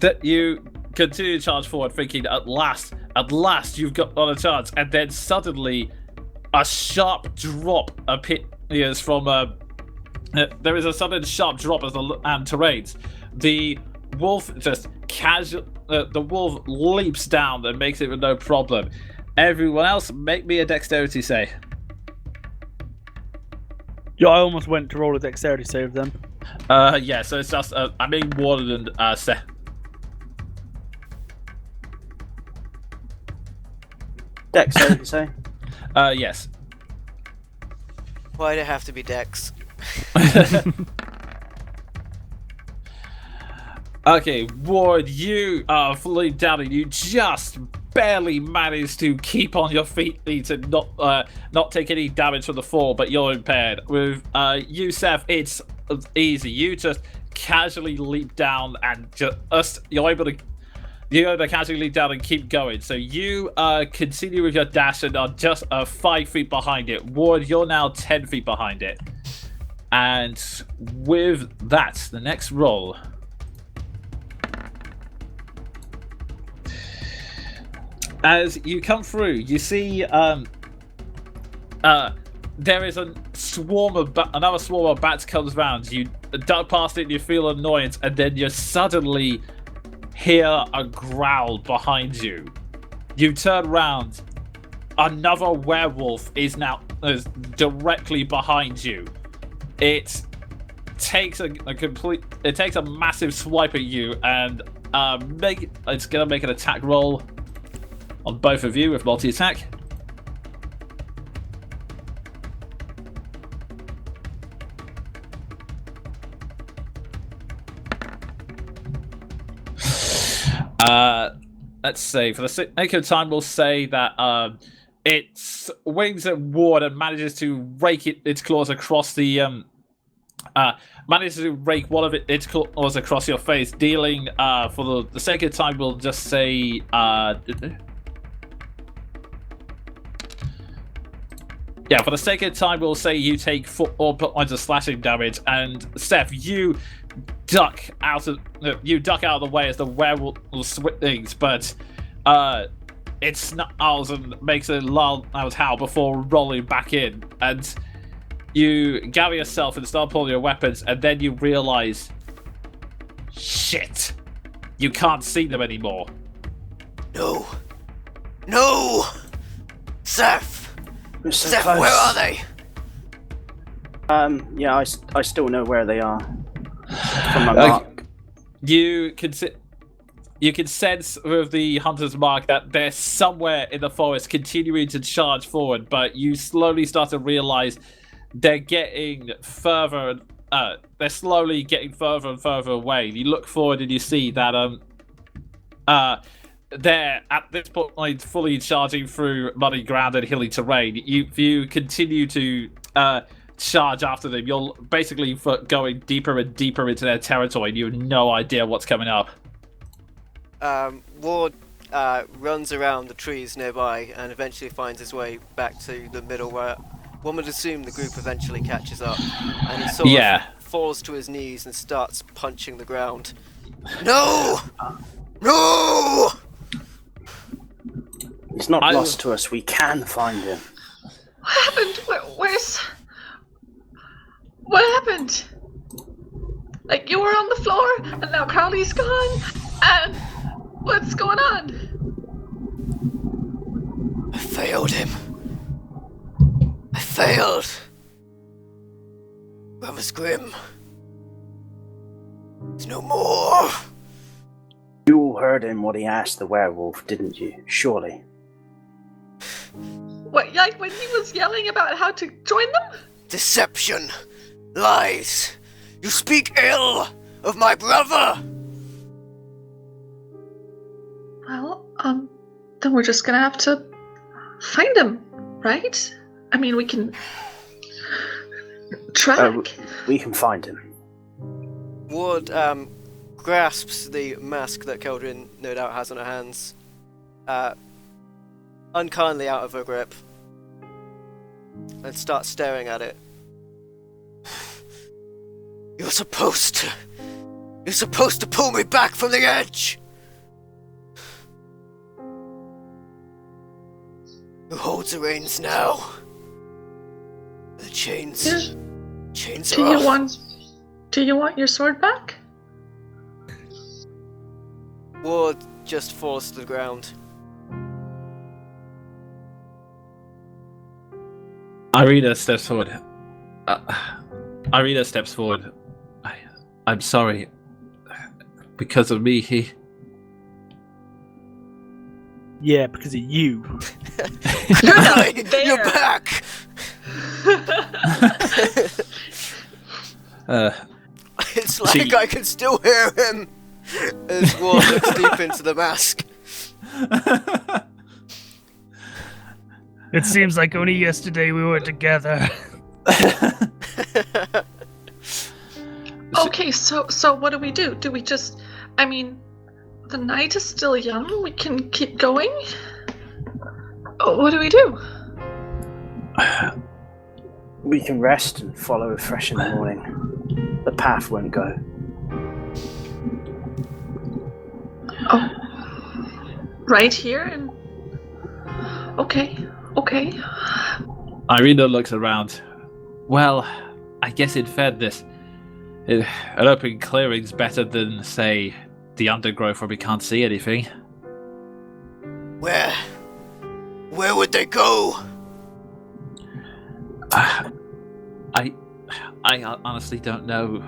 that you continue to charge forward, thinking at last you've got on a chance, and then suddenly a sharp drop appears from there is a sudden sharp drop as the terrains. The wolf just the wolf leaps down and makes it with no problem. Everyone else, make me a dexterity save. Yeah, I almost went to roll a dexterity save then. Yeah, so it's just I'm being warded and set. Dex, so you say? Yes. Why'd it have to be Dex? Okay, Ward, you are fully down and you just barely managed to keep on your feet to not take any damage from the fall, but you're impaired. With you, Seth, it's easy. You just casually leap down and you're able to casually leap down and keep going. So you continue with your dash and are just 5 feet behind it. Ward, you're now 10 feet behind it. And with that, the next roll. As you come through, you see there is another swarm of bats comes round. You duck past it and you feel annoyance, and then you suddenly hear a growl behind you. You turn round. Another werewolf is directly behind you. It takes a massive swipe at you, and it's gonna make an attack roll on both of you with multi-attack. Let's say, for the sake of time, we'll say that it swings at Ward and manages to rake its claws across the manages to rake one of its claws across your face, dealing for the sake of time, we'll just say yeah, for the sake of time, we'll say you take 4 points of slashing damage, and Seth, you duck out of the way as the werewolf swings, but it snarls and makes a loud howl before rolling back in, and you gather yourself and start pulling your weapons, and then you realize, shit, you can't see them anymore. No, Seth. We're so Seth, close. where are they? Yeah, I still know where they are. From my mark. You can sense with the hunter's mark that they're somewhere in the forest continuing to charge forward, but you slowly start to realize they're getting further. They're slowly getting further and further away. You look forward and you see that they're at this point fully charging through muddy ground and hilly terrain. If you continue to charge after them, you're basically going deeper and deeper into their territory, and you have no idea what's coming up. Ward runs around the trees nearby and eventually finds his way back to the middle, where one would assume the group eventually catches up, and he sort of falls to his knees and starts punching the ground. No! He's not lost to us. We can find him. What happened? What happened? Like, you were on the floor, and now Crowley's gone, and what's going on? I failed him. I failed. Brother's Grimm. There's no more. You all heard him what he asked the werewolf, didn't you? Surely. What, like when he was yelling about how to join them? Deception. Lies. You speak ill of my brother. Well, then we're just gonna have to find him, right? I mean, we can track. We can find him. Ward grasps the mask that Keldrin no doubt has on her hands, unkindly out of her grip, and starts staring at it. You're supposed to pull me back from the edge. Who holds the reins now? The chains Do are you off. Do you want your sword back? Ward just falls to the ground. Irina steps forward. I'm sorry. Because of me, he... Yeah, because of you. You're not there. You're back! It's like I can still hear him. As Ward looks deep into the mask. It seems like only yesterday we were together. Okay, so what do we do? Do we just... I mean, the night is still young. We can keep going? Oh, what do we do? We can rest and follow fresh in the morning. The path won't go. Oh, right here? And okay. Irina looks around. Well, I guess in fairness, an open clearing's better than, say, the undergrowth where we can't see anything. Where would they go? I honestly don't know.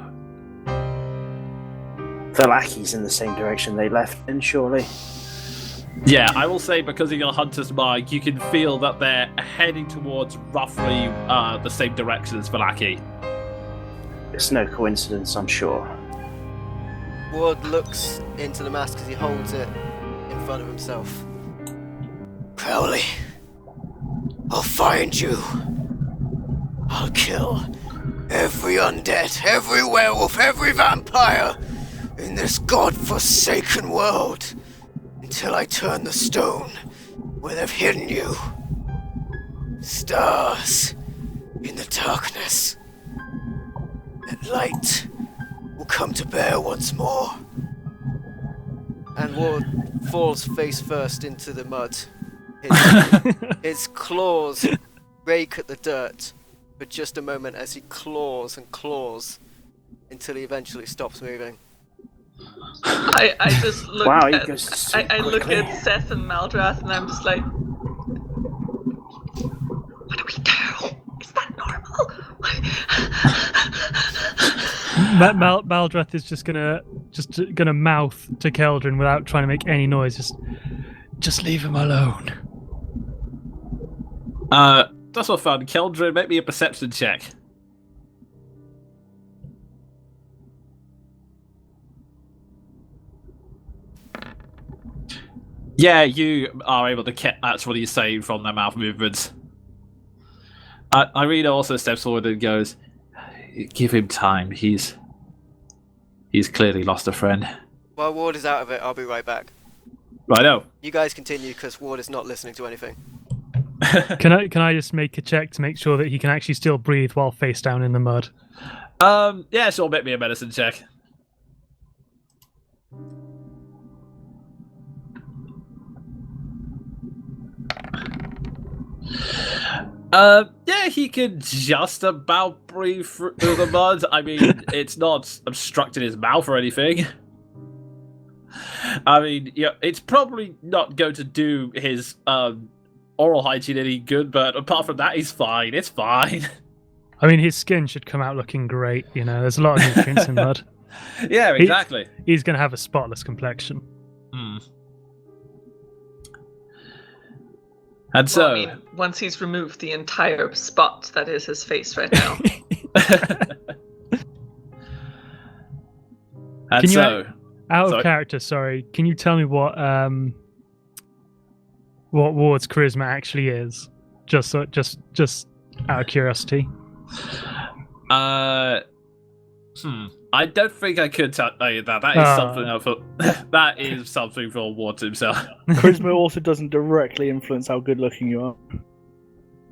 The lackey's in the same direction they left in, surely. Yeah, I will say because of your hunter's mark, you can feel that they're heading towards roughly the same direction as Valaki. It's no coincidence, I'm sure. Ward looks into the mask as he holds it in front of himself. Crowley, I'll find you. I'll kill every undead, every werewolf, every vampire in this god-forsaken world until I turn the stone where they've hidden you. Stars in the darkness. And light will come to bear once more. And Ward falls face first into the mud. His claws rake at the dirt for just a moment as he claws and claws until he eventually stops moving. I just look Wow, he at goes so I look quickly. at Seth and Maldrath and I'm just like, what do we do? Is that normal? Maldrath is just gonna mouth to Keldrin without trying to make any noise. Just leave him alone. That's all fun. Keldrin, make me a perception check. Yeah, you are able to catch what he's saying from their mouth movements. Irina also steps forward and goes, "Give him time. He's clearly lost a friend." While Ward is out of it, I'll be right back. Righto. You guys continue because Ward is not listening to anything. Can I just make a check to make sure that he can actually still breathe while face down in the mud? Yeah, sure. Make me a medicine check. Yeah, he can just about breathe through the mud. I mean, it's not obstructing his mouth or anything. I mean, yeah, it's probably not going to do his oral hygiene any good, but apart from that, he's fine. It's fine. I mean, his skin should come out looking great. You know, there's a lot of nutrients in mud. Yeah, exactly. He's going to have a spotless complexion. Hmm. And so, I mean, once he's removed the entire spot that is his face right now. and Can you so, Out of Sorry. character, sorry. Can you tell me what Ward's charisma actually is? Just out of curiosity. I don't think I could tell you that. That is something for that is something for Ward himself. Charisma also doesn't directly influence how good looking you are.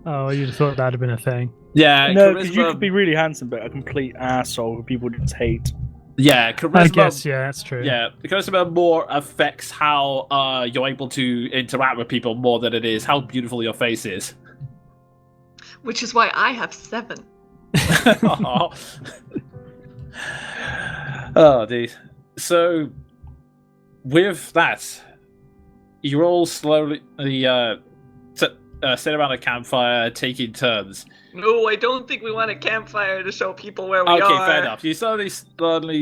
Oh, you'd have thought that'd have been a thing. Yeah, No, because you charisma. could be really handsome, but a complete asshole who people just hate. Yeah, charisma. I guess, yeah, that's true. Yeah, charisma more affects how you're able to interact with people more than it is how beautiful your face is. Which is why I have 7. Aw. Oh, dude. So, with that, you're all slowly sit around a campfire, taking turns. No, I don't think we want a campfire to show people where we are. Okay, fair enough. You slowly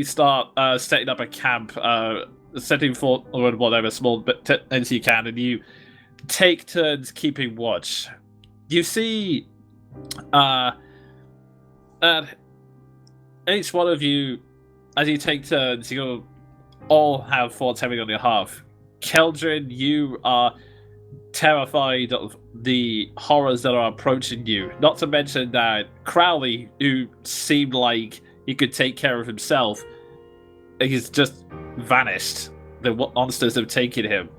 start setting up a camp, setting forward whatever small bit as you can, and you take turns keeping watch. You see, each one of you, as you take turns, all have thoughts heavy on your heart. Keldrin, you are terrified of the horrors that are approaching you. Not to mention that Crowley, who seemed like he could take care of himself, he's just vanished. The monsters have taken him.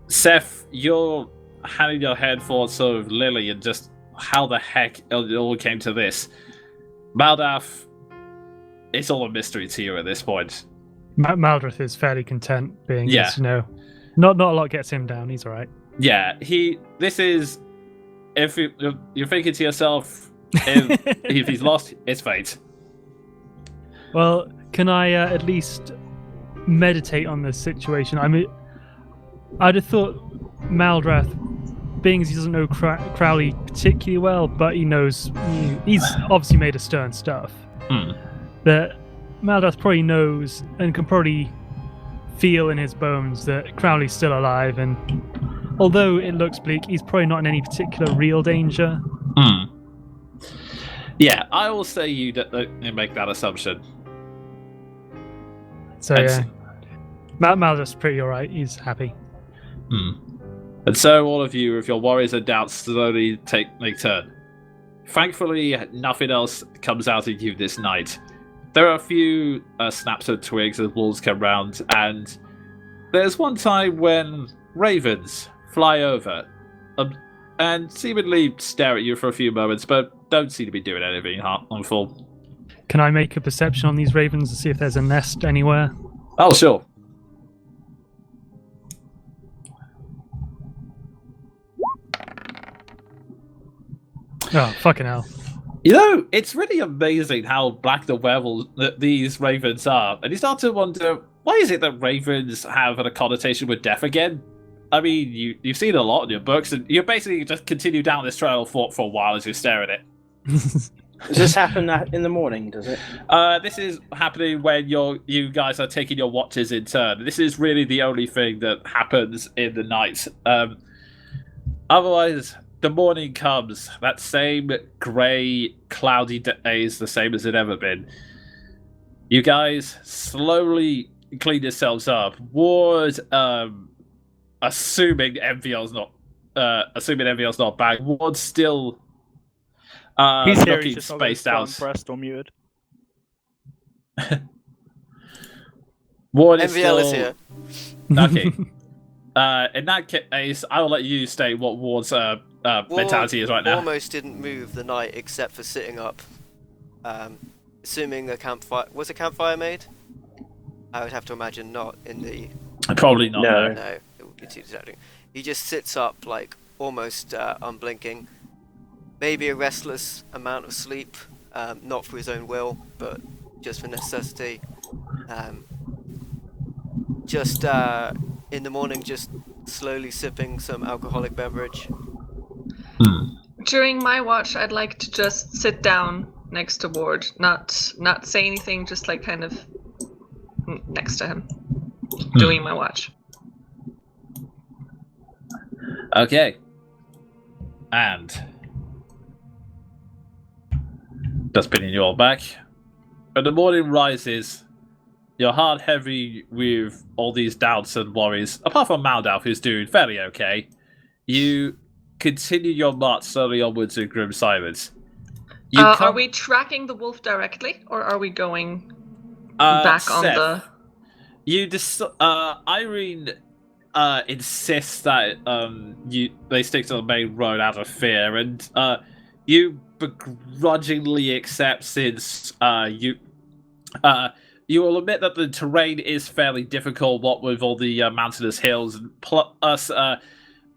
Seth, you're handing your head for sort of Lily and just how the heck it all came to this. Maldaf, it's all a mystery to you at this point. Maldrith is fairly content being, not a lot gets him down. He's all right. Yeah, this is, if you're thinking to yourself, if he's lost, it's fate. Well, can I at least meditate on this situation? I mean, I'd have thought Maldrath, being as he doesn't know Crowley particularly well, but he knows, he's obviously made of stern stuff, that Maldrath probably knows and can probably feel in his bones that Crowley's still alive, and although it looks bleak, he's probably not in any particular real danger. Yeah, I will say you make that assumption. So yeah, Maldrath's pretty alright, he's happy. And so all of you, with your worries and doubts, slowly make turn. Thankfully, nothing else comes out of you this night. There are a few snaps of twigs as wolves come round, and there's one time when ravens fly over and seemingly stare at you for a few moments, but don't seem to be doing anything harmful. Can I make a perception on these ravens to see if there's a nest anywhere? Oh, sure. Oh, fucking hell. You know, it's really amazing how black the werewolves that these ravens are. And you start to wonder, why is it that ravens have a connotation with death again? I mean, you've seen a lot in your books, and you basically just continue down this trail of thought for a while as you stare at it. Does this happen in the morning, does it? This is happening when you guys are taking your watches in turn. This is really the only thing that happens in the night. Otherwise, the morning comes. That same grey, cloudy day is the same as it ever been. You guys slowly clean yourselves up. Ward, assuming Enviel's not back. Ward's still He's here, looking he's just spaced out. Pressed or muted. Ward is MVL still is here. Okay. In that case, I will let you state what Ward's mentality is right now. Almost didn't move the night except for sitting up. Assuming a campfire was a campfire made. I would have to imagine not in the. Probably not. No. No, it would be too distracting. He just sits up, like almost unblinking. Maybe a restless amount of sleep, not for his own will, but just for necessity. Just in the morning, just slowly sipping some alcoholic beverage. During my watch, I'd like to just sit down next to Ward, not say anything, just like kind of next to him, doing my watch. Okay. And just pinning you all back. When the morning rises, your heart heavy with all these doubts and worries, apart from Maldalf, who's doing fairly okay. You continue your march slowly onwards in grim silence. Are we tracking the wolf directly, or are we going back on the... Irene insists that they stick to the main road out of fear, and you begrudgingly accept since you will admit that the terrain is fairly difficult, what with all the mountainous hills, and plus,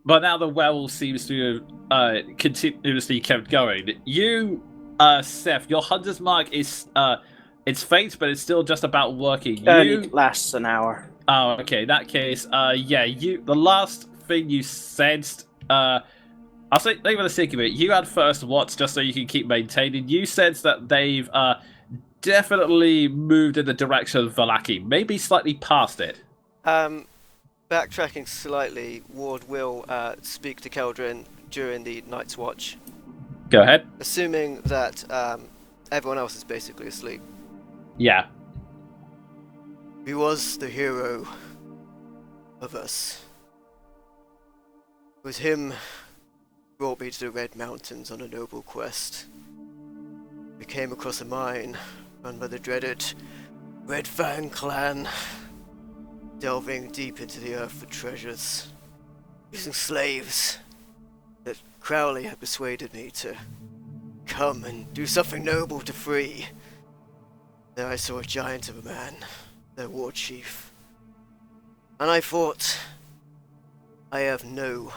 but now the werewolf seems to have continuously kept going. You, Seth, your hunter's mark is it's faint, but it's still just about working. It lasts an hour. Oh, okay. In that case, the last thing you sensed, I'll say, leave it a sake of it. You had first watch just so you can keep maintaining. You sense that they've definitely moved in the direction of Vallaki, maybe slightly past it. Backtracking slightly, Ward will speak to Keldrin during the night's watch. Go ahead. He was the hero of us. It was him who brought me to the Red Mountains on a noble quest. We came across a mine run by the dreaded Red Fang clan, delving deep into the earth for treasures, using slaves that Crowley had persuaded me to come and do something noble to free. There I saw a giant of a man, their war chief, and I thought, I have no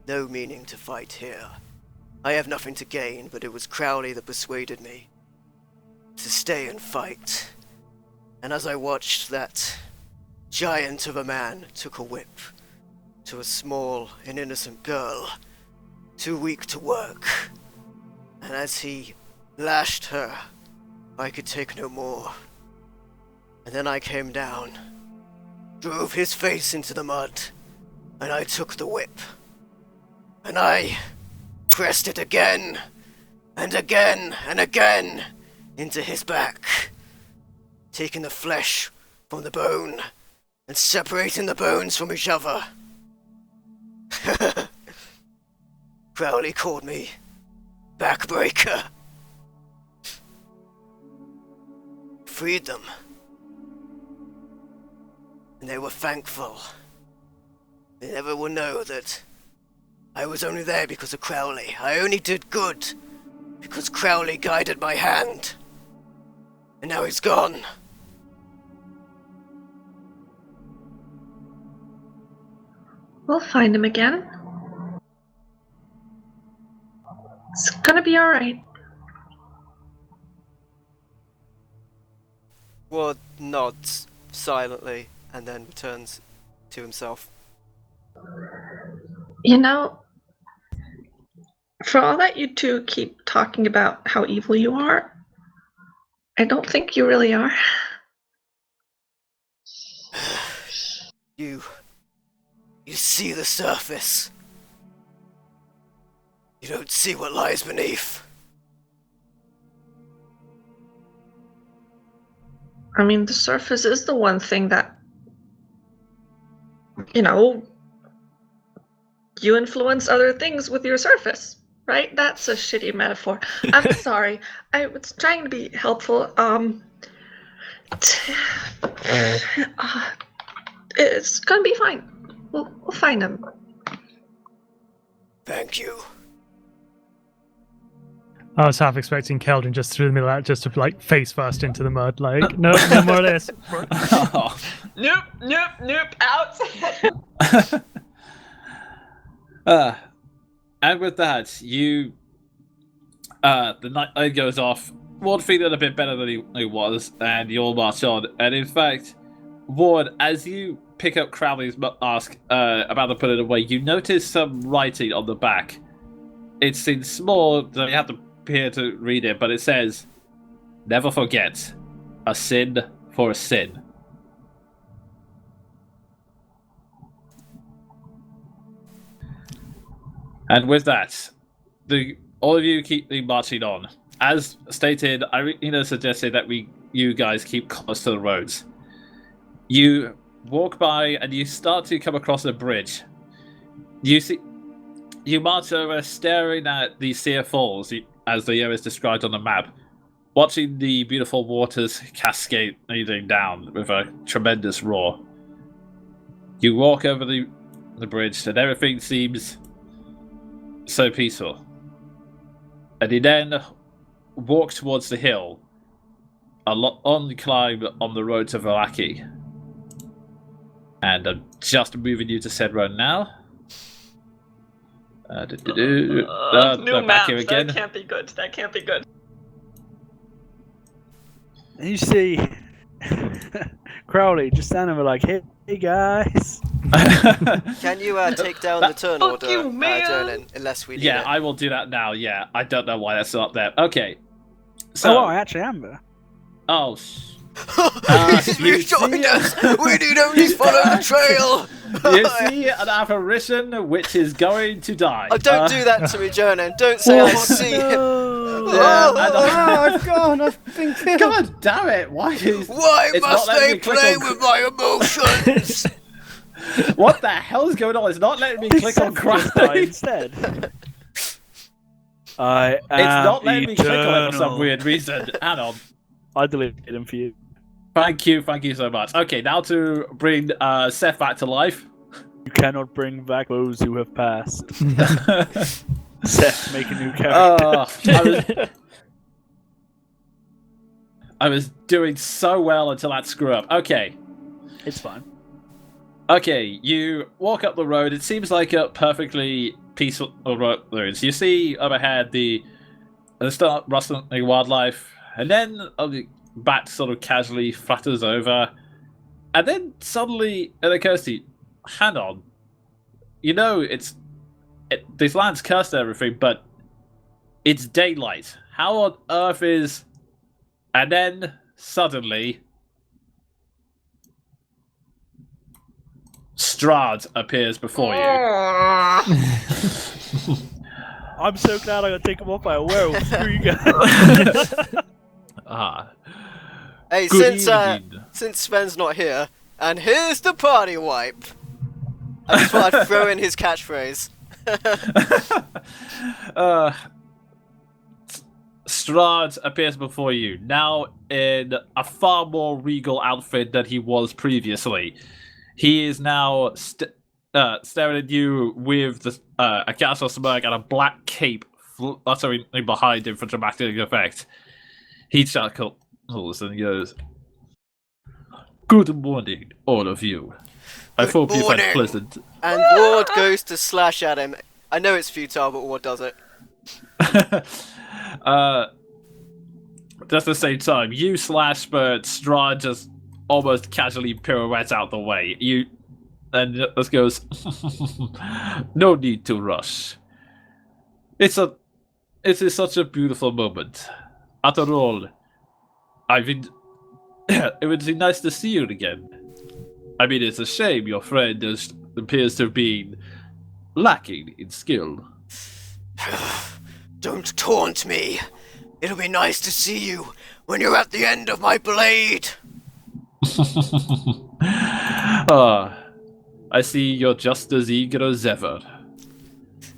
meaning to fight here. I have nothing to gain, but it was Crowley that persuaded me to stay and fight. And as I watched that giant of a man took a whip to a small and innocent girl, too weak to work, and as he lashed her, I could take no more. And then I came down, drove his face into the mud, and I took the whip, and I pressed it again, and again, and again, into his back, taking the flesh from the bone, and separating the bones from each other. Crowley called me Backbreaker. Freed them. And they were thankful. They never will know that I was only there because of Crowley. I only did good because Crowley guided my hand. And now he's gone. We'll find him again. It's gonna be alright. Ward nods silently and then returns to himself. You know, for all that you two keep talking about how evil you are, I don't think you really are. You see the surface. You don't see what lies beneath. I mean, the surface is the one thing that, you know, you influence other things with your surface, right? That's a shitty metaphor. I'm sorry. I was trying to be helpful. It's gonna be fine. We'll find him. Thank you. I was half expecting Keldrin just through the middle out, just to like face first into the mud, like no more of this. Nope, out. And with that, you the night goes off. Ward feeling a bit better than he was, and you all march on. And in fact, Ward, as you pick up Crowley's mask about to put it away, you notice some writing on the back. It's in small, so you have to appear to read it, but it says, "Never forget, a sin for a sin." And with that, all of you keep marching on. As stated, Irina suggested that you guys keep close to the roads. You walk by and you start to come across a bridge. You march over, staring at the Seer Falls, as the area is described on the map, watching the beautiful waters cascading down with a tremendous roar. You walk over the bridge and everything seems so peaceful. And you then walk towards the hill, on the climb on the road to Valaki. And I'm just moving you to said road now. New Back maps. here again. That can't be good. And you see Crowley just standing there like, hey guys. Can you take down the turn Fuck order, you, man. Jonan, unless we need Yeah, it? I will do that now. Yeah, I don't know why that's not there. Okay. So, I actually am there. oh, You joined us! We need only follow the trail! you see an apparition which is going to die. Oh, don't do that to me, Jonan. Don't say I see him. I've gone. I've been killed. God damn it! Why is Why it's must not letting they me click play on- with my emotions? What the hell is going on? It's not letting me click on Just die cry. instead. I am It's not letting me click on it for some eternal. weird reason. Hang on. I deleted him for you. Thank you so much. Okay, now to bring Seth back to life. You cannot bring back those who have passed. Seth, make a new character. I was doing so well until that screw up. Okay. It's fine. Okay, you walk up the road. It seems like a perfectly peaceful road. You see up ahead the start rustling wildlife, and then the bat sort of casually flutters over, and then suddenly it occurs to you, hang on, you know this land's cursed and everything, but it's daylight. How on earth is... And then suddenly Strahd appears before you. I'm so glad I got taken off by a werewolf. Screw you guys. Hey, Good since Sven's not here, and here's the party wipe. I just thought I'd throw in his catchphrase. Strahd appears before you, now in a far more regal outfit than he was previously. He is now staring at you with a castle smirk and a black cape fluttering behind him for dramatic effect. He chuckles and goes, "Good morning, all of you. I Good hope you've had morning." pleasant..." And Ward goes to slash at him. I know it's futile, but Ward does it. Just at the same time, you slash, but Strahd just almost casually pirouettes out the way. And just goes, "No need to rush. It is such a beautiful moment. After all, it would be nice to see you again. I mean, it's a shame your friend appears to have been lacking in skill." Don't taunt me. It'll be nice to see you when you're at the end of my blade. I see you're just as eager as ever.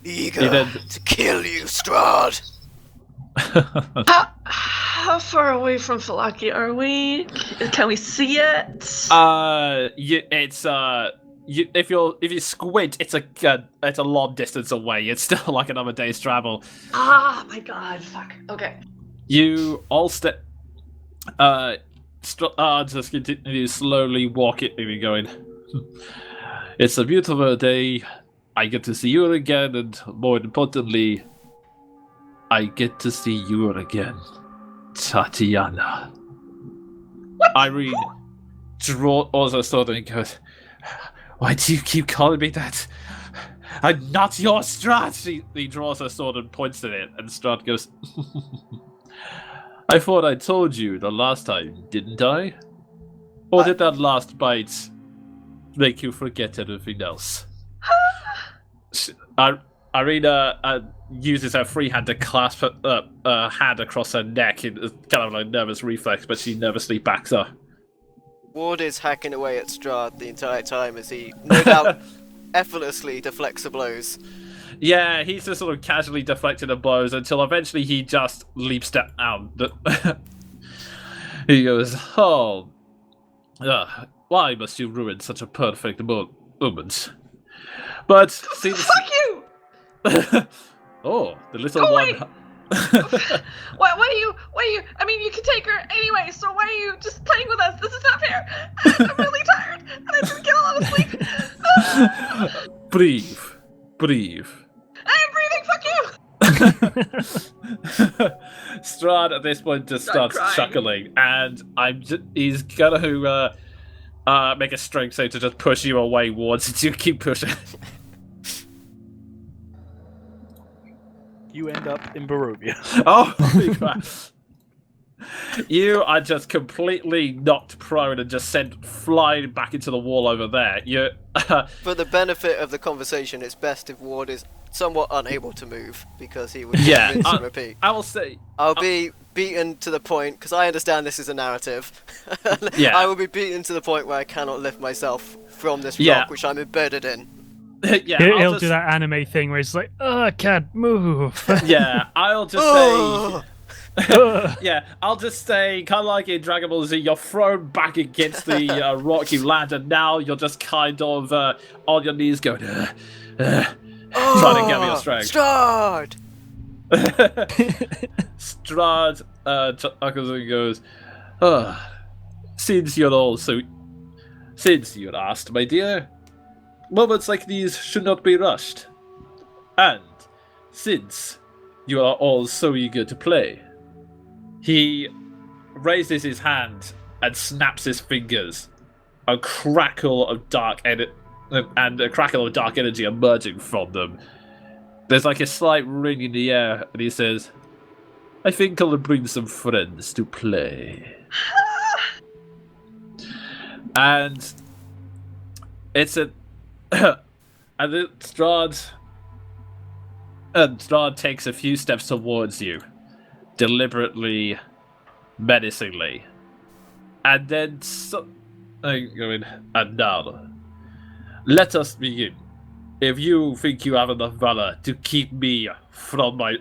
Eager to kill you, Strahd. How far away from Falaki are we? Can we see it? If you squint, it's a long distance away. It's still like another day's travel. Ah, my God! Fuck. Okay. You all step. Just continue slowly walking, maybe going. It's a beautiful day. I get to see you again, and more importantly, I get to see you again, Tatiana. Irene also suddenly goes, "Why do you keep calling me that? I'm not your Strahd." He draws her sword and points at it, and Strahd goes, "I thought I told you the last time, didn't I? Or did that last bite make you forget everything else?" Irina uses her free hand to clasp her hand across her neck in kind of like a nervous reflex, but she nervously backs up. Ward is hacking away at Strahd the entire time as he, no doubt, effortlessly deflects the blows. Yeah, he's just sort of casually deflecting the blows until eventually he just leaps down. He goes, "Oh, why must you ruin such a perfect moment?" But since... Fuck you! Oh, the little Go one... away! Why are you? I mean, you can take her anyway, so why are you just playing with us? This is not fair. I'm really tired, and I didn't get a lot of sleep. Breathe. I am breathing. Fuck you! Strahd at this point just Start starts crying. chuckling, and he's gonna make a strength save to just push you away, Ward, since you keep pushing. You end up in Barovia. Oh, holy crap. You are just completely knocked prone and just sent flying back into the wall over there. You, For the benefit of the conversation, it's best if Ward is somewhat unable to move because he would Yeah, rinse and repeat. I will say, I'll be beaten to the point because I understand this is a narrative. Yeah. I will be beaten to the point where I cannot lift myself from this Yeah. rock, which I'm embedded in. yeah, He'll do that anime thing where it's like, oh, I can't move. Yeah, I'll just say. Oh! Yeah, I'll just say, kind of like in Dragon Ball Z, you're thrown back against the rock you land, and now you're just kind of on your knees going, trying to gather your strength. Strahd! Strahd chuckles and goes, since you're asked, my dear, moments like these should not be rushed. And since you are all so eager to play, he raises his hand and snaps his fingers. A crackle of dark energy emerging from them. There's like a slight ring in the air, and he says, I think I'll bring some friends to play. And it's a and then Strahd takes a few steps towards you, deliberately, menacingly, and then going, and now, let us begin. If you think you have enough valor to keep me from my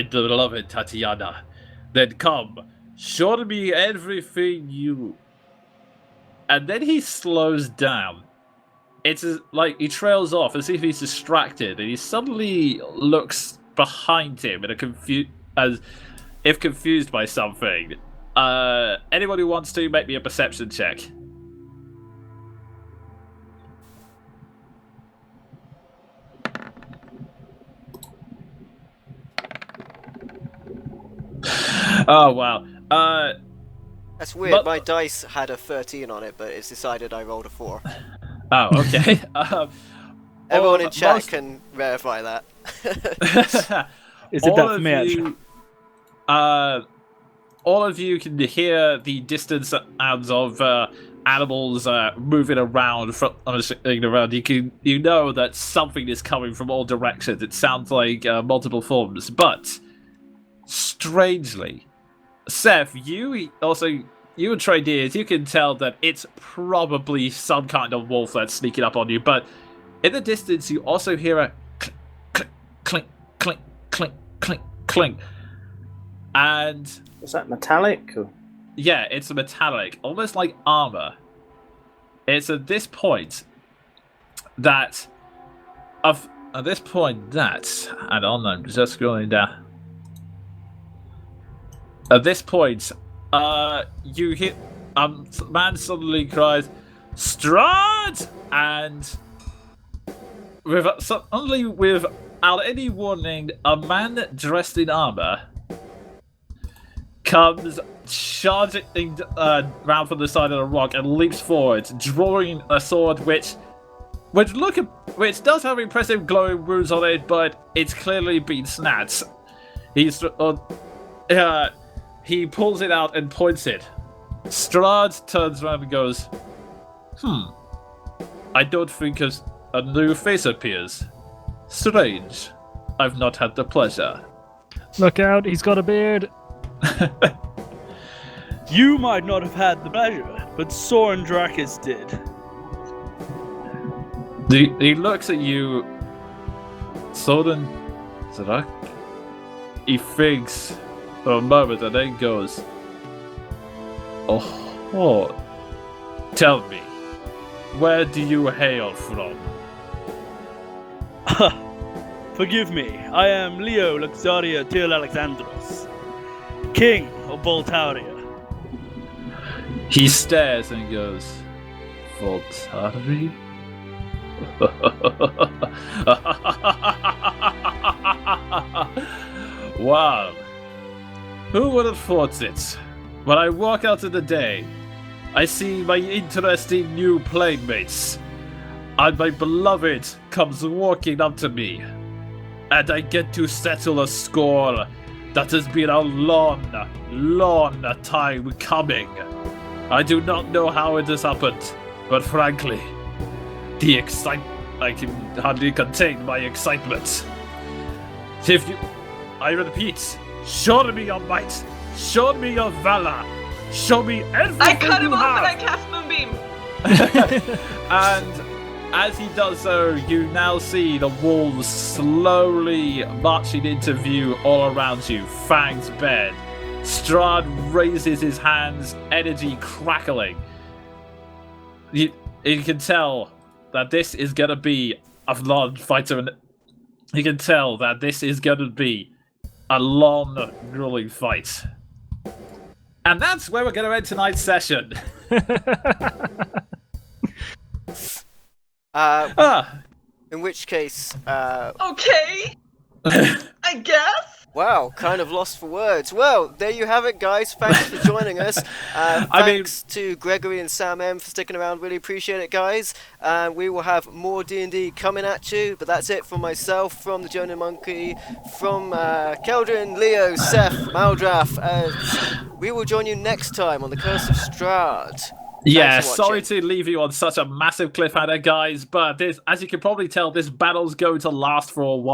beloved Tatiana, then come, show me everything you. And then he slows down. It's like he trails off as if he's distracted, and he suddenly looks behind him in as if confused by something. Anyone who wants to, make me a perception check. Oh wow. That's weird. But- My dice had a 13 on it, but it's decided I rolled a 4. Oh, okay. Everyone in all- chat most- can verify that. Is it all that for of me, actually? you, all of you can hear the distant sounds of animals moving around. You know that something is coming from all directions. It sounds like multiple forms, but strangely, Seth, you and Traideers, you can tell that it's probably some kind of wolf that's sneaking up on you. But in the distance, you also hear a clink, clink, clink, clink, clink, clink. And Is that metallic? Or... yeah, it's metallic, almost like armor. It's at this point that, and on, I'm just scrolling down. At this point, you hear man suddenly cries, Strahd! And suddenly, without any warning, a man dressed in armor comes charging round from the side of the rock and leaps forward, drawing a sword which does have impressive glowing wounds on it, but it's clearly been snatched. He pulls it out and points it. Strahd turns around and goes, I don't think a new face appears. Strange. I've not had the pleasure. Look out, he's got a beard. You might not have had the pleasure, but Soren Drakis did. He looks at you, Soren Drak. He thinks for a moment and then goes, Oh, tell me, where do you hail from? Forgive me, I am Leo Luxaria Til Alexandros, King of Voltaria. He stares and goes, Voltari? Wow. Who would have thought it? When I walk out in the day, I see my interesting new playmates, and my beloved comes walking up to me, and I get to settle a score that has been a long, long time coming. I do not know how it has happened, but frankly, I can hardly contain my excitement. I repeat, show me your might, show me your valor, show me everything I cut him you off and I have. cast Moonbeam. And as he does so, you now see the wolves slowly marching into view all around you, fangs bared. Strahd raises his hands, energy crackling. You can tell that this is going to be a long fight. You can tell that this is going to be a long, grueling fight. And that's where we're going to end tonight's session. In which case, Okay, I guess. wow, kind of lost for words. Well, there you have it, guys. Thanks for joining us. Thanks to Gregory and Sam M for sticking around. Really appreciate it, guys. We will have more D&D coming at you, but that's it from myself, from the Jonin Monkey, from Keldrin, Leo, Seth, Maldraff. We will join you next time on the Curse of Strahd. Yeah, Thanks for sorry watching. to leave you on such a massive cliffhanger, guys, but as you can probably tell, this battle's going to last for a while.